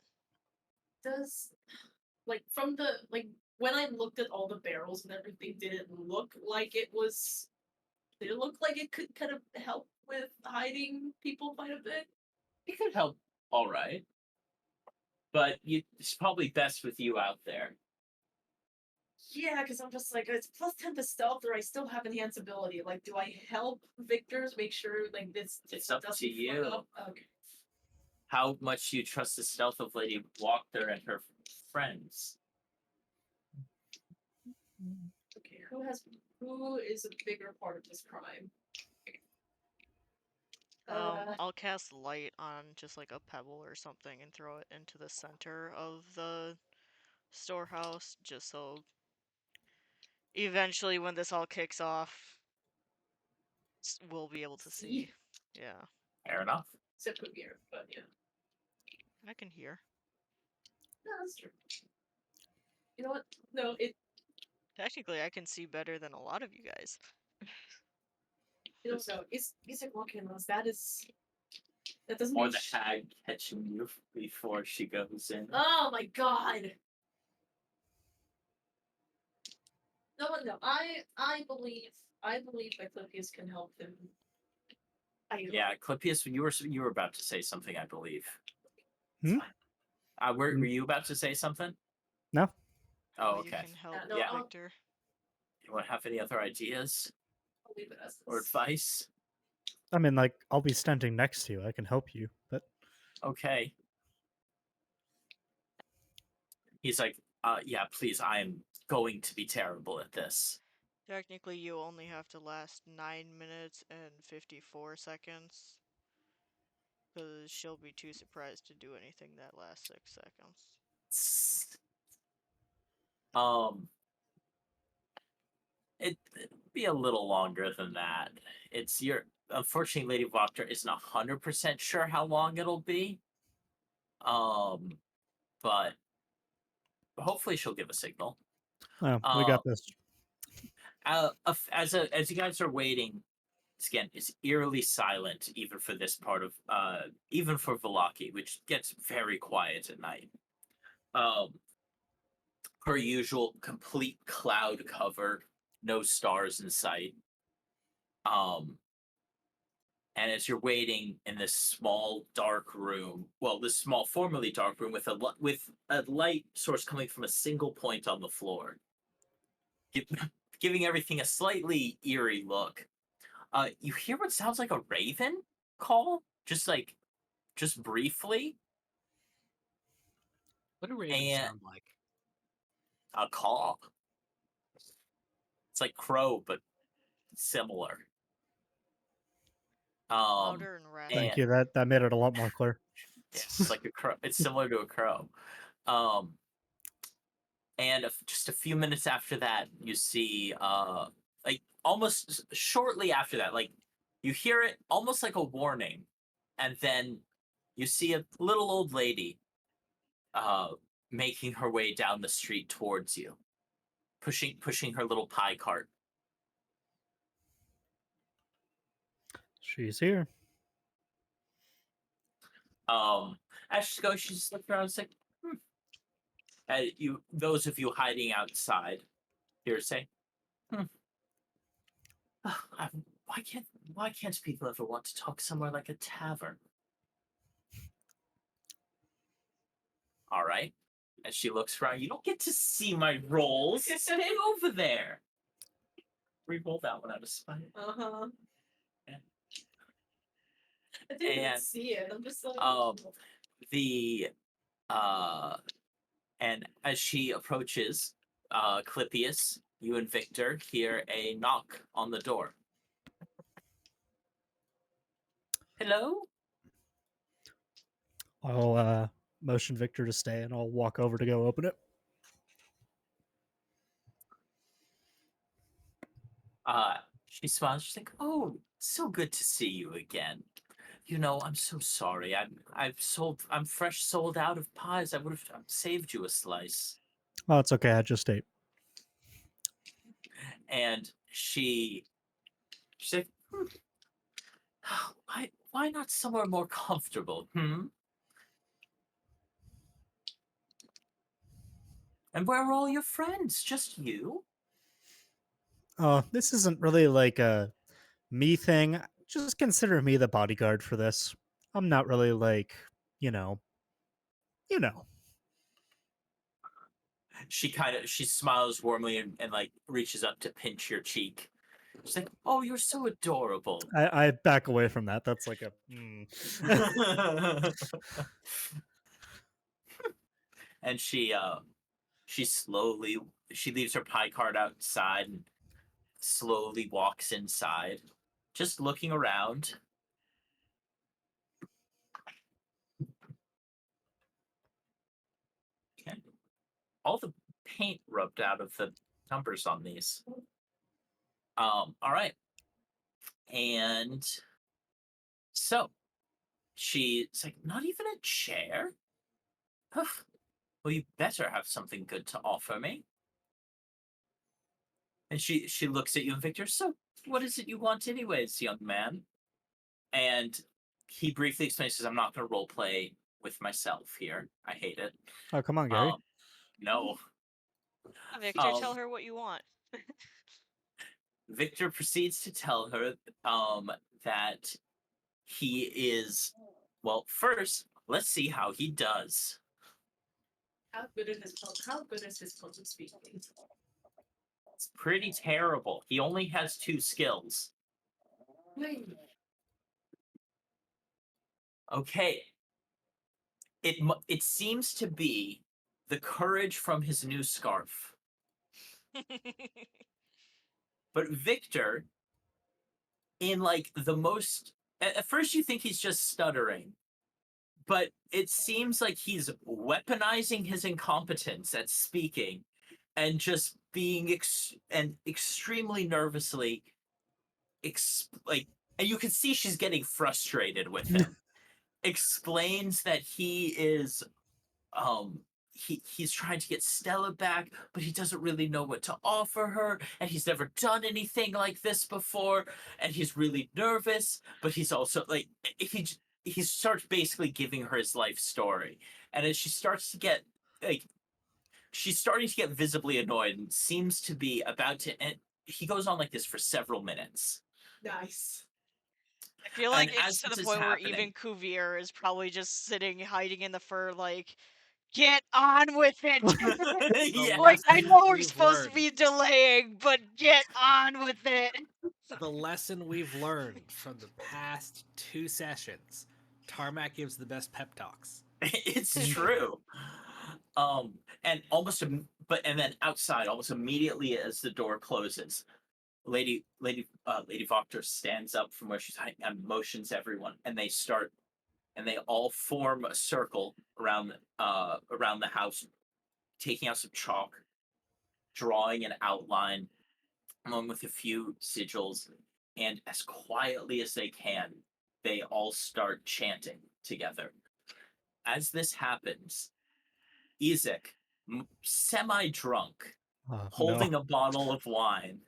Does from the when I looked at all the barrels and everything, did it look like it was? Did it look like it could kind of help with hiding people quite a bit? It could help, all right, but it's probably best with you out there. Yeah, because I'm just like, it's plus 10 to stealth, or I still have enhanced ability. Like, do I help Victor's make sure like this? It's up doesn't to you. fuck up? Okay. How much do you trust the stealth of Lady Walker and her friends? Okay, who is a bigger part of this crime? I'll cast light on just like a pebble or something and throw it into the center of the storehouse, just so eventually when this all kicks off, we'll be able to see. Yeah. Fair enough. Except for here, but yeah. I can hear. No, that's true. You know what? No, it. Technically, I can see better than a lot of you guys. You know, so it's like walking on. That doesn't Or mean the hag catching you before she goes in. Oh my god. No. I believe that Clippius can help him. Yeah, Clippius, you were about to say something, I believe. Hmm? Were you about to say something? No. Oh, You okay. can help yeah. Victor. You want to have any other ideas I'll leave it as or this. advice? I mean, like, I'll be standing next to you. I can help you, but Okay. He's like, yeah, please, I am going to be terrible at this. Technically, you only have to last 9 minutes and 54 seconds. Because she'll be too surprised to do anything that lasts 6 seconds. It'd be a little longer than that. Unfortunately, Lady Voctor isn't 100% sure how long it'll be. But hopefully she'll give a signal. oh, we got this. As you guys are waiting, again, it's eerily silent, even for this part of even for Velaki, which gets very quiet at night. Per usual, complete cloud cover, no stars in sight. And as you're waiting in this small dark room, this small formerly dark room with a light source coming from a single point on the floor, giving everything a slightly eerie look. You hear what sounds like a raven call, just briefly. What do ravens sound like? A call. It's like crow, but similar. Louder and raspy. Thank you. That made it a lot more clear. It's like a crow. It's similar to a crow. And just a few minutes after that, you see, like almost shortly after that, like you hear it almost like a warning, and then you see a little old lady, making her way down the street towards you, pushing her little pie cart. She's here. As she goes, she just looks around and is like, those of you hiding outside, here say, hmm, why can't people ever want to talk somewhere like a tavern? All right. And she looks around. You don't get to see my rolls. Stay over there. Re-roll that one out of spite. Uh-huh. Yeah. I didn't even And, see it. I'm just like the and as she approaches Clypius, you and Victor hear a knock on the door. Hello? I'll motion Victor to stay, and I'll walk over to go open it. She smiles. She's like, "Oh, so good to see you again. You know, I'm so sorry. I'm fresh sold out of pies. I would have saved you a slice." Oh, it's okay. I just ate. And she's like, why not somewhere more comfortable? And where are all your friends? Just you? Oh, this isn't really like a me thing. Just consider me the bodyguard for this. I'm not really like, you know, you know. She smiles warmly and like reaches up to pinch your cheek. She's like, "Oh, you're so adorable." I back away from that. That's like a. And she slowly she leaves her pie cart outside and slowly walks inside, just looking around. Okay. All the paint rubbed out of the numbers on these. All right. And so she's like, not even a chair? Well, you better have something good to offer me. And she looks at you and Victor, so what is it you want anyways, young man? And he briefly explains, says, I'm not going to role play with myself here. I hate it. Oh, come on, Gary. No. Victor, tell her what you want. Victor proceeds to tell her that he is, well, first, let's see how he does. how good is his puzzle speaking? It's pretty terrible. He only has 2 skills. Okay. It seems to be the courage from his new scarf. But Victor, in like the most, at first you think he's just stuttering, but it seems like he's weaponizing his incompetence at speaking and just being extremely nervously like, and you can see she's getting frustrated with him. Explains that he is he's trying to get Stella back, but he doesn't really know what to offer her, and he's never done anything like this before, and he's really nervous, but he's also like he starts basically giving her his life story. And as she starts to get like she's starting to get visibly annoyed and seems to be about to end. He goes on like this for several minutes. Nice. I feel like And it's as to the this is point where happening- even Cuvier is probably just sitting, hiding in the fur, like, get on with it. Yeah. Like, I know we're We've supposed to learned. be delaying, but get on with it. The lesson we've learned from the past 2 sessions: Tarmac gives the best pep talks. It's true. And almost, and then outside, almost immediately as the door closes, Lady Voctor stands up from where she's hiding and motions everyone, and they all form a circle around the house, taking out some chalk, drawing an outline, along with a few sigils, and as quietly as they can, they all start chanting together. As this happens, Ezek, semi-drunk, holding a bottle of wine,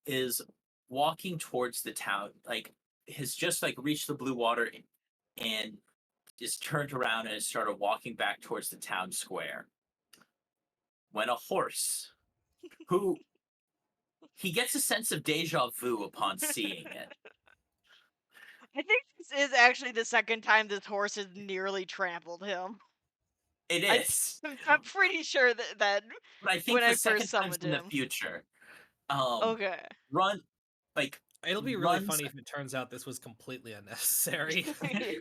is walking towards the town, like has just like reached the blue water and is turned around and has started walking back towards the town square. when a horse, who he gets a sense of deja vu upon seeing it. I think this is actually the second time this horse has nearly trampled him. It is, I'm pretty sure that but I think when the I second first time's summoned in the him. future. Okay. Run, like It'll be really runs- funny if it turns out this was completely unnecessary.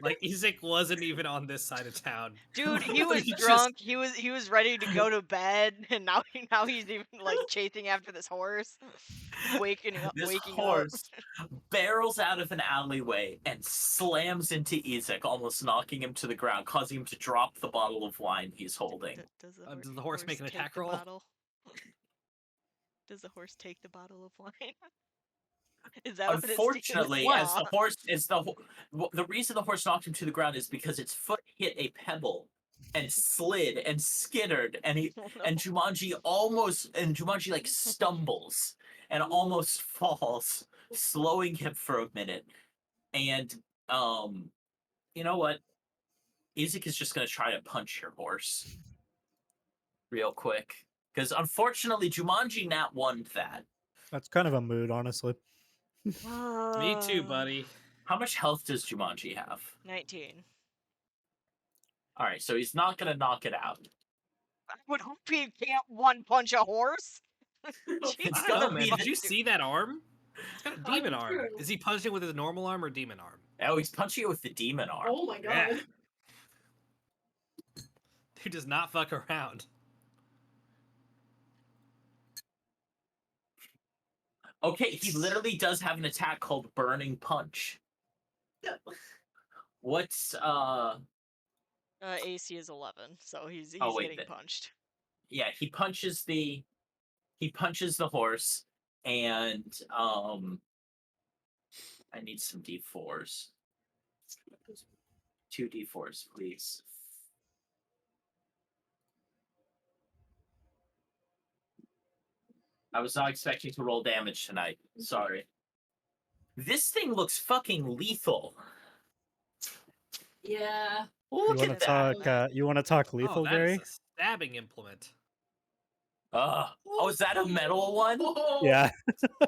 Like Ezek wasn't even on this side of town. Dude, he was He just- drunk. He was ready to go to bed, and now he's even like chasing after this horse, waking up. This horse barrels out of an alleyway and slams into Ezek, almost knocking him to the ground, causing him to drop the bottle of wine he's holding. Does the horse make an take attack the roll? bottle? Does the horse take the bottle of wine? Is that Unfortunately, what it as the horse, the reason the horse knocked him to the ground is because its foot hit a pebble and slid and skittered, and Jumanji like stumbles and almost falls, slowing him for a minute. And you know what? Ezek is just gonna try to punch your horse real quick. Because unfortunately, Jumanji nat won that. That's kind of a mood, honestly. Me too, buddy. How much health does Jumanji have? 19. All right, so he's not gonna knock it out. I would hope he can't one punch a horse. It's I gonna don't know, man. be Did the- you see that arm? It's got a demon me arm. too. Is he punching with his normal arm or demon arm? Oh, he's punching it with the demon arm. Oh my god. Yeah. Dude does not fuck around. Okay, he literally does have an attack called Burning Punch. What's AC is 11, so he's Oh, wait, getting then. punched. Yeah, he punches the horse, and I need some D4s. 2 D4s, please. I was not expecting to roll damage tonight. Sorry. This thing looks fucking lethal. Yeah. Look you at that. want to talk lethal, Oh, that Gary? is a stabbing implement. Oh, is that a metal one? Oh, Yeah.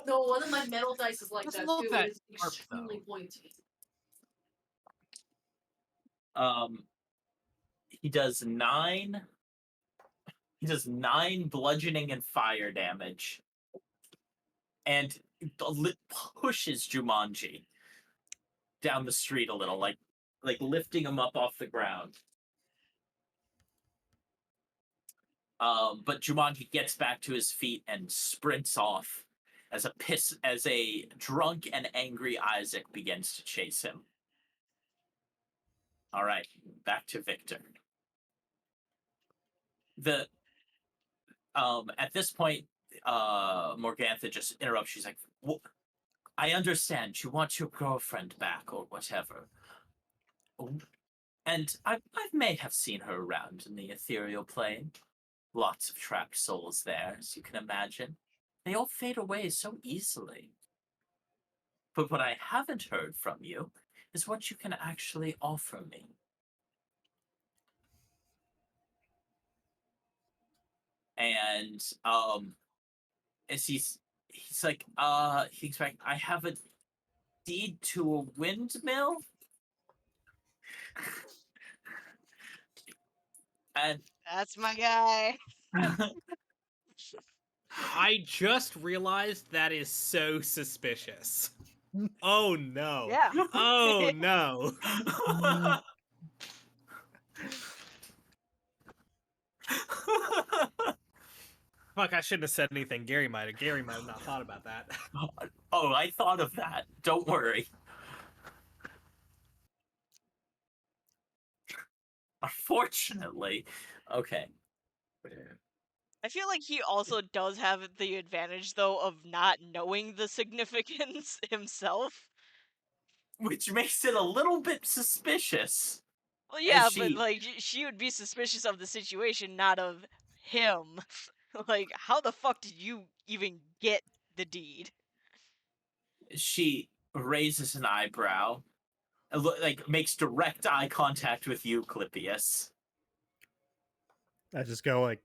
No, one of my metal dice is like Doesn't that look too. that It is sharp, extremely though. pointy. He does 9. He does 9 bludgeoning and fire damage, and pushes Jumanji down the street a little, like lifting him up off the ground. But Jumanji gets back to his feet and sprints off as a drunk and angry Isaac begins to chase him. All right, back to Victor. At this point, Morgantha just interrupts. She's like, well, I understand you want your girlfriend back or whatever. And I may have seen her around in the ethereal plane. Lots of trapped souls there, as you can imagine. They all fade away so easily. But what I haven't heard from you is what you can actually offer me. And as he's like, he's like, I have a deed to a windmill. And That's my guy. I just realized that is so suspicious. Oh no. Yeah. Oh no. Fuck, I shouldn't have said anything. Gary might have not thought about that. Oh, I thought of that. Don't worry. Unfortunately, okay. I feel like he also does have the advantage, though, of not knowing the significance himself. Which makes it a little bit suspicious. Well, yeah, she- but like she would be suspicious of the situation, not of him. Like, how the fuck did you even get the deed? She raises an eyebrow, like makes direct eye contact with you, Clippius. I just go like,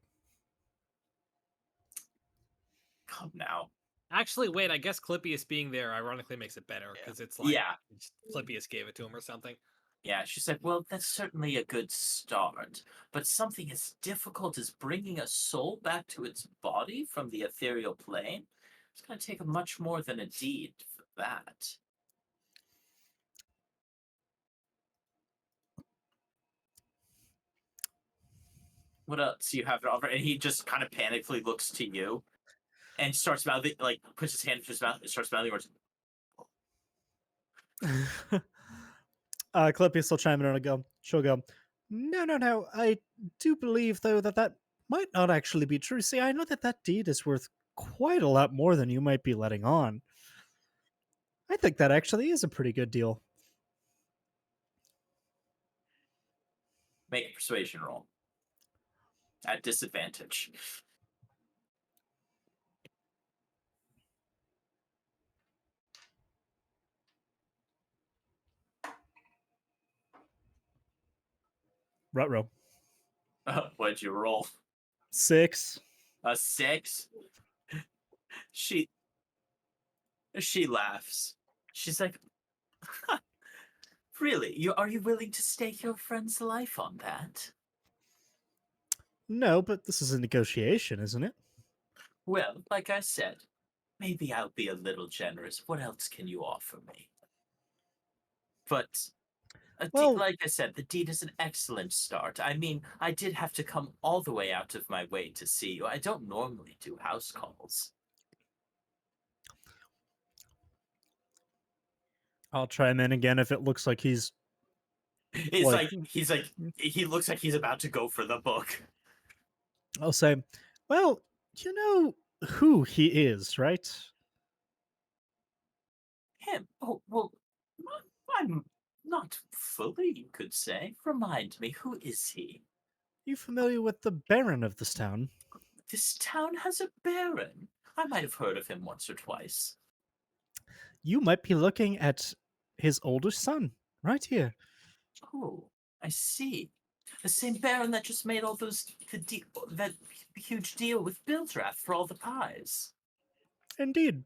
come now. Actually, wait. I guess Clippius being there ironically makes it better because it's like Clippius gave it to him or something. Yeah, she said, well, that's certainly a good start, but something as difficult as bringing a soul back to its body from the ethereal plane, it's going to take much more than a deed for that. What else do you have to offer? And he just kind of panically looks to you and starts mouthing, like, puts his hand to his mouth and starts mouthing words. Clippy will chime in and go. She'll go. No. I do believe though that might not actually be true. See, I know that deed is worth quite a lot more than you might be letting on. I think that actually is a pretty good deal. Make a persuasion roll. At disadvantage. Ruh-roh. What'd you roll? 6. A 6? She laughs. She's like, really? Are you willing to stake your friend's life on that? No, but this is a negotiation, isn't it? Well, like I said, maybe I'll be a little generous. What else can you offer me? But Well, like I said, the deed is an excellent start. I mean, I did have to come all the way out of my way to see you. I don't normally do house calls. I'll chime in again if it looks like he's. He looks like he's about to go for the book. I'll say, well, you know who he is, right? Him? Oh, well, I'm not fully, you could say. Remind me, who is he? You familiar with the Baron of this town? This town has a baron. I might have heard of him once or twice. You might be looking at his oldest son, right here. Oh, I see. The same baron that just made all that huge deal with Bildrath for all the pies. Indeed.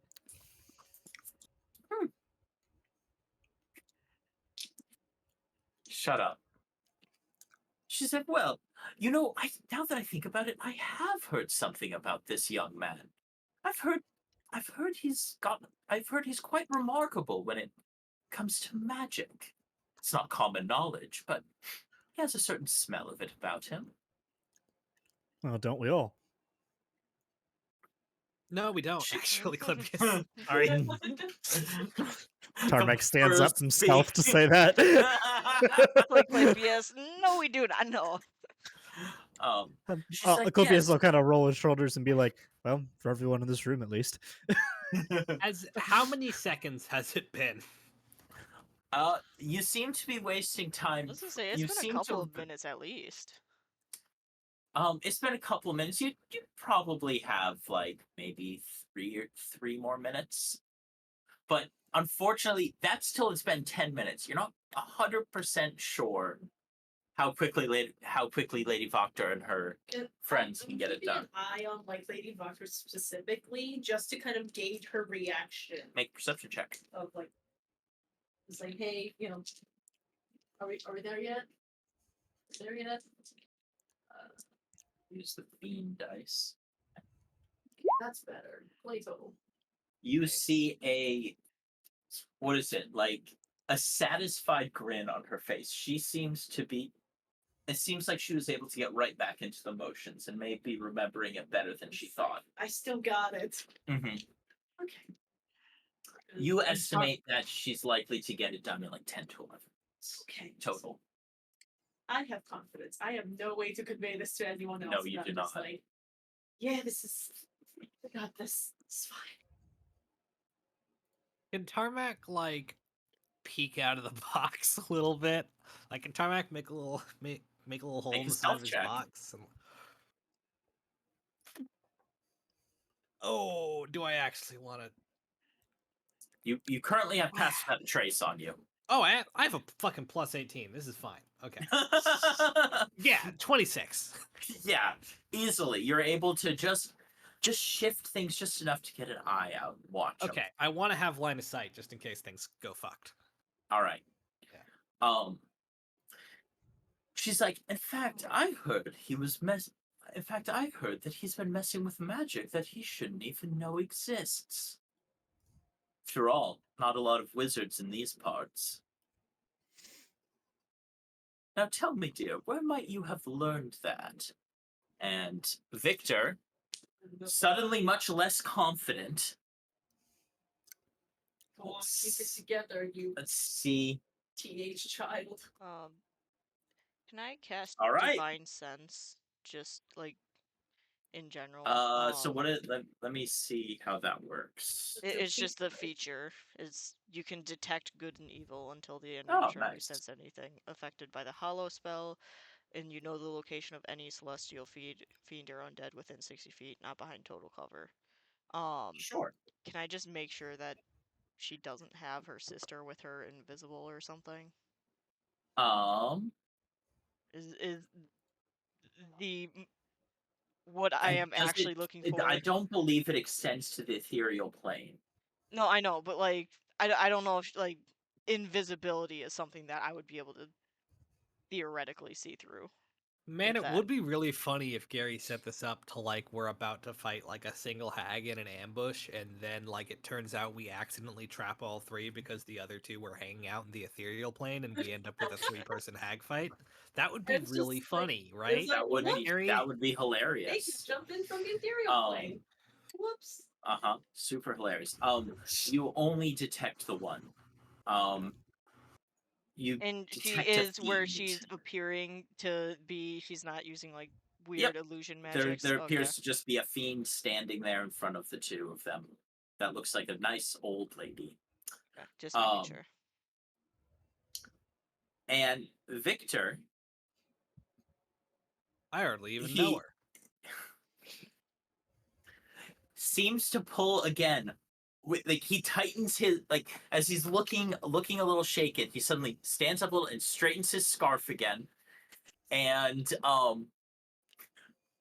Shut up. She said, well, you know, now that I think about it, I have heard something about this young man. I've heard he's quite remarkable when it comes to magic. It's not common knowledge, but he has a certain smell of it about him. Well, don't we all? No, we don't actually, Clippius. Sorry. Tarmac stands up himself to say that. Yes. No, we do not know. Clippius will kind of roll his shoulders and be like, well, for everyone in this room at least. How many seconds has it been? You seem to be wasting time. I was gonna say, it's been a couple of minutes at least. It's been a couple of minutes. You probably have like maybe three more minutes. But unfortunately, that's till it's been 10 minutes. You're not 100% sure how quickly Lady Voctor and her friends can get it done. An eye on like Lady Voctor specifically, just to kind of gauge her reaction. Make a perception check. Of like, it's like, hey, you know, are we there yet? There yet? Use the fiend dice. That's better. Play total. You see what is it, like a satisfied grin on her face. It seems like she was able to get right back into the motions and may be remembering it better than she thought. I still got it. Mm-hmm. Okay. You estimate that she's likely to get it done in like 10 to 11 minutes. Okay. Total. I have confidence. I have no way to convey this to anyone else. No, you do not. Like, yeah, I got this. It's fine. Can Tarmac like peek out of the box a little bit? Like, can Tarmac make a little hole in the side of his box? Oh, do I actually want to? You currently have pass without a trace on you. Oh, I have a fucking plus 18. This is fine. Okay. Yeah, 26. Yeah, easily. You're able to just just shift things just enough to get an eye out and watch 'em. Okay, I want to have line of sight just in case things go fucked. All right. Yeah. She's like, in fact, I heard I heard that he's been messing with magic that he shouldn't even know exists. After all, not a lot of wizards in these parts. Now tell me, dear, where might you have learned that? And Victor, suddenly much less confident. Go on, keep it together, you Let's see. teenage child. Can I cast All right. Divine Sense just like in general? So let me see how that works. It's just the feature is you can detect good and evil until the end Oh, of your turn. You nice. sense anything affected by the Hollow spell, and you know the location of any celestial fiend or undead within 60 feet, not behind total cover. Sure. Can I just make sure that she doesn't have her sister with her invisible or something? Is the what I am does actually it- looking it- for? I don't believe it extends to the ethereal plane. No, I know, but like I don't know if like invisibility is something that I would be able to theoretically see through. Man, with it that. would be really funny if Gary set this up to like we're about to fight like a single hag in an ambush, and then like it turns out we accidentally trap all three because the other two were hanging out in the ethereal plane, and we end up with a 3-person hag fight. That would be It's just, really like- funny, it's right? like, That would what? be Gary? that would be They hilarious. just jumped in from the ethereal plane. Whoops. Super hilarious. You only detect the one. You And she detect a is where fiend. she's appearing to be. She's not using like Yep. weird illusion There magic. appears to just be a fiend standing there in front of the two of them. That looks like a nice old lady. Okay, just making sure. And Victor, I hardly even know her. seems to pull again. Like he tightens his as he's looking a little shaken. He suddenly stands up a little and straightens his scarf again, and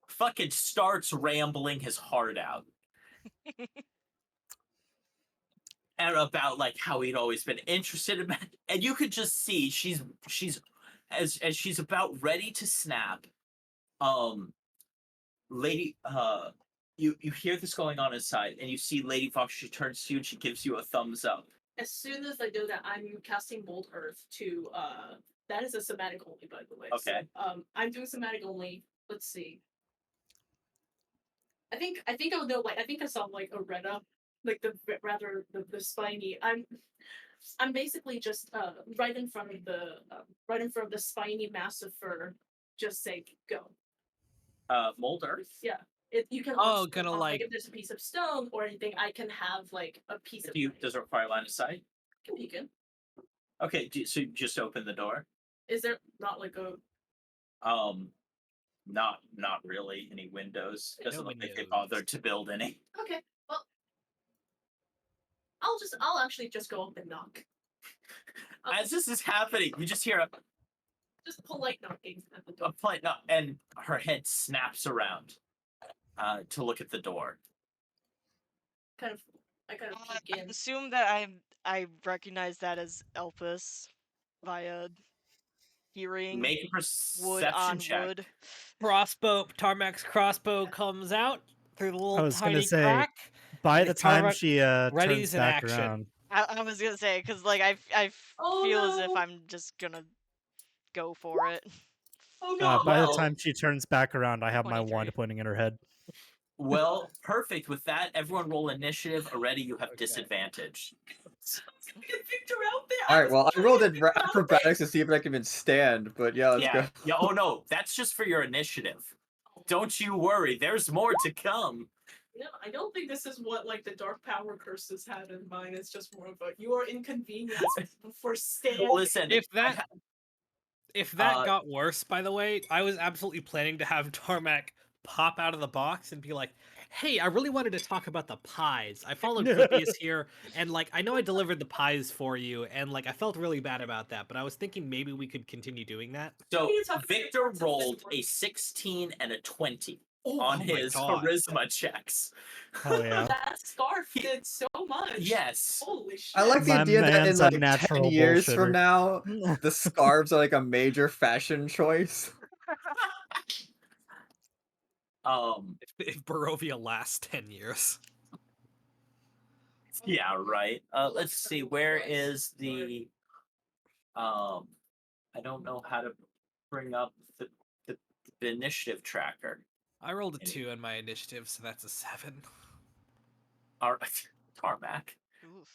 fucking starts rambling his heart out. And about like how he'd always been interested in magic. And you could just see she's as she's about ready to snap. Lady you hear this going on inside, and you see Lady Fox. She turns to you and she gives you a thumbs up. As soon as I know that I'm casting Bold Earth to that is a somatic only, by the way. Okay. So, I'm doing somatic only. Let's see. I think I would know, like I think I saw like Arena, like the spiny. I'm basically just right in front of the spiny massive fur. Just say go. Mold Earth? Yeah. You can gonna like if there's a piece of stone or anything, I can have like a piece of. Does it require line of sight? Can peek in. Okay, so you just open the door. Is there not like a? Not really any windows. Doesn't No look like they windows. bothered to build any. Okay, well, I'll actually just go up and knock. As this is happening, you just hear Just polite knocking at the a door. polite knock, and her head snaps around to look at the door. I kind of peek I in. assume that I recognize that as Elpis via hearing Make a wood perception on check. wood. Tarmac's crossbow comes out through the I little was gonna tiny say, crack. by Like the time Tarmac she readies turns in back action. around, I was gonna say because like I Oh, feel as no. if I'm just gonna go for it. Oh no! by the Well- time she turns back around, I have my 23. wand pointing at her head. Well, perfect. With that, everyone roll initiative. Already, you have Okay. disadvantage. Get Victor out there. All right, well, I rolled in Victor out there. acrobatics to see if I can even stand, but yeah, let's go. Yeah. Oh no, that's just for your initiative. Don't you worry. There's more to come. No, I don't think this is what like the dark power curses had in mind. It's just more of a you are inconvenienced for standing. Listen, If that Uh, got worse, by the way, I was absolutely planning to have Tarmac pop out of the box and be like, "Hey, I really wanted to talk about the pies. I followed Clippius here, and like I know I delivered the pies for you, and like I felt really bad about that, but I was thinking maybe we could continue doing that." So We need to talk about Victor the parts of rolled this a 16 and a 20. on my his God. charisma checks. Oh yeah. That scarf did so much. Yes. Holy shit. I like the My idea that in man's a like 10 natural years from bullshitter. now, the scarves are like a major fashion choice. If Barovia lasts 10 years. Yeah, right. Let's see. Where is the I don't know how to bring up the, the initiative tracker. I rolled a 2 on my initiative, so that's a 7. Our tarmac. Oof.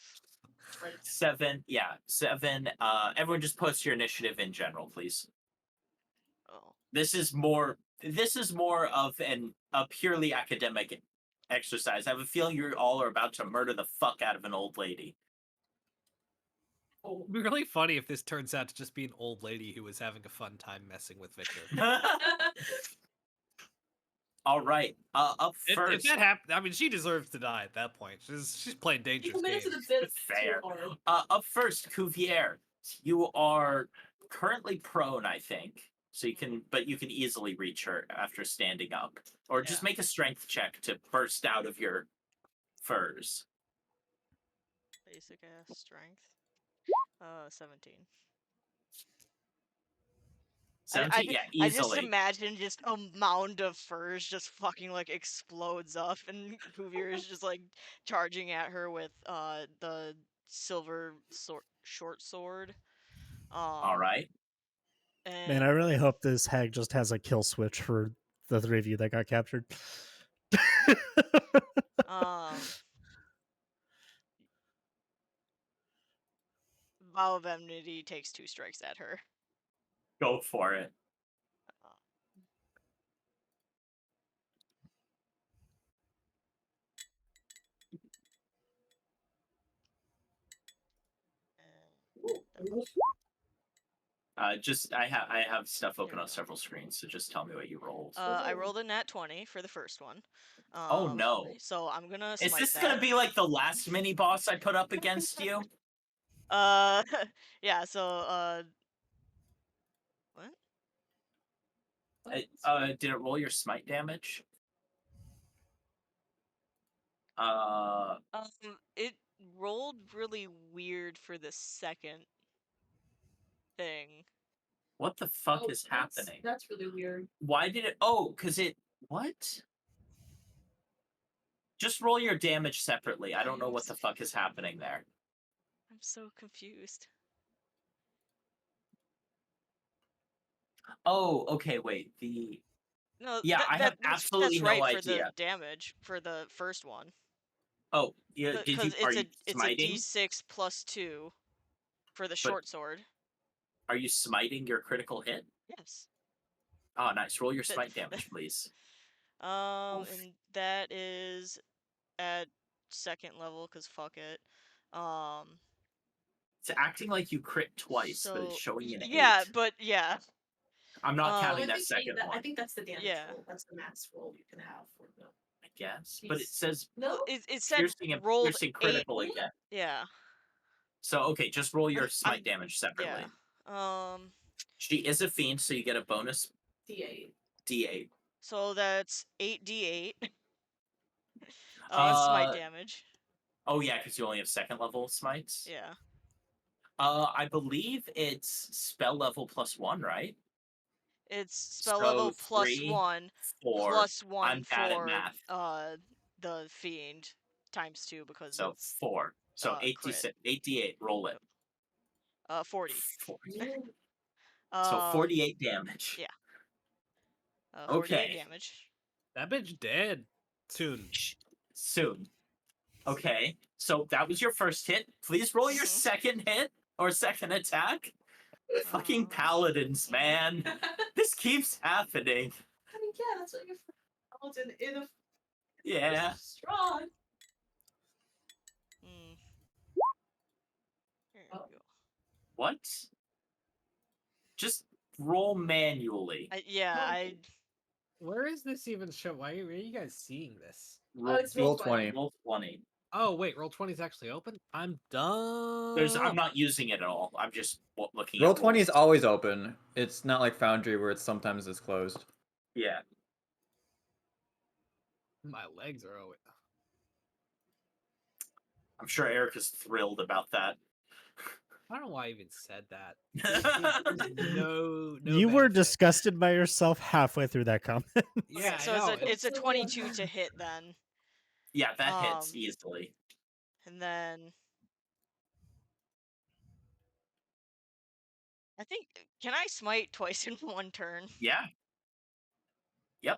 7. Yeah, 7. Everyone just post your initiative in general, please. Oh. This is more of a purely academic exercise. I have a feeling you all are about to murder the fuck out of an old lady. It'd be really funny if this turns out to just be an old lady who was having a fun time messing with Victor. All right. Up If first. that happened, I mean, she deserves to die at that point. She's playing You dangerous committed games. to the bit Fair. too hard. Up first, Cuvier. You are currently prone, I think. So you can easily reach her after standing up. Or just Yeah. make a strength check to burst out of your furs. Basic ass strength. 17. 17? Yeah, I just easily. imagine just a mound of furs just fucking like explodes up, and Cuvier is just like charging at her with the silver short sword. All right. And Man, I really hope this hag just has a kill switch for the 3 of you that got captured. Vow of Enmity takes 2 strikes at her. Go for it. I have stuff open on several screens, so just tell me what you rolled. I rolled a nat 20 for the first one. Oh no. So I'm gonna Is smite this that. gonna be like the last mini boss I put up against you? Yeah, so what? Did it roll your smite damage? It rolled really weird for the second thing. What the fuck is happening? That's really weird. Why did it? Oh, because it. What? Just roll your damage separately. I don't know what the fuck is happening there. I'm so confused. Oh, okay, wait. No, Yeah, I have absolutely that's right no for the idea. damage for the first one. Oh, yeah. Did you? Because Are you it's a smiting? d6 plus 2 for the But short sword. are you smiting your critical hit? Yes. Oh, nice. Roll your smite damage, please. And that is at 2nd level, because fuck it. It's acting like you crit twice, but it's So showing an 8. yeah, but yeah. I'm not counting I that think second one. I think that's the damage Yeah. roll. That's the max roll you can have for the. I guess, but it says No. It said piercing and rolled piercing 8. critical again. Yeah. So okay, just roll your smite damage separately. Yeah. She is a fiend, so you get a bonus D8. D8. So that's 8d8. Uh, Smite damage. Oh yeah, because you only have 2nd level smites. Yeah. I believe it's spell level +1, right? It's spell level plus 3, 1 4. plus 1 I'm bad at for math. the fiend times 2 because So it's 4. So 8d6. 8d8. Roll it. 40. 40. So 48 damage. Yeah. 48 Okay. damage. That bitch dead soon. Soon. Okay. So that was your first hit. Please roll your second hit or second attack. Fucking paladins, man. This keeps happening. I mean, yeah, that's what your paladin in a. Yeah. Strong. Here we go. What? Just roll manually. Where is this even show? Why are you guys seeing this? Roll 20. Roll 20. Oh wait, roll 20 is actually open. I'm done. I'm not using it at all. I'm just looking. Roll at 20 is rolls. always open. It's not like Foundry where it's sometimes closed. Yeah. My legs are always. I'm sure Eric is thrilled about that. I don't know why I even said that. There's no you were benefit. disgusted by yourself halfway through that comment. Yeah, so I know. it's a 22 to hit then. Yeah, that hits easily. And then I think, can I smite twice in one turn? Yeah. Yep.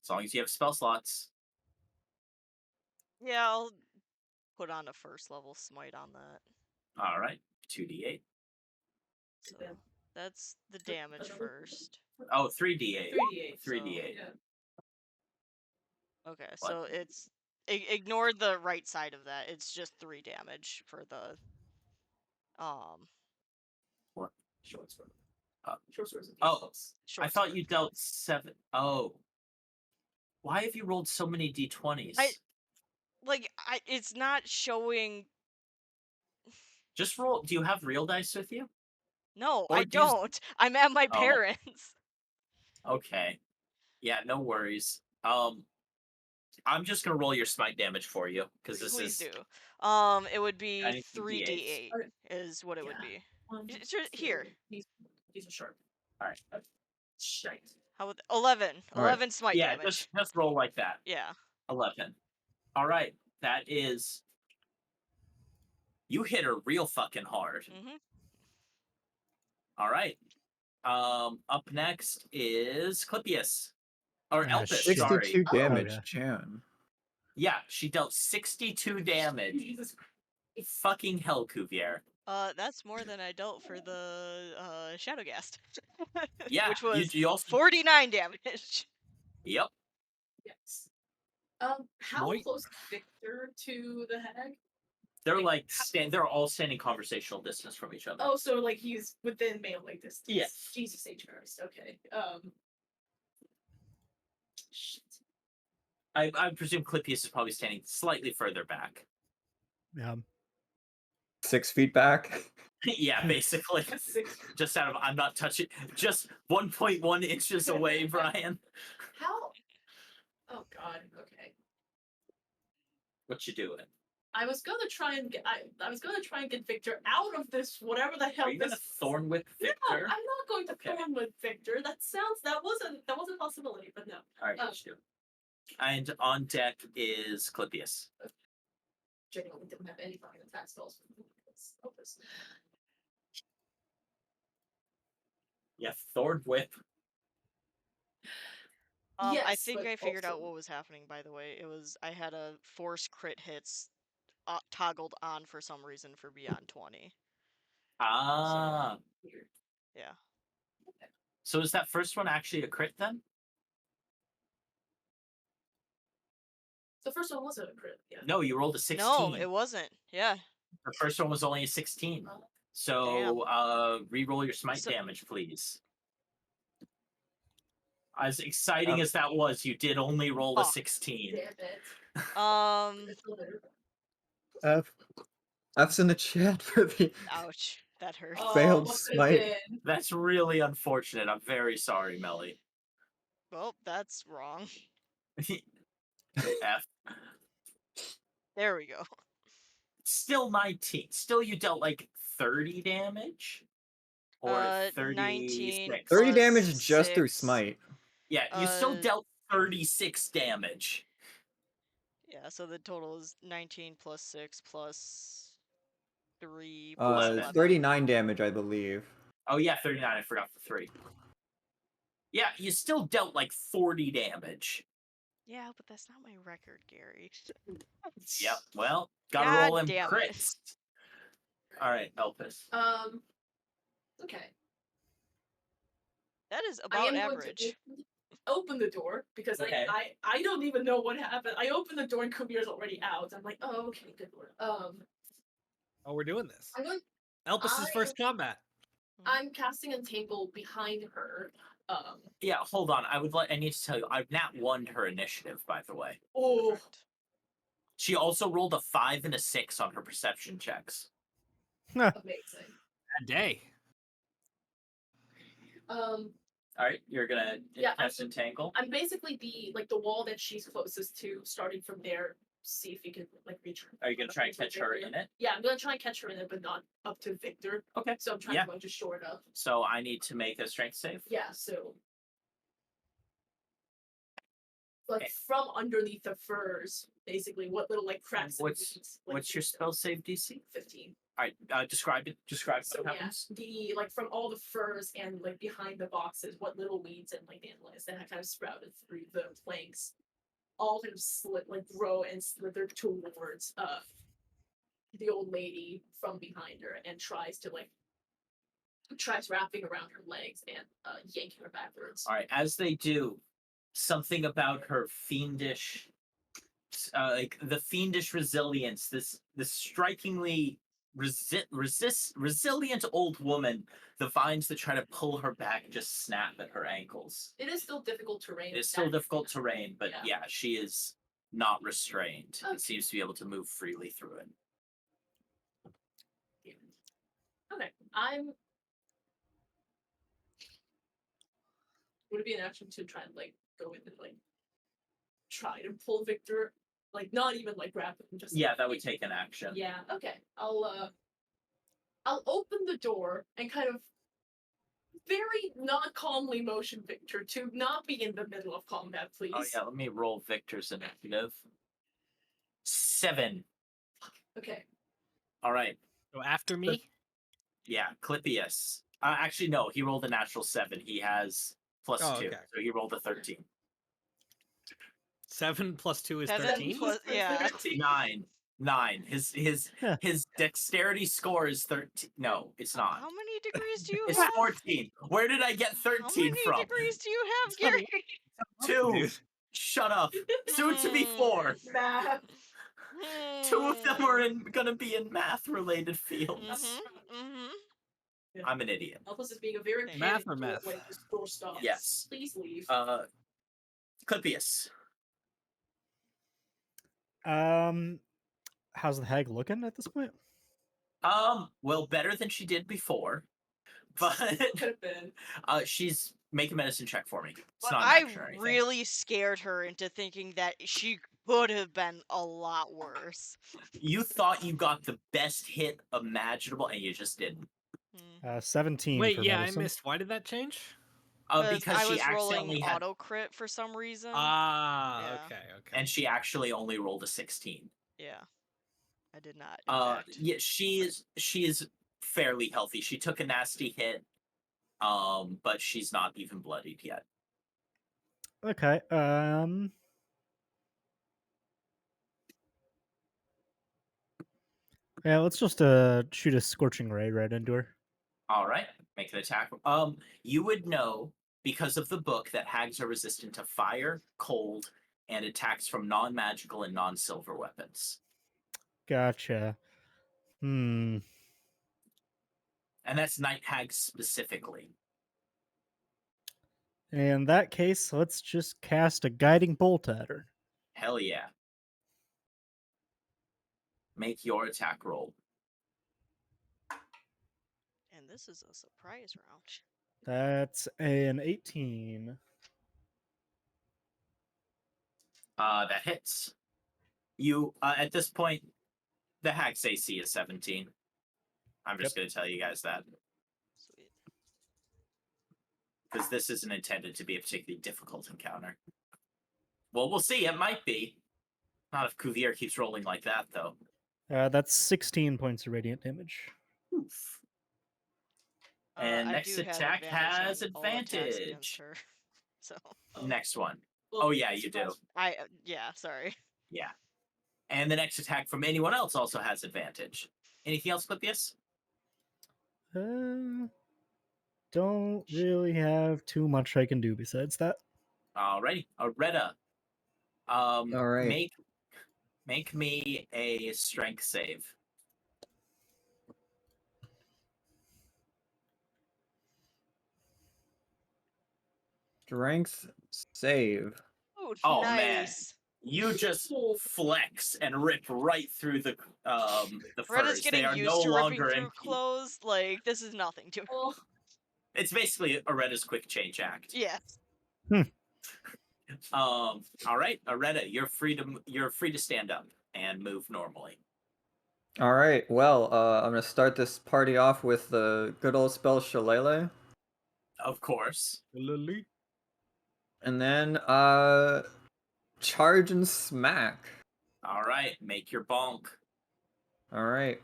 As long as you have spell slots. Yeah, I'll put on a first level smite on that. All right. 2d8. So that's the damage first. Oh, 3d8. 3d8. 3d8. Yeah. Okay, What? so it's ignore the right side of that. It's just 3 damage for the What? Short sword. Uh, Short sword's a oh, short I thought sword. you dealt 7. Oh. Why have you rolled so many d20s? It's not showing. Just roll. Do you have real dice with you? No, Or I do you- don't. I'm at my Oh. parents. Okay. Yeah, no worries. I'm just gonna roll your smite damage for you because this Please is. do. It would be I need some 3d8 Okay. is what it would Yeah. be. 1, Here. 2, these are sharp. All right. Shite. How would 11? All right. 11 smite Yeah, damage. just roll like that. Yeah. 11. All right. That is. You hit her real fucking hard. Mhm. All right. Up next is Clippius. Or Ah, Elpis, shit. sorry. 62 Oh, damage, yeah. Jan. Yeah, she dealt 62 damage. Jesus Christ. Fucking hell, Cuvier. That's more than I dealt for the Shadowgast. Yeah, Which was you also. 49 damage. Yep. Yes. How Moit? close is Victor to the hag? They're like they're all standing conversational distance from each other. Oh, so like he's within melee distance. Yes. Jesus H Christ. Okay. Shit. I presume Clippius is probably standing slightly further back. Yeah. 6 feet back. Yeah, basically. 6. Just out of I'm not touching. Just 1.1 inches away, Brian. How? Oh God. Okay. What you doing? I was gonna try and get. I was gonna try and get Victor out of this. Whatever the hell Are you this. gonna thorn whip Victor? No, I'm not going to Okay. thorn with Victor. That wasn't a possibility, but no. All right, what you do? And on deck is Clippius. Genuinely didn't have any fucking attack spells. Opus. Yeah, thorn whip. I Yes, think but I figured out also- what was happening, by the way. It was I had a force crit hits toggled on for some reason for beyond 20. Ah. Weird. Yeah. So is that first one actually a crit then? The first one wasn't a crit. Yeah. No, you rolled a 16. No, it wasn't. Yeah. The first one was only a 16. Oh. So re-roll your smite So- damage, please. As exciting Oh. as that was, you did only roll a Fuck. 16. Damn it. It's still there. F's in the chat for the Ouch. That hurts. Failed what's smite. it in? That's really unfortunate. I'm very sorry, Melly. Well, that's wrong. F. There we go. Still 19. Still, you dealt like 30 damage? Or 19 36? 30 plus damage just through 6. smite. Yeah, you still Uh, dealt 36 damage. Yeah, so the total is 19 plus 6 plus 3 Uh, plus 11. 11. 39 damage, I believe. Oh, yeah, 39. I forgot the 3. Yeah, you still dealt like 40 damage. Yeah, but that's not my record, Gary. Yep, well, gotta God roll them damn it. crits. Alright, Elpis. Okay. That is I about am average. going to open the door because Okay. I don't even know what happened. I open the door and Kubir's already out. I'm like, oh, okay, good lord. Oh, we're doing this. I'm going. Elpis's first combat. I'm casting a table behind her. Yeah, hold on. I need to tell you, I've not won her initiative, by the way. Oh, Correct. She also rolled a 5 and a 6 on her perception checks. amazing. That day. All right, you're gonna Yeah, cast entangle. I'm basically the wall that she's closest to, starting from there. See if you can reach her. Are you gonna try and catch her in it? Yeah, I'm gonna try and catch her in it, but not up to Victor. Okay. So I'm trying to just shore it up. So I need to make a strength save. Yeah. So. Like from underneath the furs, basically, what little cracks. What's your spell save DC? 15. All right, describe it. Describe So what happens. the from all the furs and behind the boxes, what little weeds and dandelions that have kind of sprouted through the planks, all kind of grow and slither towards the old lady from behind her, and tries wrapping around her legs and yanking her backwards. All right, as they do, something about her fiendish, the fiendish resilience. This strikingly resilient old woman. The vines that try to pull her back just snap at her ankles. It is still difficult terrain. It's still difficult terrain, but yeah, she is not restrained. Okay. It seems to be able to move freely through it. Okay, would it be an action to try and go in and try to pull Victor, not even grab him, just that would take an action. Yeah. Okay. I'll open the door and kind of very not calmly motion Victor to not be in the middle of combat, please. Oh yeah, let me roll Victor's initiative. 7. Okay. All right. So after me? Yeah, Clippius. Actually, no, he rolled a natural 7. He has +2, okay. So he rolled a 13. 7 plus 2 is 7 13? plus- yeah. 9. His dexterity score is 13. No, it's not. How many degrees do you It's have? 14. Where did I get 13 How many from? degrees do you have, Gary? 2. Dude. Shut up. Soon to be 4. Math. 2 of them are gonna be in math-related fields. I'm an idiot. Elvis is being a very Math or meth? just store stuff. Yes. Please leave. Clippius. How's the hag looking at this point? Well, better than she did before, but Could have been. she's make a medicine check for me. It's But not an I action or anything. really scared her into thinking that she could have been a lot worse. You thought you got the best hit imaginable, and you just didn't. 17. Wait, for yeah, medicine. I missed. Why did that change? Because I she was rolling accidentally had, auto crit for some reason. Ah, Yeah. okay. and she actually only rolled a 16. Yeah, I did not. In fact. Yeah, she is fairly healthy. She took a nasty hit, but she's not even bloodied yet. Okay. Yeah, let's just shoot a scorching ray right into her. All right, make an attack. You would know because of the book that hags are resistant to fire, cold, and attacks from non-magical and non-silver weapons. Gotcha. And that's night hags specifically. In that case, let's just cast a guiding bolt at her. Hell yeah. Make your attack roll. And this is a surprise round. That's an 18. That hits. You at this point, the hag's AC is 17. I'm just going to tell you guys that. Sweet. Because this isn't intended to be a particularly difficult encounter. Well, we'll see. It might be. Not if Cuvier keeps rolling like that, though. That's 16 points of radiant damage. Oof. And next attack has advantage. Her, so next one. Oh yeah, you do. Yeah, sorry. Yeah. And the next attack from anyone else also has advantage. Anything else with this? Don't really have too much I can do besides that. Alrighty. Areta. All right. Make me a strength save. Strength save. Ooh, Oh, nice. man. You just flex and rip right through the Retta's furs. getting They are used no to ripping longer through in. clothes. Like, this is nothing to her. Oh, It's basically Aretta's quick change act. Yeah. All right, Aretta, you're free to stand up and move normally. All right. Well, I'm gonna start this party off with the good old spell Shillelagh, Of course. and then charge and smack. All right, make your bonk. All right.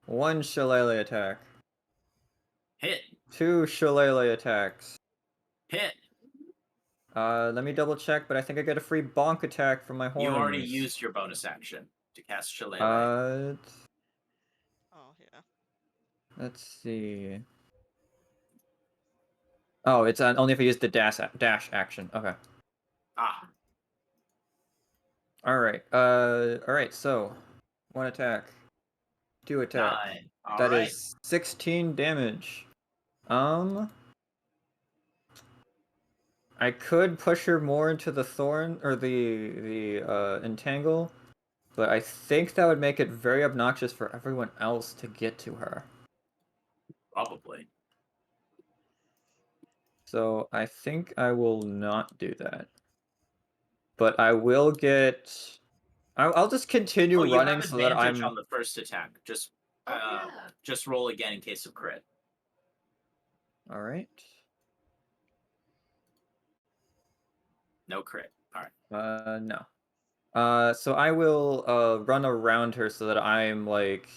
1 Shillelagh attack. Hit. 2 Shillelagh attacks. Hit. Let me double check, but I think I get a free bonk attack from my horns. You already used your bonus action to cast Shillelagh. Oh yeah. Let's see. Oh, it's only if I use the dash action. Okay. Ah. All right. So, 1 attack, 2 attack. 9. All That right. is 16 damage. I could push her more into the thorn or the entangle, but I think that would make it very obnoxious for everyone else to get to her. Probably. So I think I will not do that. But I will get. I'll just continue Oh, you running have so that advantage I'm. on the first attack. Just yeah. just roll again in case of crit. All right. No crit. All right. No. So I will run around her so that I'm like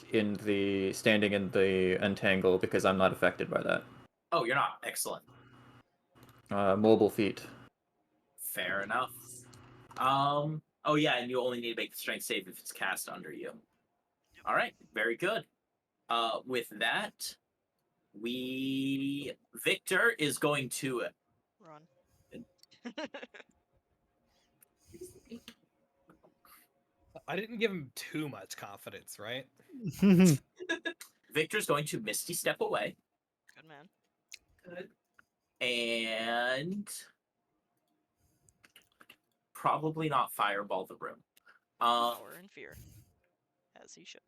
standing in the entangle because I'm not affected by that. Oh, you're not. Excellent. Mobile feat. Fair enough. Oh yeah, and you only need to make the strength save if it's cast under you. All right. Very good. With that, Victor is going to Run. I didn't give him too much confidence, right? Victor's going to Misty Step away. Good man. Good. And probably not fireball the room. Power and fear, as he should.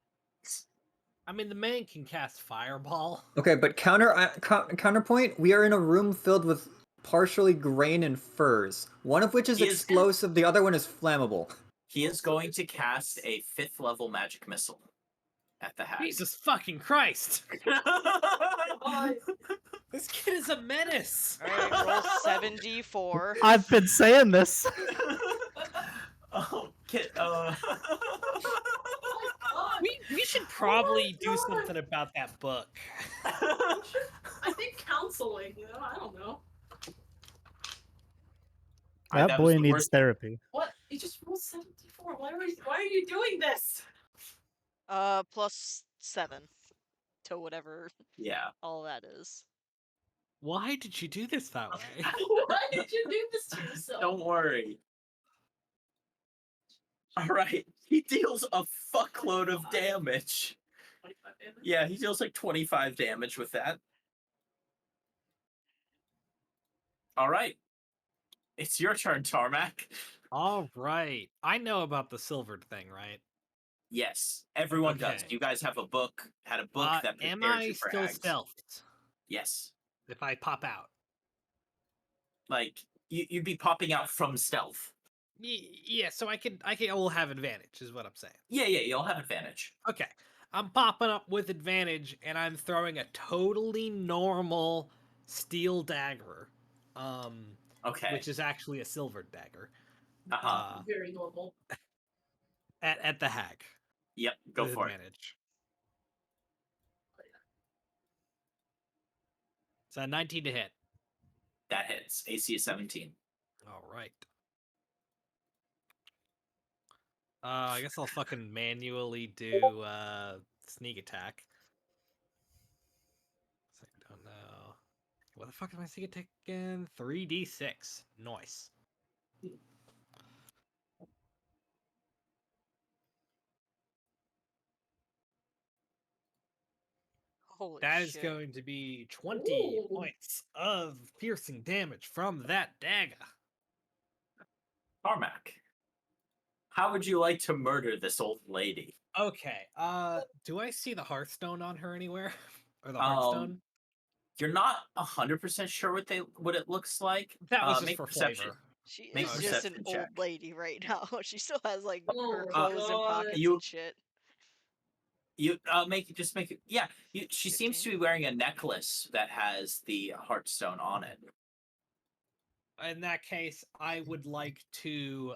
I mean, the man can cast fireball. Okay, but counterpoint, we are in a room filled with partially grain and furs, one of which is explosive, the other one is flammable. He is going to cast a 5th level magic missile at the hag. Jesus fucking Christ! This kid is a menace. All right, roll 7d4. I've been saying this. Oh, kid. We should probably do something about that book. I think counseling. You know, I don't know. That was boy the needs worst- therapy. What? You just rolled 74. Why are you doing this? Plus 7 to whatever Yeah. all that is. Why did you do this that way? Why did you do this to yourself? Don't worry. All right. He deals a fuckload of damage. 25 damage? Yeah, he deals like 25 damage with that. All right. It's your turn, Tarmac. All right. I know about the silvered thing, right? Yes, everyone does. Okay. You guys had a book that am prepared I you for still hags. stealthed Yes. if I pop out? Like, you'd be popping out from stealth. Yeah, so I will have advantage, is what I'm saying. Yeah, you'll have advantage. Okay, I'm popping up with advantage, and I'm throwing a totally normal steel dagger, Okay. which is actually a silvered dagger. Very normal. At the hag. Yep, go with for advantage. So 19 to hit. it. That hits. AC is 17. All right. I guess I'll fucking manually do sneak attack. So I don't know. What the fuck is my sneak attack again? 3d6. Nice. Holy That is shit. going to be 20 Ooh. points of piercing damage from that dagger. Tarmac, how would you like to murder this old lady? Okay. Do I see the hearthstone on her anywhere? Or the hearthstone? You're not 100% sure what it looks like. That was just make for perception. flavor. She Make is a just an perception old check. lady right now. She still has like her Oh, clothes and God. pockets You- and shit. You make it. Yeah, she seems 15. to be wearing a necklace that has the Heartstone on it. In that case, I would like to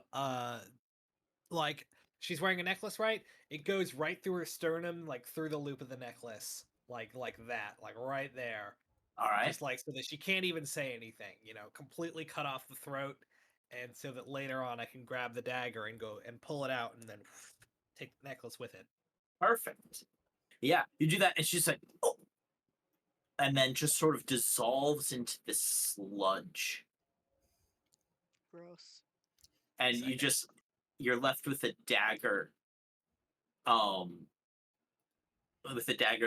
like she's wearing a necklace, right? It goes right through her sternum, like through the loop of the necklace, like that, like right there. All right. Just like so that she can't even say anything, completely cut off the throat, and so that later on I can grab the dagger and go and pull it out and then take the necklace with it. Perfect. Yeah, you do that, and she's like, oh, and then just sort of dissolves into this sludge, Gross. and Second. you're left with a dagger,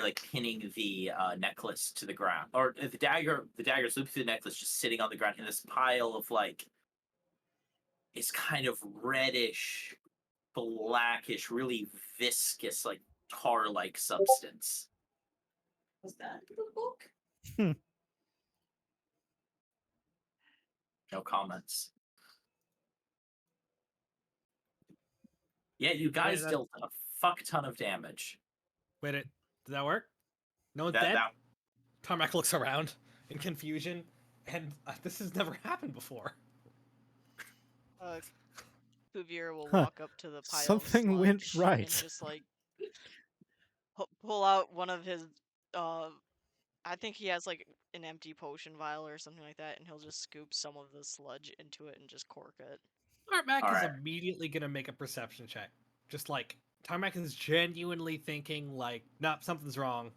like pinning the necklace to the ground, or the dagger's looped through the necklace, just sitting on the ground in this pile of like, it's kind of reddish, blackish, really viscous, like tar-like substance. Was that the book? No comments. Yeah, you guys that- dealt a fuck ton of damage. Wait, did that work? No one's dead? Tarmac looks around in confusion, and this has never happened before. Cuvier will Huh. walk up to the pile Something of went sludge right. and just like pull out one of his I think he has like an empty potion vial or something like that, and he'll just scoop some of the sludge into it and just cork it. Tarmac All is right. immediately gonna make a perception check. Just like Tarmac is genuinely thinking like, nope, something's wrong.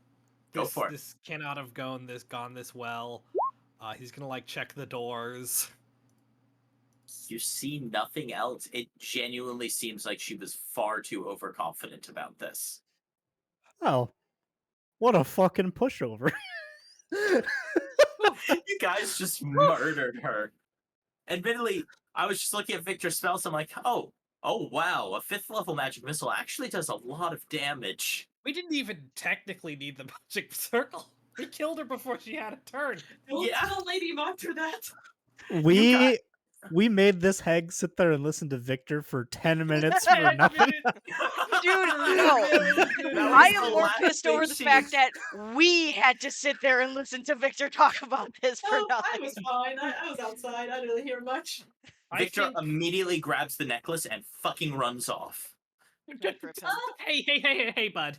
Go for it. This cannot have gone this well. He's gonna like check the doors. You see nothing else. It genuinely seems like she was far too overconfident about this. Oh, what a fucking pushover. You guys just murdered her. Admittedly, I was just looking at Victor's spells. I'm like, oh wow, a 5th level magic missile actually does a lot of damage. We didn't even technically need the magic circle. We killed her before she had a turn. Don't tell Lady Monster that. We made this hag sit there and listen to Victor for 10 minutes for nothing. Dude, no. I am more pissed over the fact that we had to sit there and listen to Victor talk about this for I nothing. was fine. I was outside. I didn't really hear much. Victor immediately grabs the necklace and fucking runs off. Rip him. Hey, bud.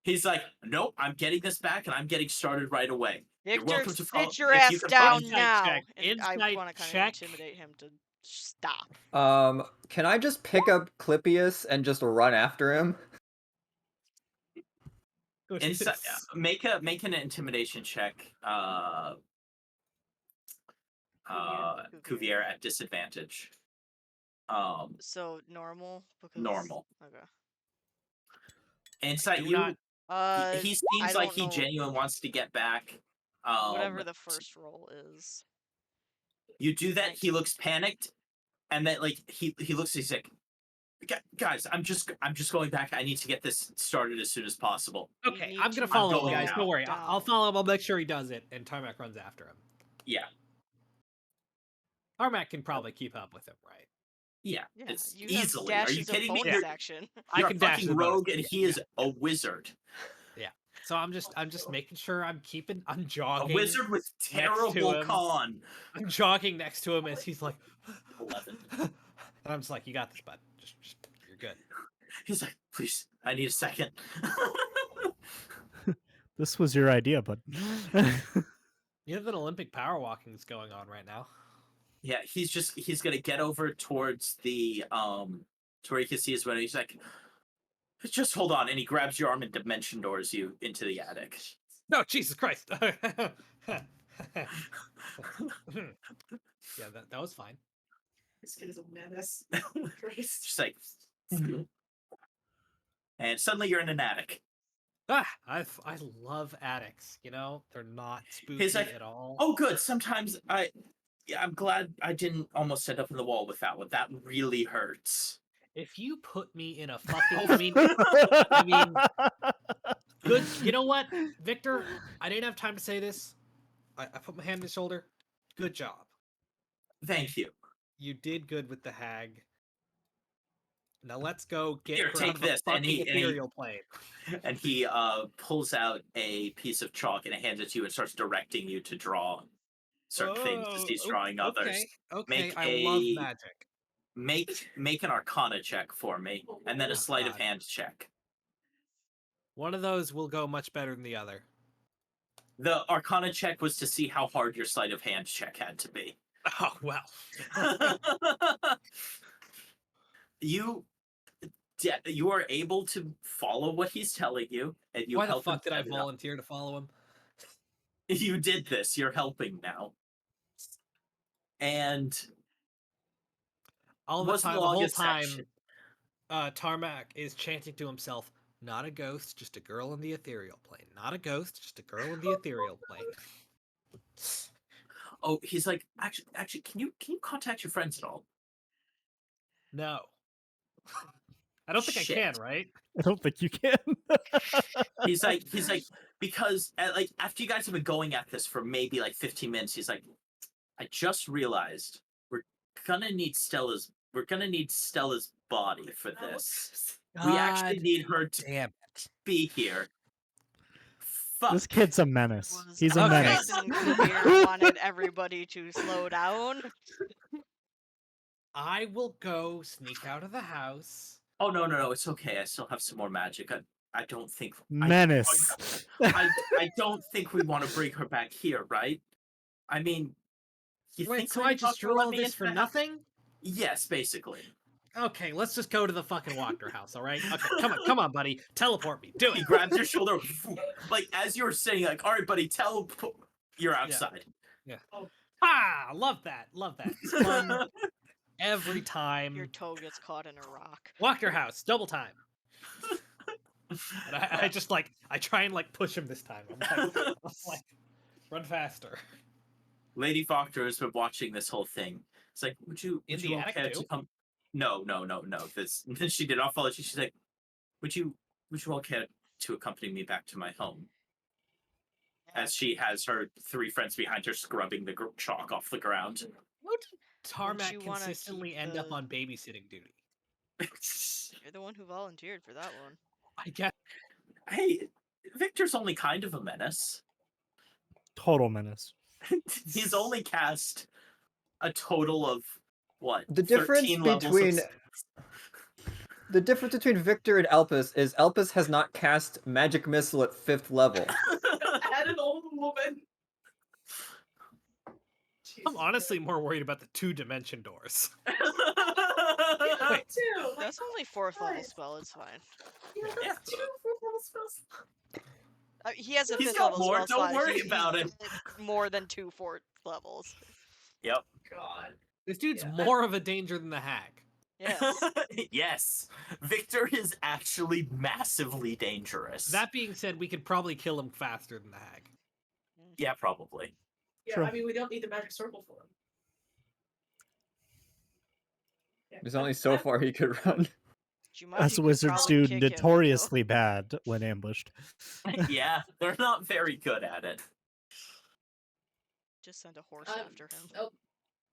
He's like, nope, I'm getting this back and I'm getting started right away. You're Victor, welcome to follow- sit your if you ass can down follow- now. check. And I Insight want to kind check. of intimidate him to stop. Can I just pick up Clippius and just run after him? Make an intimidation check. Cuvier at disadvantage. So normal because Normal. Okay. Insight, do you. not- He I seems like don't he know. genuinely wants to get back. Whatever the first roll is. You do that. He 19. looks panicked, and then like he looks. He's like, guys, I'm just going back. I need to get this started as soon as possible. Okay, need I'm gonna to follow him, go guys. now. Don't worry. down. I'll follow him. I'll make sure he does it. And Tarmac runs after him. Yeah. Tarmac can probably keep up with him, right? Yeah, Yeah, it's you easily. have Are you dashes of kidding me? bonus You're, action. I you're can a dash fucking the bonus. rogue, and he is a wizard. So I'm just making sure I'm A jogging. wizard with terrible him. con. I'm jogging next to him as he's like 11. and I'm just like, you got this, bud. Just you're good. He's like, please, I need a second. This was your idea, but You have that Olympic power walking that's going on right now. Yeah, he's gonna get over towards the to where he can see his window. He's like, just hold on, and he grabs your arm and dimension doors you into the attic. No, Jesus Christ. Yeah, that was fine. This kid is a menace. Just like, and suddenly you're in an attic. I love attics. They're not spooky He's like, at all. oh, good. Sometimes I'm glad I didn't almost end up in the wall with that one. That really hurts. If you put me in a fucking, I mean, Good. You know what, Victor? I didn't have time to say this. I put my hand on his shoulder. Good job. Thank you. You did good with the hag. Now let's go get Here, her take out of the this. And fucking ethereal plane. And he pulls out a piece of chalk and hands it to you and starts directing you to draw certain things as he's drawing others. Okay, Make I love magic. Make an Arcana check for me, and then a Oh, sleight of God. hand check. One of those will go much better than the other. The Arcana check was to see how hard your sleight of hand check had to be. Oh, well. You are able to follow what he's telling you, and you Why the help him fuck did I set it up. volunteer to follow him? You did this. You're helping now. And All the what's time, the whole longest time, section? Tarmac is chanting to himself, "Not a ghost, just a girl in the ethereal plane. Not a ghost, just a girl in the ethereal plane." Oh, he's like, actually, can you contact your friends at all? No. I don't think Shit. I can, right? I don't think you can. He's like, because like after you guys have been going at this for maybe like 15 minutes, he's like, I just realized we're gonna need Stella's body for this. We actually God need her to damn it. be here. Fuck. This kid's a menace. Was He's a Okay. menace. Captain Kabir wanted everybody to slow down. I will go sneak out of the house. Oh no, it's okay. I still have some more magic. I don't think Menace. I don't think we want to bring her back here, right? I mean, you Wait, think so Lady I just Doctor drew let all me this into for the house? nothing? Yes, basically. Okay, let's just go to the fucking Walker house, all right? Okay, come on, buddy. Teleport me. Do He it. grabs your shoulder, like as you were saying, like, all right, buddy, you're outside. Ah, love that. It's fun every Your time. toe gets caught in a rock. Walker house, double time. And I just like, I try and like push him this time. I'm like, run faster. Lady Doctor has been watching this whole thing. It's like, would you all attic care too? to come? No. Then she did. I'll follow you. She's like, would you all care to accompany me back to my home? As she has her 3 friends behind her scrubbing the chalk off the ground. Would Tarmac you wanna consistently keep end up the- on babysitting duty? You're the one who volunteered for that one. I guess. Hey, Victor's only kind of a menace. Total menace. He's only cast a total of what? The difference 13 levels between of... the difference between Victor and Elpis is Elpis has not cast Magic Missile at 5th level. Add an old woman. I'm honestly more worried about the 2-dimension doors. Yeah, Wait. too. That's only 4th level nice. spell, it's fine. Yeah, Yeah. that's 2 4th-level spells. He has a He's 5th got level more, spell don't slot. worry about it. More than 2 4th levels. Yep. God. This dude's Yeah. more of a danger than the hag. Yes. Yes. Victor is actually massively dangerous. That being said, we could probably kill him faster than the hag. Yeah, probably. Yeah, True. I mean, we don't need the magic circle for him. Yeah, There's only so far he could run. Jumanji Us could wizards probably do kick him, though. notoriously bad when ambushed. Yeah, they're not very good at it. Just send a horse Um, after him.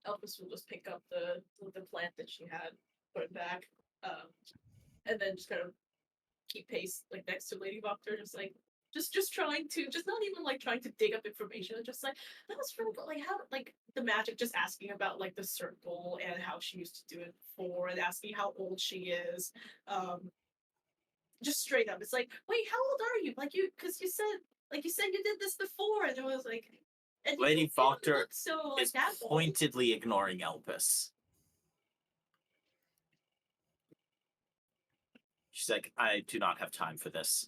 Elvis will just pick up the plant that she had, put it back, and then just kind of keep pace like next to Lady Voctor, just like just trying to not even like trying to dig up information, just like that was really good. Like how like the magic, just asking about like the circle and how she used to do it before, and asking how old she is. Just straight up, it's like, wait, how old are you? Like because you said you did this before, and it was like. And you Lady don't- you don't Voctor look so, like, is that old. pointedly ignoring Elpis. She's like, I do not have time for this.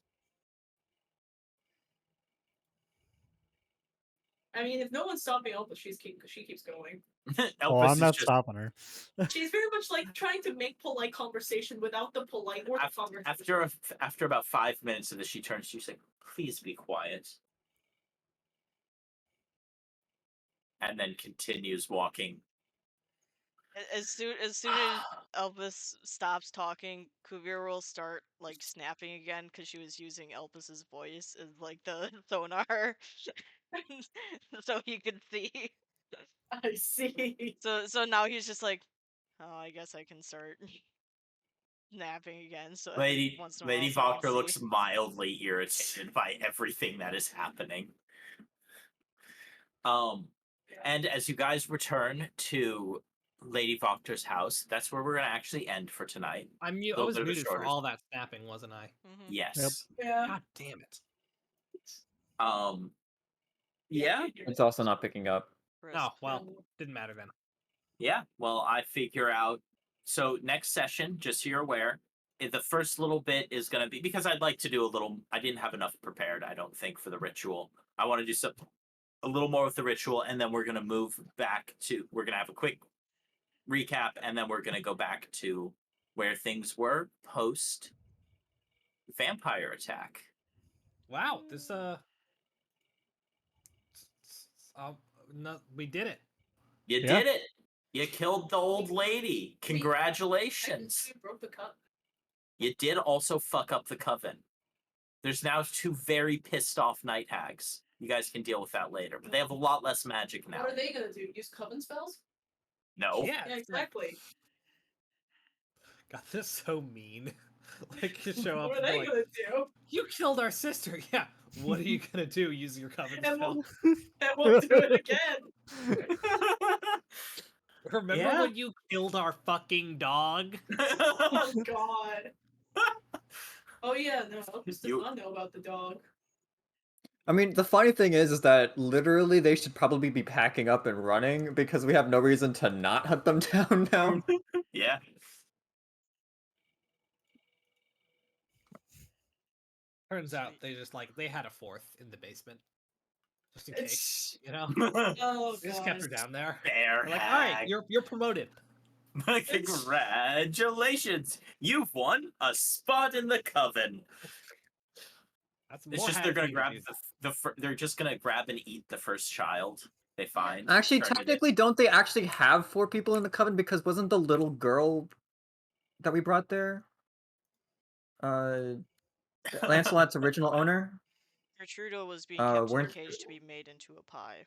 I mean, if no one's stopping Elvis, she keeps going. Oh, I'm not stopping her. She's very much like trying to make polite conversation without the polite or the conversation. After about 5 minutes of this, she turns to you, she's like, please be quiet. And then continues walking. As soon as Elvis stops talking, Kuvira will start like snapping again because she was using Elvis's voice as like the sonar, so he could see. I see. So now he's just like, oh, I guess I can start snapping again. So Lady once in a while, Lady so I can Voctor see. looks mildly irritated by everything that is happening. And as you guys return to Lady Voctor's house, that's where we're gonna actually end for tonight. I Little was bit of a muted for shorter- all that snapping, wasn't I? Mhm. Yes. Yeah. God damn it. Yeah. It's also not picking up. Oh, well, didn't matter then. Yeah. Well, I figure out. So next session, just so you're aware, the first little bit is going to be because I'd like to do a little. I didn't have enough prepared, I don't think, for the ritual. I want to do a little more with the ritual, and then we're going to move back to. We're going to have a quick recap, and then we're going to go back to where things were post vampire attack. Wow, this no, we did it. You Yeah. did it. You killed the old lady. Congratulations. We broke the cup. You did also fuck up the coven. There's now 2 very pissed off night hags. You guys can deal with that later, but they have a lot less magic now. What are they gonna do? Use coven spells? No. Yeah, Yeah, exactly. God, this is so mean. Like to show up What are and be they like, gonna do? you killed our sister. Yeah. What are you gonna do? Use your coven And spell? we'll do it again. Remember Yeah. when you killed our fucking dog? Oh god. Oh yeah, no, Elvis does You- not know about the dog. I mean, the funny thing is that literally they should probably be packing up and running because we have no reason to not hunt them down now. Yeah. Turns out they had a 4th in the basement. Just in case. It's- You know? Oh They just kept her god. down there. Bear They're like, alright, hag. you're promoted. Congratulations. You've won a spot in the coven. That's It's more just they're hag gonna you grab do. they're just gonna grab and eat the first child they find. Actually, turn it in. technically, don't they actually have 4 people in the coven? Because wasn't the little girl that we brought there Lancelot's original owner? Gertrudo was being kept in a weren't- cage to be made into a pie.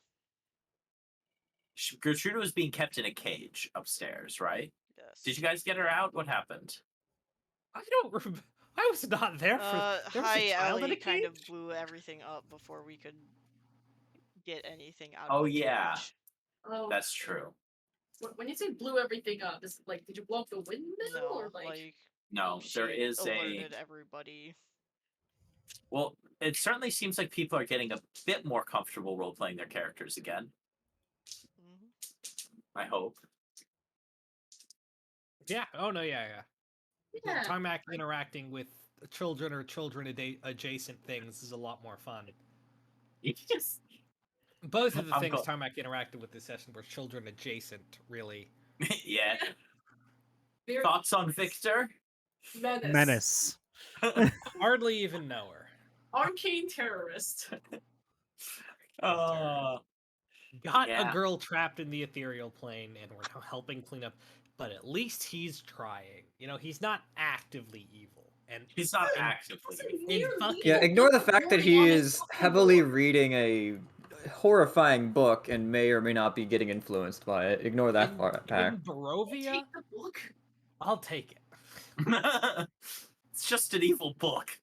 Gertrude was being kept in a cage upstairs, right? Yes. Did you guys get her out? What happened? I don't remember. I was not there for. There was Hi, a child in Ellie a kind of cage? blew everything up before we could get anything out Oh, of the yeah. cage. Oh, That's true. when you say blew everything up, is it like did you blow up the windmill No, or like? No, she there is alerted everybody. Well, it certainly seems like people are getting a bit more comfortable role playing their characters again. Mhm. I hope. Yeah. Oh no. Yeah. Yeah. Tarmac interacting with children or adjacent things is a lot more fun. Yes. Both of the I'm things go- Tarmac interacted with this session were children adjacent, really. Yeah. Very Thoughts on Victor? menace. Hardly even know her. Arcane terrorist. Oh. Got Yeah. a girl trapped in the ethereal plane, and we're now helping clean up. But at least he's trying. You know, he's not actively evil. And He's not in- actively. Yeah, ignore the fact that he is heavily reading a horrifying book and may or may not be getting influenced by it. Ignore that in, fact. in Barovia, Take the book. I'll take it. It's just an evil book.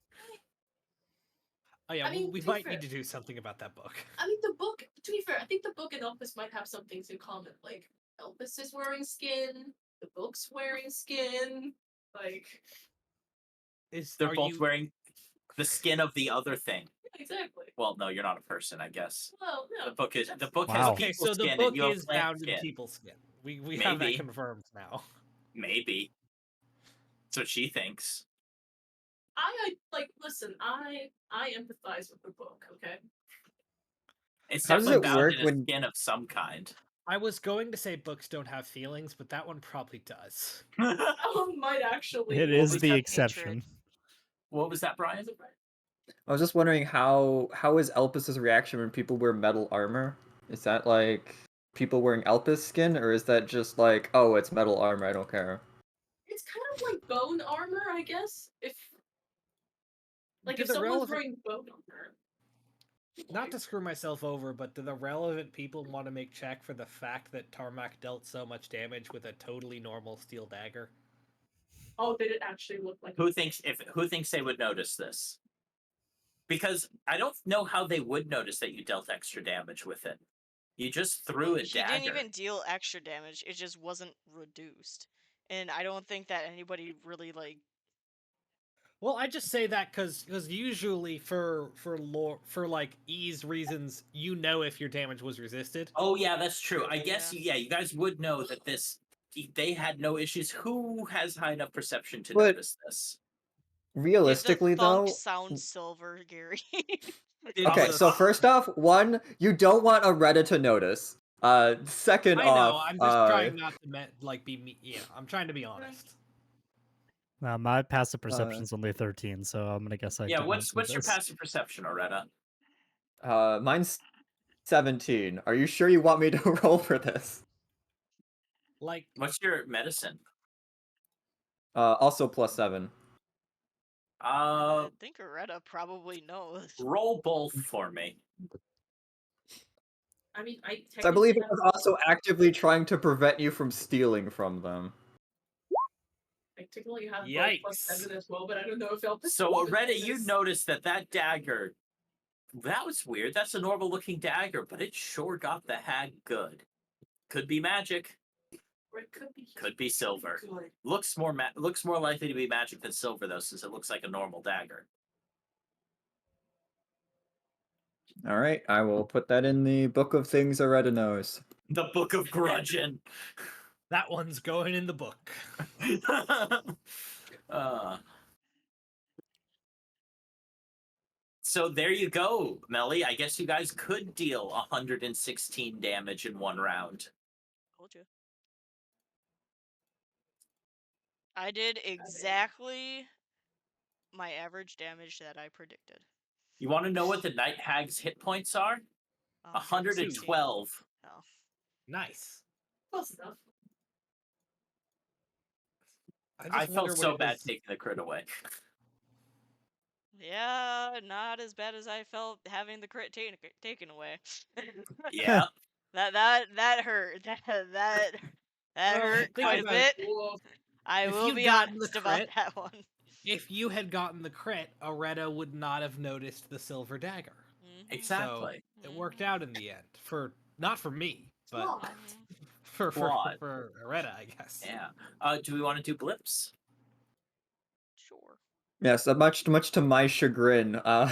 Oh yeah, I mean, we to be might fair- need to do something about that book. I mean, the book. To be fair, I think the book and Elvis might have some things in common. Like Elvis is wearing skin. The book's wearing skin. Like They're Are both you- wearing the skin of the other thing. yeah, exactly. Well, no, you're not a person, I guess. Well, no. The book is that's- the book Wow. has Okay, people's so the skin book and you have is plant bound in skin. people's skin. We have that Maybe. confirmed now. Maybe. That's what she thinks. I like. Listen, I empathize with the book. Okay. It's How does definitely it bound work in a when- skin of some kind. I was going to say books don't have feelings, but that one probably does. That one might actually. It be is we the have exception. What was that, Brian? I was just wondering how is Elpis's reaction when people wear metal armor? Is that like people wearing Elpis skin, or is that just like, oh, it's metal armor, I don't care? It's kind of like bone armor, I guess. If Do if the someone's relevant- wearing bone armor. Not to screw myself over, but do the relevant people want to make check for the fact that Tarmac dealt so much damage with a totally normal steel dagger? Oh, did it actually look like? Who thinks they would notice this? Because I don't know how they would notice that you dealt extra damage with it. You just threw a He dagger. didn't even deal extra damage. It just wasn't reduced. And I don't think that anybody really like. Well, I just say that because usually for like ease reasons, you know if your damage was resisted. Oh yeah, that's true. I guess Yeah. you guys would know that they had no issues. Who has high enough perception to But- notice this? Realistically, Did the thunk though. sound silver, Gary? Okay, so first off, one, you don't want a Reddit to notice. Second I know. off, I'm just trying not to be me. Yeah, I'm trying to be honest. My passive perception's only 13, so I'm gonna guess I Yeah, didn't what's do your this. passive perception, Oretta? Mine's 17. Are you sure you want me to roll for this? Like, what's your medicine? Also +7. I think Aretta probably knows. Roll both for me. I mean, So I believe it was also actively trying to prevent you from stealing from them. I technically have Yikes. +7 as well, but I don't know if I'll. So Oretta, you noticed that dagger. That was weird. That's a normal looking dagger, but it sure got the hag good. Could be magic. Or it Could be silver. Good. Looks more likely to be magic than silver though, since it looks like a normal dagger. All right, I will put that in the book of things Aretta knows. The Book of Grudging. that one's going in the book. So there you go, Melly. I guess you guys could deal 116 damage in one round. Told you. I did exactly my average damage that I predicted. You want to know what the Night Hag's hit points are? 112. Oh. Nice. Close enough. I felt so bad taking the crit away. Yeah, not as bad as I felt having the crit taken away. Yeah. that hurt. That hurt quite a bit. I will be honest about that one. If you had gotten the crit, Aretta would not have noticed the silver dagger. Exactly. So it worked out in the end. Not for me, but for Aretta, I guess. Yeah. Do we want to do blips? Sure. Yes, much to my chagrin, I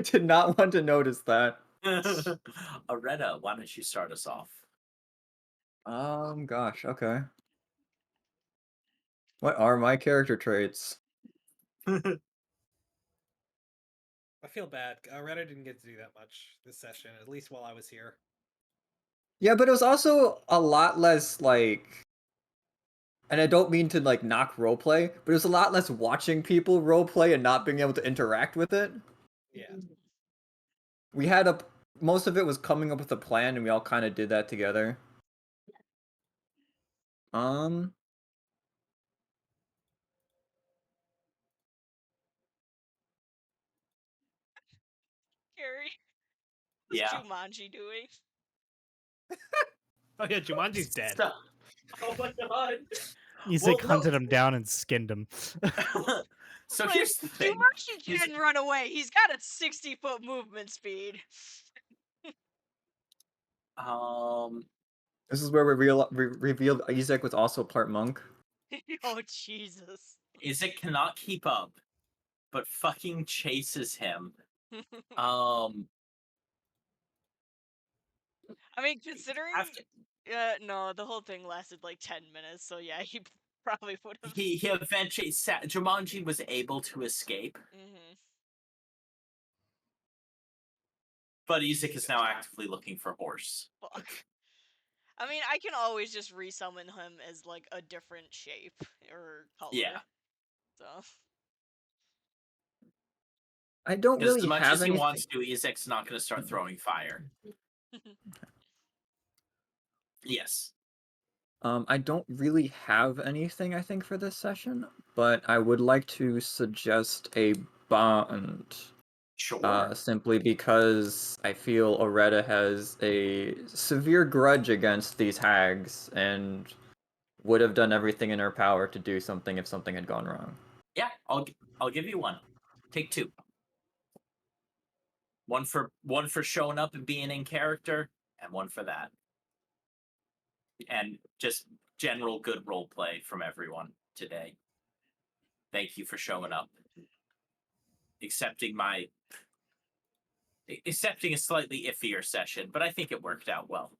did not want to notice that. Aretta, why don't you start us off? Gosh, okay. What are my character traits? I feel bad. Aretta didn't get to do that much this session, at least while I was here. Yeah, but it was also a lot less, like... And I don't mean to, like, knock roleplay, but it was a lot less watching people roleplay and not being able to interact with it. Yeah. We had most of it was coming up with a plan, and we all kind of did that together. Gary, Yeah. what's Jumanji doing? Oh yeah, Jumanji's dead. Oh my god. Isaac hunted him down and skinned him. So Like, here's the thing. Jumanji can run away. He's got a 60-foot movement speed. This is where we revealed Isaac was also part monk. Oh, Jesus. Isaac cannot keep up, but fucking chases him. I mean, considering... no, the whole thing lasted like 10 minutes, so yeah, he probably would have... He eventually... Jumanji was able to escape. But Isaac is now actively looking for horse. Fuck. I mean, I can always just resummon him as, like, a different shape or color. Yeah. So... I don't really as much have as he anything... wants to, Isaac's not going to start throwing fire. Yes. I don't really have anything, I think, for this session, but I would like to suggest a bond. Sure. Simply because I feel Oretta has a severe grudge against these hags and would have done everything in her power to do something if something had gone wrong. Yeah, I'll give you one. Take two. One for showing up and being in character, and one for that. And just general good role play from everyone today. Thank you for showing up. Accepting a slightly iffier session, but I think it worked out well.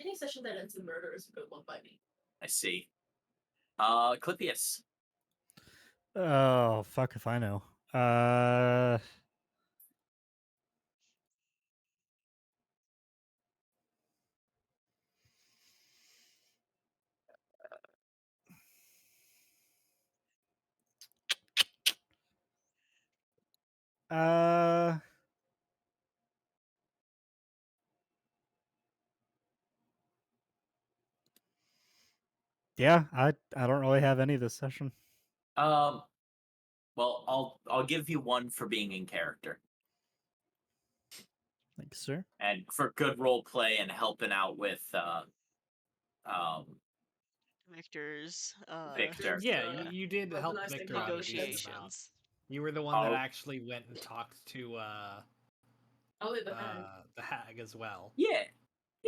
Any session that ends in murder is a good one by me. I see. Clippius. Oh, fuck if I know. Uh, yeah, I don't really have any this session. Well, I'll give you one for being in character. Thanks, sir. And for good role play and helping out with Victor's Victor. Yeah, you did help organizing Victor out a decent amount. negotiations. You were the one that Oh. actually went and talked to the hag as well. Yeah.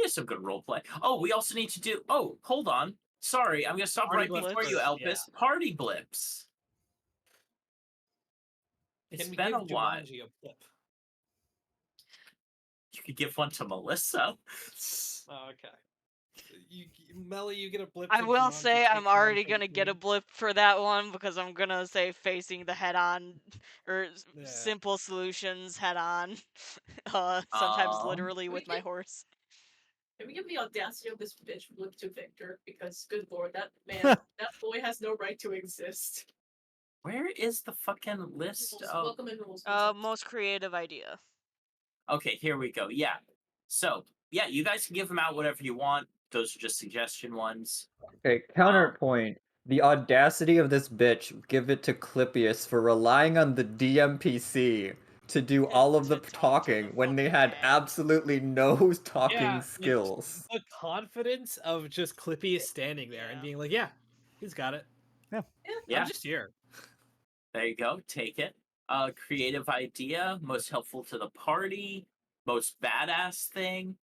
Some good role play. Oh, we also need to do hold on. Sorry, I'm gonna stop Party right blips before you, first, Elpis. yeah. Party blips. It's Can we been give a while. Jumanji a blip? You could give one to Melissa. Oh, okay. Melly, you get a blip. I for will Jumanji, say take I'm one already for gonna get a Queen. blip for that one because I'm gonna say facing the head on or Yeah. simple solutions head on. Sometimes literally with my horse. Can we give the audacity of this bitch blip to Victor? Because good lord, that man, that boy has no right to exist. Where is the fucking list Rules. of Welcome in rules. Most creative idea. Okay, here we go. Yeah. So, yeah, you guys can give them out whatever you want. Those are just suggestion ones. Okay, counterpoint. The audacity of this bitch, give it to Clippius for relying on the DMPC to do all of the To talk to the talking when they fucking had hag. absolutely no talking Yeah, skills. the confidence of just Clippy standing there and Yeah. being like, "Yeah, he's got it. Yeah. I'm just here." There you go. Take it. Creative idea, most helpful to the party, most badass thing.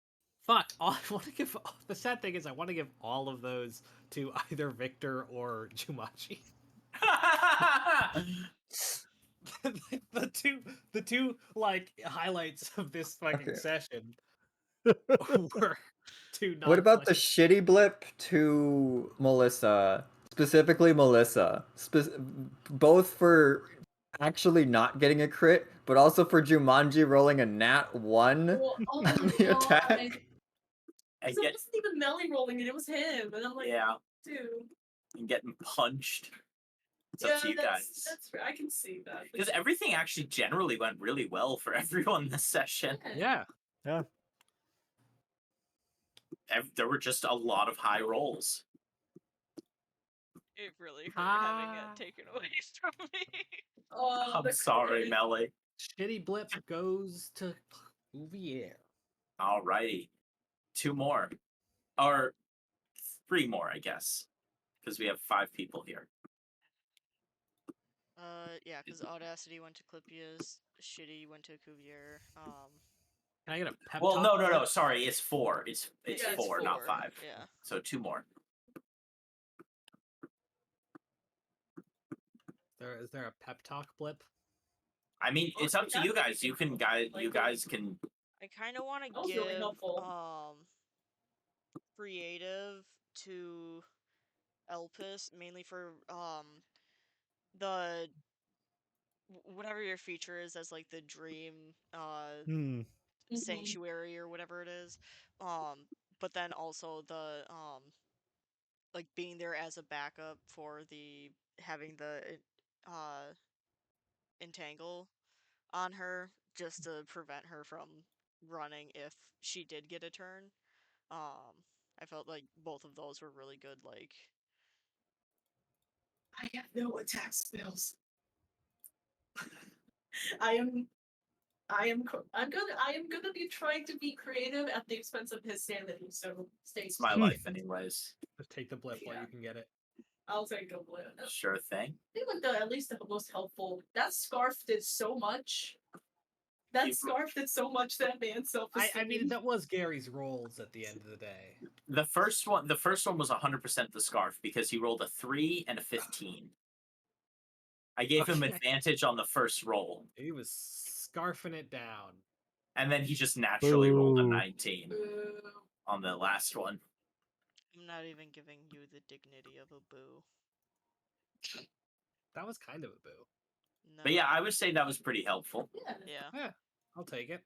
Fuck. I want to give. The sad thing is, I want to give all of those to either Victor or Jumanji. the two like highlights of this fucking Okay. session were two non. What about the shitty blip to Melissa? Specifically Melissa. Both for actually not getting a crit, but also for Jumanji rolling a nat 1 Oh on my the god. I attack? So it wasn't even Melly rolling it, it was him. And I'm like, Yeah, dude. and getting punched. It's up to you guys. That's I can see that. Because everything actually generally went really well for everyone this session. Yeah. There were just a lot of high rolls. It really hurt having it taken away from me. I'm sorry, Melly. Shitty blip goes to Cuvier. Alrighty. 2 more. Or 3 more, I guess. Because we have 5 people here. Yeah, because Audacity went to Clippius, Shitty went to Cuvier. Can I get a pep Well, talk? no. Sorry, it's 4. It's Yeah, it's 4, not 4, 5. yeah. So 2 more. Is there a pep talk blip? I mean, it's up to you guys. You guys can. I kind of want to That was give really helpful. creative to Elpis mainly for the whatever your feature is as like the dream sanctuary or whatever it is, but then also the like being there as a backup for the having the entangle on her just to prevent her from running if she did get a turn. I felt like both of those were really good. Like, I have no attack spells. I am gonna be trying to be creative at the expense of his sanity. So stay. It's my Hmm. life, anyways. Just take the blip while Yeah. you can get it. I'll take a blip. Sure thing. I think like at least the most helpful. That scarf did so much. That You- scarf did so much to that man's self-esteem. I mean, that was Gary's rolls at the end of the day. The first one was 100% the scarf because he rolled a 3 and a 15. I gave him Okay. advantage on the first roll, He was scarfing it down. and then he just naturally rolled a Boo. 19 Boo. on the last one. I'm not even giving you the dignity of a boo. That was kind of a boo. No. But yeah, I would say that was pretty helpful. Yeah. Yeah. Yeah, I'll take it.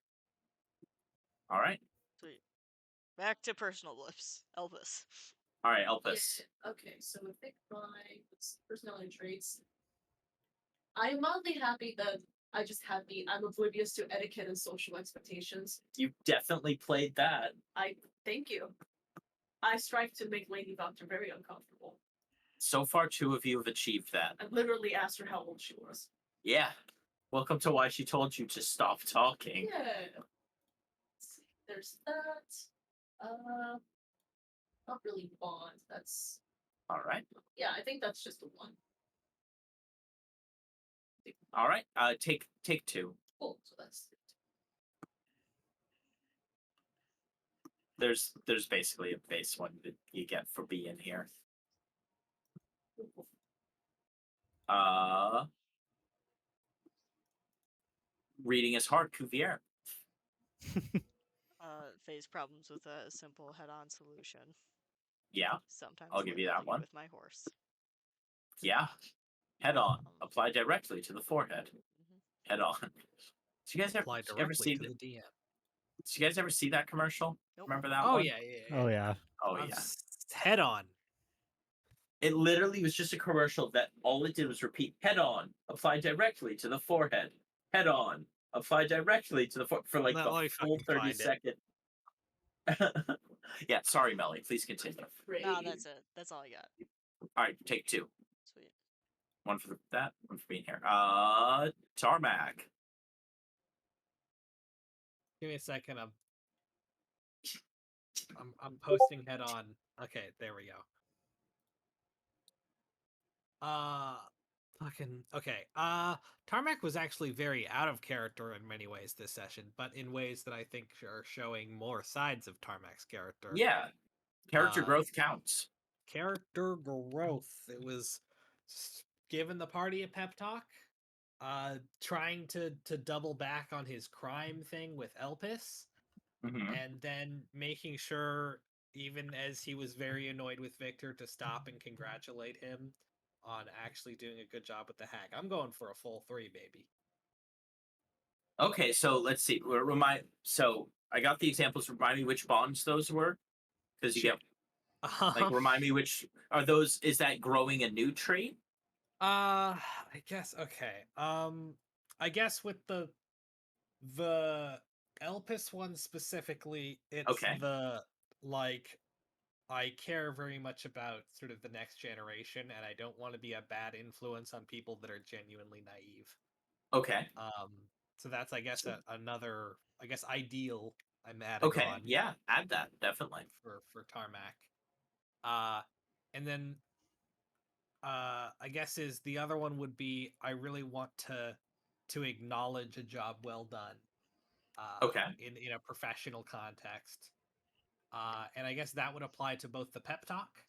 All right. Sweet. Back to personal blips. Elvis. All right, Elpis. Yeah, okay, so I think my personality traits. I'm mildly happy that I just had I'm oblivious to etiquette and social expectations. You definitely played that. Thank you. I strive to make Lady Doctor very uncomfortable. So far, 2 of you have achieved that. I literally asked her how old she was. Yeah. Welcome to why she told you to stop talking. Yeah. Let's see, there's that. Not really bond. That's All right. yeah, I think that's just the one. All right. Take 2. Cool. So that's There's basically a base one that you get for being here. Reading is hard, Cuvier. Phase problems with a simple head-on solution. Yeah. Sometimes I'll give you that limiting one. with my horse. Yeah. Head on. Apply directly to the forehead. Mhm. Head on. Did you guys Apply ever see directly to the DM. Did you guys ever see that commercial? Nope. Remember that Oh one? yeah. Oh yeah. Oh I'm yeah. Head on. It literally was just a commercial that all it did was repeat head on, apply directly to the forehead. Head on, apply directly to the for like No, the let me full fucking 30 find it. second. Yeah, sorry, Melly. Please continue. No, that's it. That's all I got. All right, take 2. Sweet. One for that, one for being here. Tarmac. Give me a second. I'm posting head on. Okay, there we go. Fucking okay. Tarmac was actually very out of character in many ways this session, but in ways that I think are showing more sides of Tarmac's character. Yeah. Character growth counts. Character growth. It was giving the party a pep talk. Trying to double back on his crime thing with Elpis. Mhm. And then making sure, even as he was very annoyed with Victor, to stop and congratulate him on actually doing a good job with the hack. I'm going for a full 3, baby. Okay, so let's see. So I got the examples. Remind me which bonds those were, because you get like remind me which are those. Is that growing a new trait? I guess okay. I guess with the Elpis one specifically, it's Okay. the like I care very much about sort of the next generation, and I don't want to be a bad influence on people that are genuinely naive. Okay. So that's, I guess, another, I guess, ideal I'm adding Okay. on. Yeah, add that definitely For Tarmac. And then I guess is the other one would be I really want to acknowledge a job well done. Okay. In a professional context. And I guess that would apply to both the pep talk.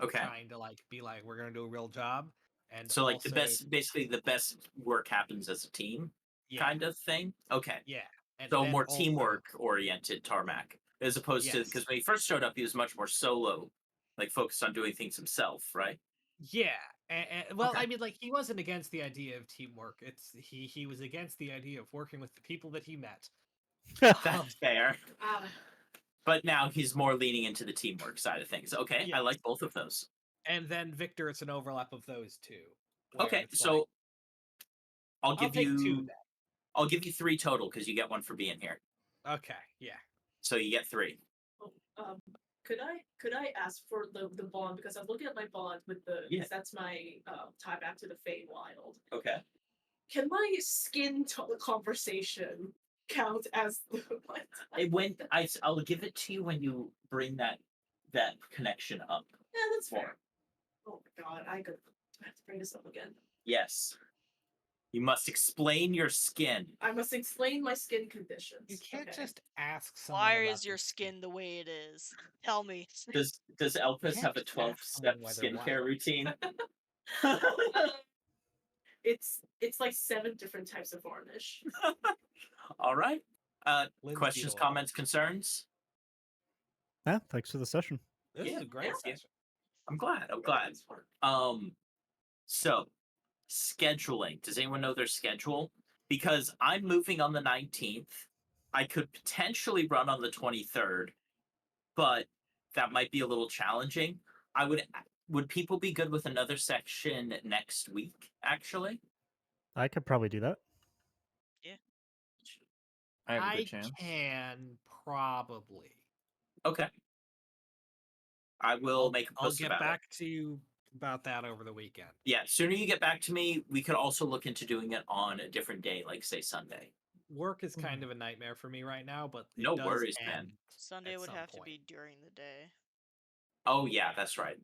Okay. Trying to be like, we're gonna do a real job. And So like also, basically the best work happens as a team kind of thing. Okay. Yeah. And So then more also, teamwork oriented Tarmac, as opposed to because when he first showed up, he was much more solo, like focused on doing things himself, right? Yeah. And well, Okay. I mean, like, he wasn't against the idea of teamwork. It's he was against the idea of working with the people that he met. That's fair. Ah. But now he's more leaning into the teamwork side of things. Okay, Yes. I like both of those. And then Victor, it's an overlap of those two. Okay, so I'll give take 2 you then. I'll give you 3 total because you get 1 for being here. Okay, yeah. So you get 3. Could I ask for the bond, because I'm looking at my bond with the Yeah. that's my time after the Feywild. Okay. Can my skin conversation count as the I'll give it to you when you bring that connection up. Yeah, that's fair. Oh my god, I have to bring this up again. Yes. You must explain your skin. I must explain my skin conditions. You can't just ask someone. Why about is your their skin the way it is? Tell me. Does Elpis can't have a just ask 12-step someone whether skincare what. routine? It's like 7 different types of varnish. All right. Lynn's Questions, beetle. comments, concerns? Yeah, thanks for the session. This Yeah, is a great yeah. session. I'm glad. So scheduling. Does anyone know their schedule? Because I'm moving on the 19th. I could potentially run on the 23rd, but that might be a little challenging. Would people be good with another section next week, actually? I could probably do that. I have a I good chance. can probably. Okay. I will make a I'll post get about back it. to you about that over the weekend. Yeah, sooner you get back to me, we could also look into doing it on a different day, like say Sunday. Work is kind of a nightmare for me right now, but it No does worries, man. end Sunday at would some have to point. be during the day. Oh yeah, that's right.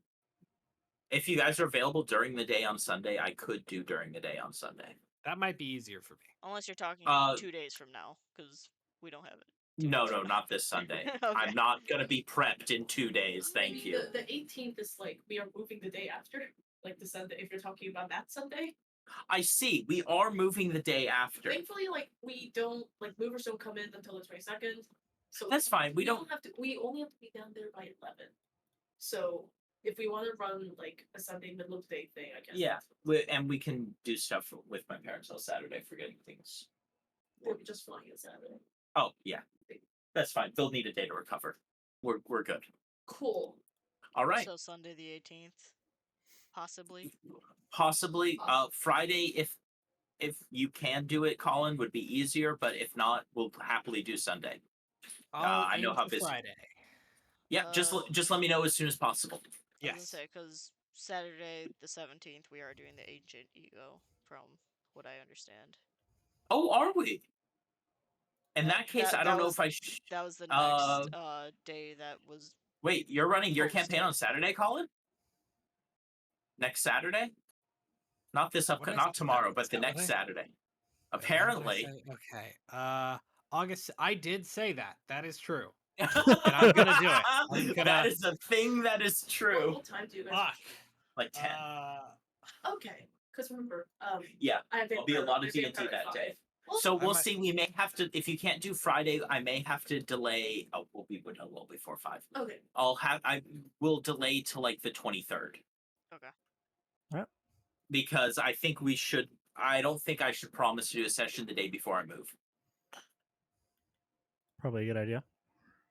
If you guys are available during the day on Sunday, I could do during the day on Sunday. That might be easier for me. Unless you're talking 2 days from now, because we don't have it. No, not this Sunday. Okay. I'm not gonna be prepped in 2 days. Thank you. The 18th is like we are moving the day after, like the Sunday. If you're talking about that Sunday. I see. We are moving the day after. Thankfully, like we don't movers don't come in until the 22nd. So that's fine. We don't have to. We only have to be down there by 11. So if we want to run like a Sunday middle of the day thing, I guess. Yeah, and we can do stuff with my parents on Saturday for getting things. Or just flying on Saturday. Oh yeah, that's fine. They'll need a day to recover. We're good. Cool. All right. So Sunday the 18th, possibly. Possibly. Friday, if you can do it, Colin, would be easier. But if not, we'll happily do Sunday. I know how busy. Friday. Yeah, just let me know as soon as possible. I was gonna say, because Saturday the 17th, we are doing the Ancient Ego, from what I understand. Oh, are we? In that case, I don't know if I. That was the next day that was. Wait, you're running your posted. campaign on Saturday, Colin? Next Saturday? Not this not tomorrow, but the next Saturday. Apparently. Okay. August. I did say that. That is true. And I'm gonna do it. That is a thing that is true. What time do you guys? Like 10. Okay. Because remember, yeah, I'll be a lot of D&D that day. So we'll see. We may have to, if you can't do Friday, I may have to delay. Oh, we'll be well before 5. Okay. I will delay to like the 23rd. Okay. All right. Because I think we should. I don't think I should promise to do a session the day before I move. Probably a good idea.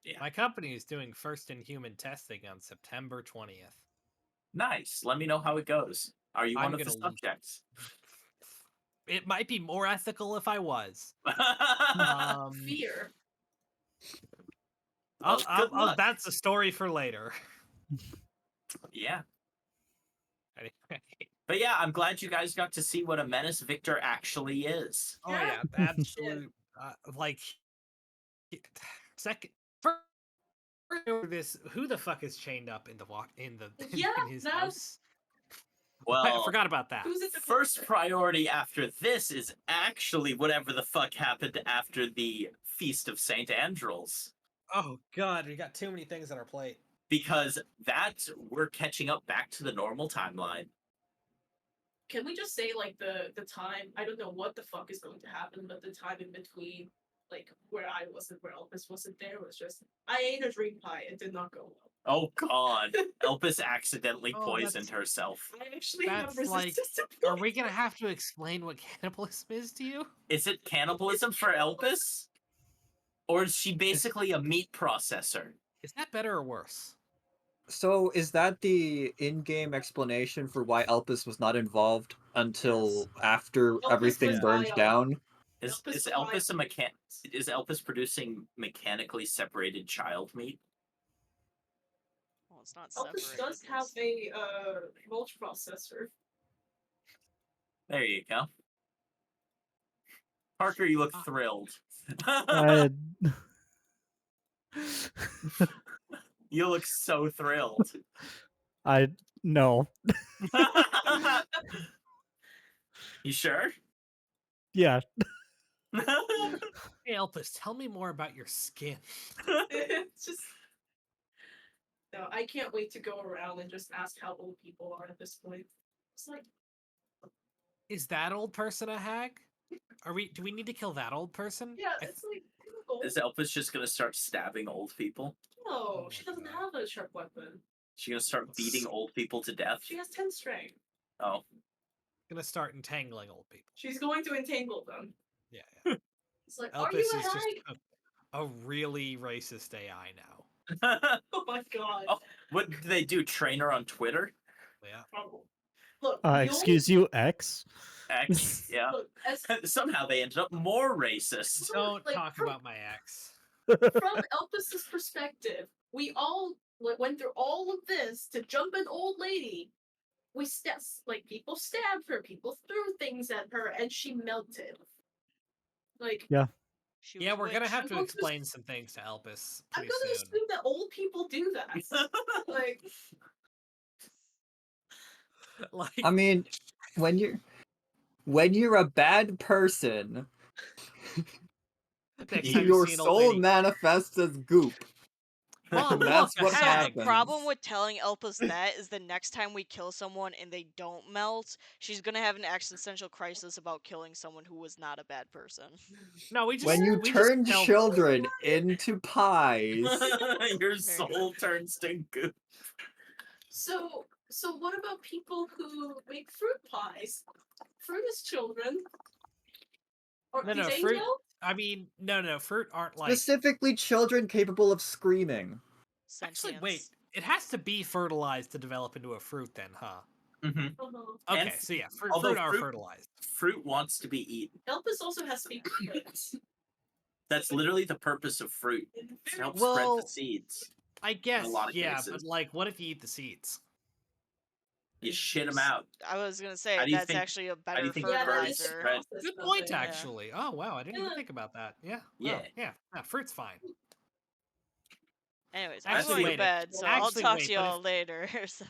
Yeah. My company is doing first in human testing on September 20th. Nice. Let me know how it goes. Are you one of the subjects? It might be more ethical if I was. Fear. That's a story for later. Yeah. Anyway. But yeah, I'm glad you guys got to see what a menace Victor actually is. Oh yeah, absolute. Second. This. Who the fuck is chained up in his house? Well, I forgot about that. First priority after this is actually whatever the fuck happened after the Feast of St. Andrew's. Oh god, we got too many things on our plate. Because we're catching up back to the normal timeline. Can we just say like the time? I don't know what the fuck is going to happen, but the time in between, like where I was and where Elvis wasn't there, was just I ate a dream pie. It did not go well. Oh god, Elvis accidentally poisoned herself. I actually have resistance to poison. Are we gonna have to explain what cannibalism is to you? Is it cannibalism for Elvis? Or is she basically a meat processor? Is that better or worse? So is that the in-game explanation for why Elpis was not involved until after everything burned down? Is Elpis Is Elpis producing mechanically separated child meat? Oh, it's not Elvis separated. does have a mulch processor. There you go. Parker, you look thrilled. I, You look so thrilled. I no. You sure? Yeah. Hey, Elpis, tell me more about your skin. It's just. No, I can't wait to go around and just ask how old people are at this point. It's like, Is that old person a hag? Do we need to kill that old person? yeah, it's like, old. Is Elpis just gonna start stabbing old people? No, Oh she my doesn't God. have a sharp weapon. She gonna start beating old people to death? She has 10 strength. Oh. Gonna start entangling old people. She's going to entangle them. Yeah. It's like, are Elpis you is a just hag? a really racist AI now. Oh my god. Oh, what do they do? Train her on Twitter? Yeah. Oh. Look, Excuse you, X. X, yeah. Look, as Somehow they ended up more racist. Don't like, talk from- about my ex. from Elpis's perspective, we all went through all of this to jump an old lady. We people stabbed her, people threw things at her, and she melted. Like, Yeah. She Yeah, was we're gonna witch. have I'm to going to explain some things to Elpis I'm pretty gonna soon. assume that old people do that. Like, Like, I mean, when you're a bad person, next time you your see an old soul lady, manifests as goop. Mom, And that's look, a what hag. happens. Problem with telling Elpis that is the next time we kill someone and they don't melt, she's gonna have an existential crisis about killing someone who was not a bad person. No, we just When you we turn just tell- children into pies, Your soul turns to goop. so what about people who make fruit pies? Fruit is children. Or No, do no, they fruit. melt? I mean, no, fruit aren't like. specifically children capable of screaming. Actually, Sentience. wait. It has to be fertilized to develop into a fruit, then, huh? Mm-hmm. Uh-huh. Okay, And so yeah, although fruit are fruit- fertilized. Fruit wants to be eaten. Elpis also has to be cooked. That's literally the purpose of fruit. To help spread Well, the seeds. I guess, lot of yeah, cases. but like, what if you eat the seeds? You shit them out. I was gonna say How do you that's think- actually a how do you better think Yeah, birds fertilizer. spread? Good point, Yeah. actually. Oh wow, I didn't even Yeah. think about that. Yeah. Yeah. Yeah. Fruit's fine. Anyways, I'm Actually, going to wait, bed, so I'll actually, talk wait, to but y'all later. So.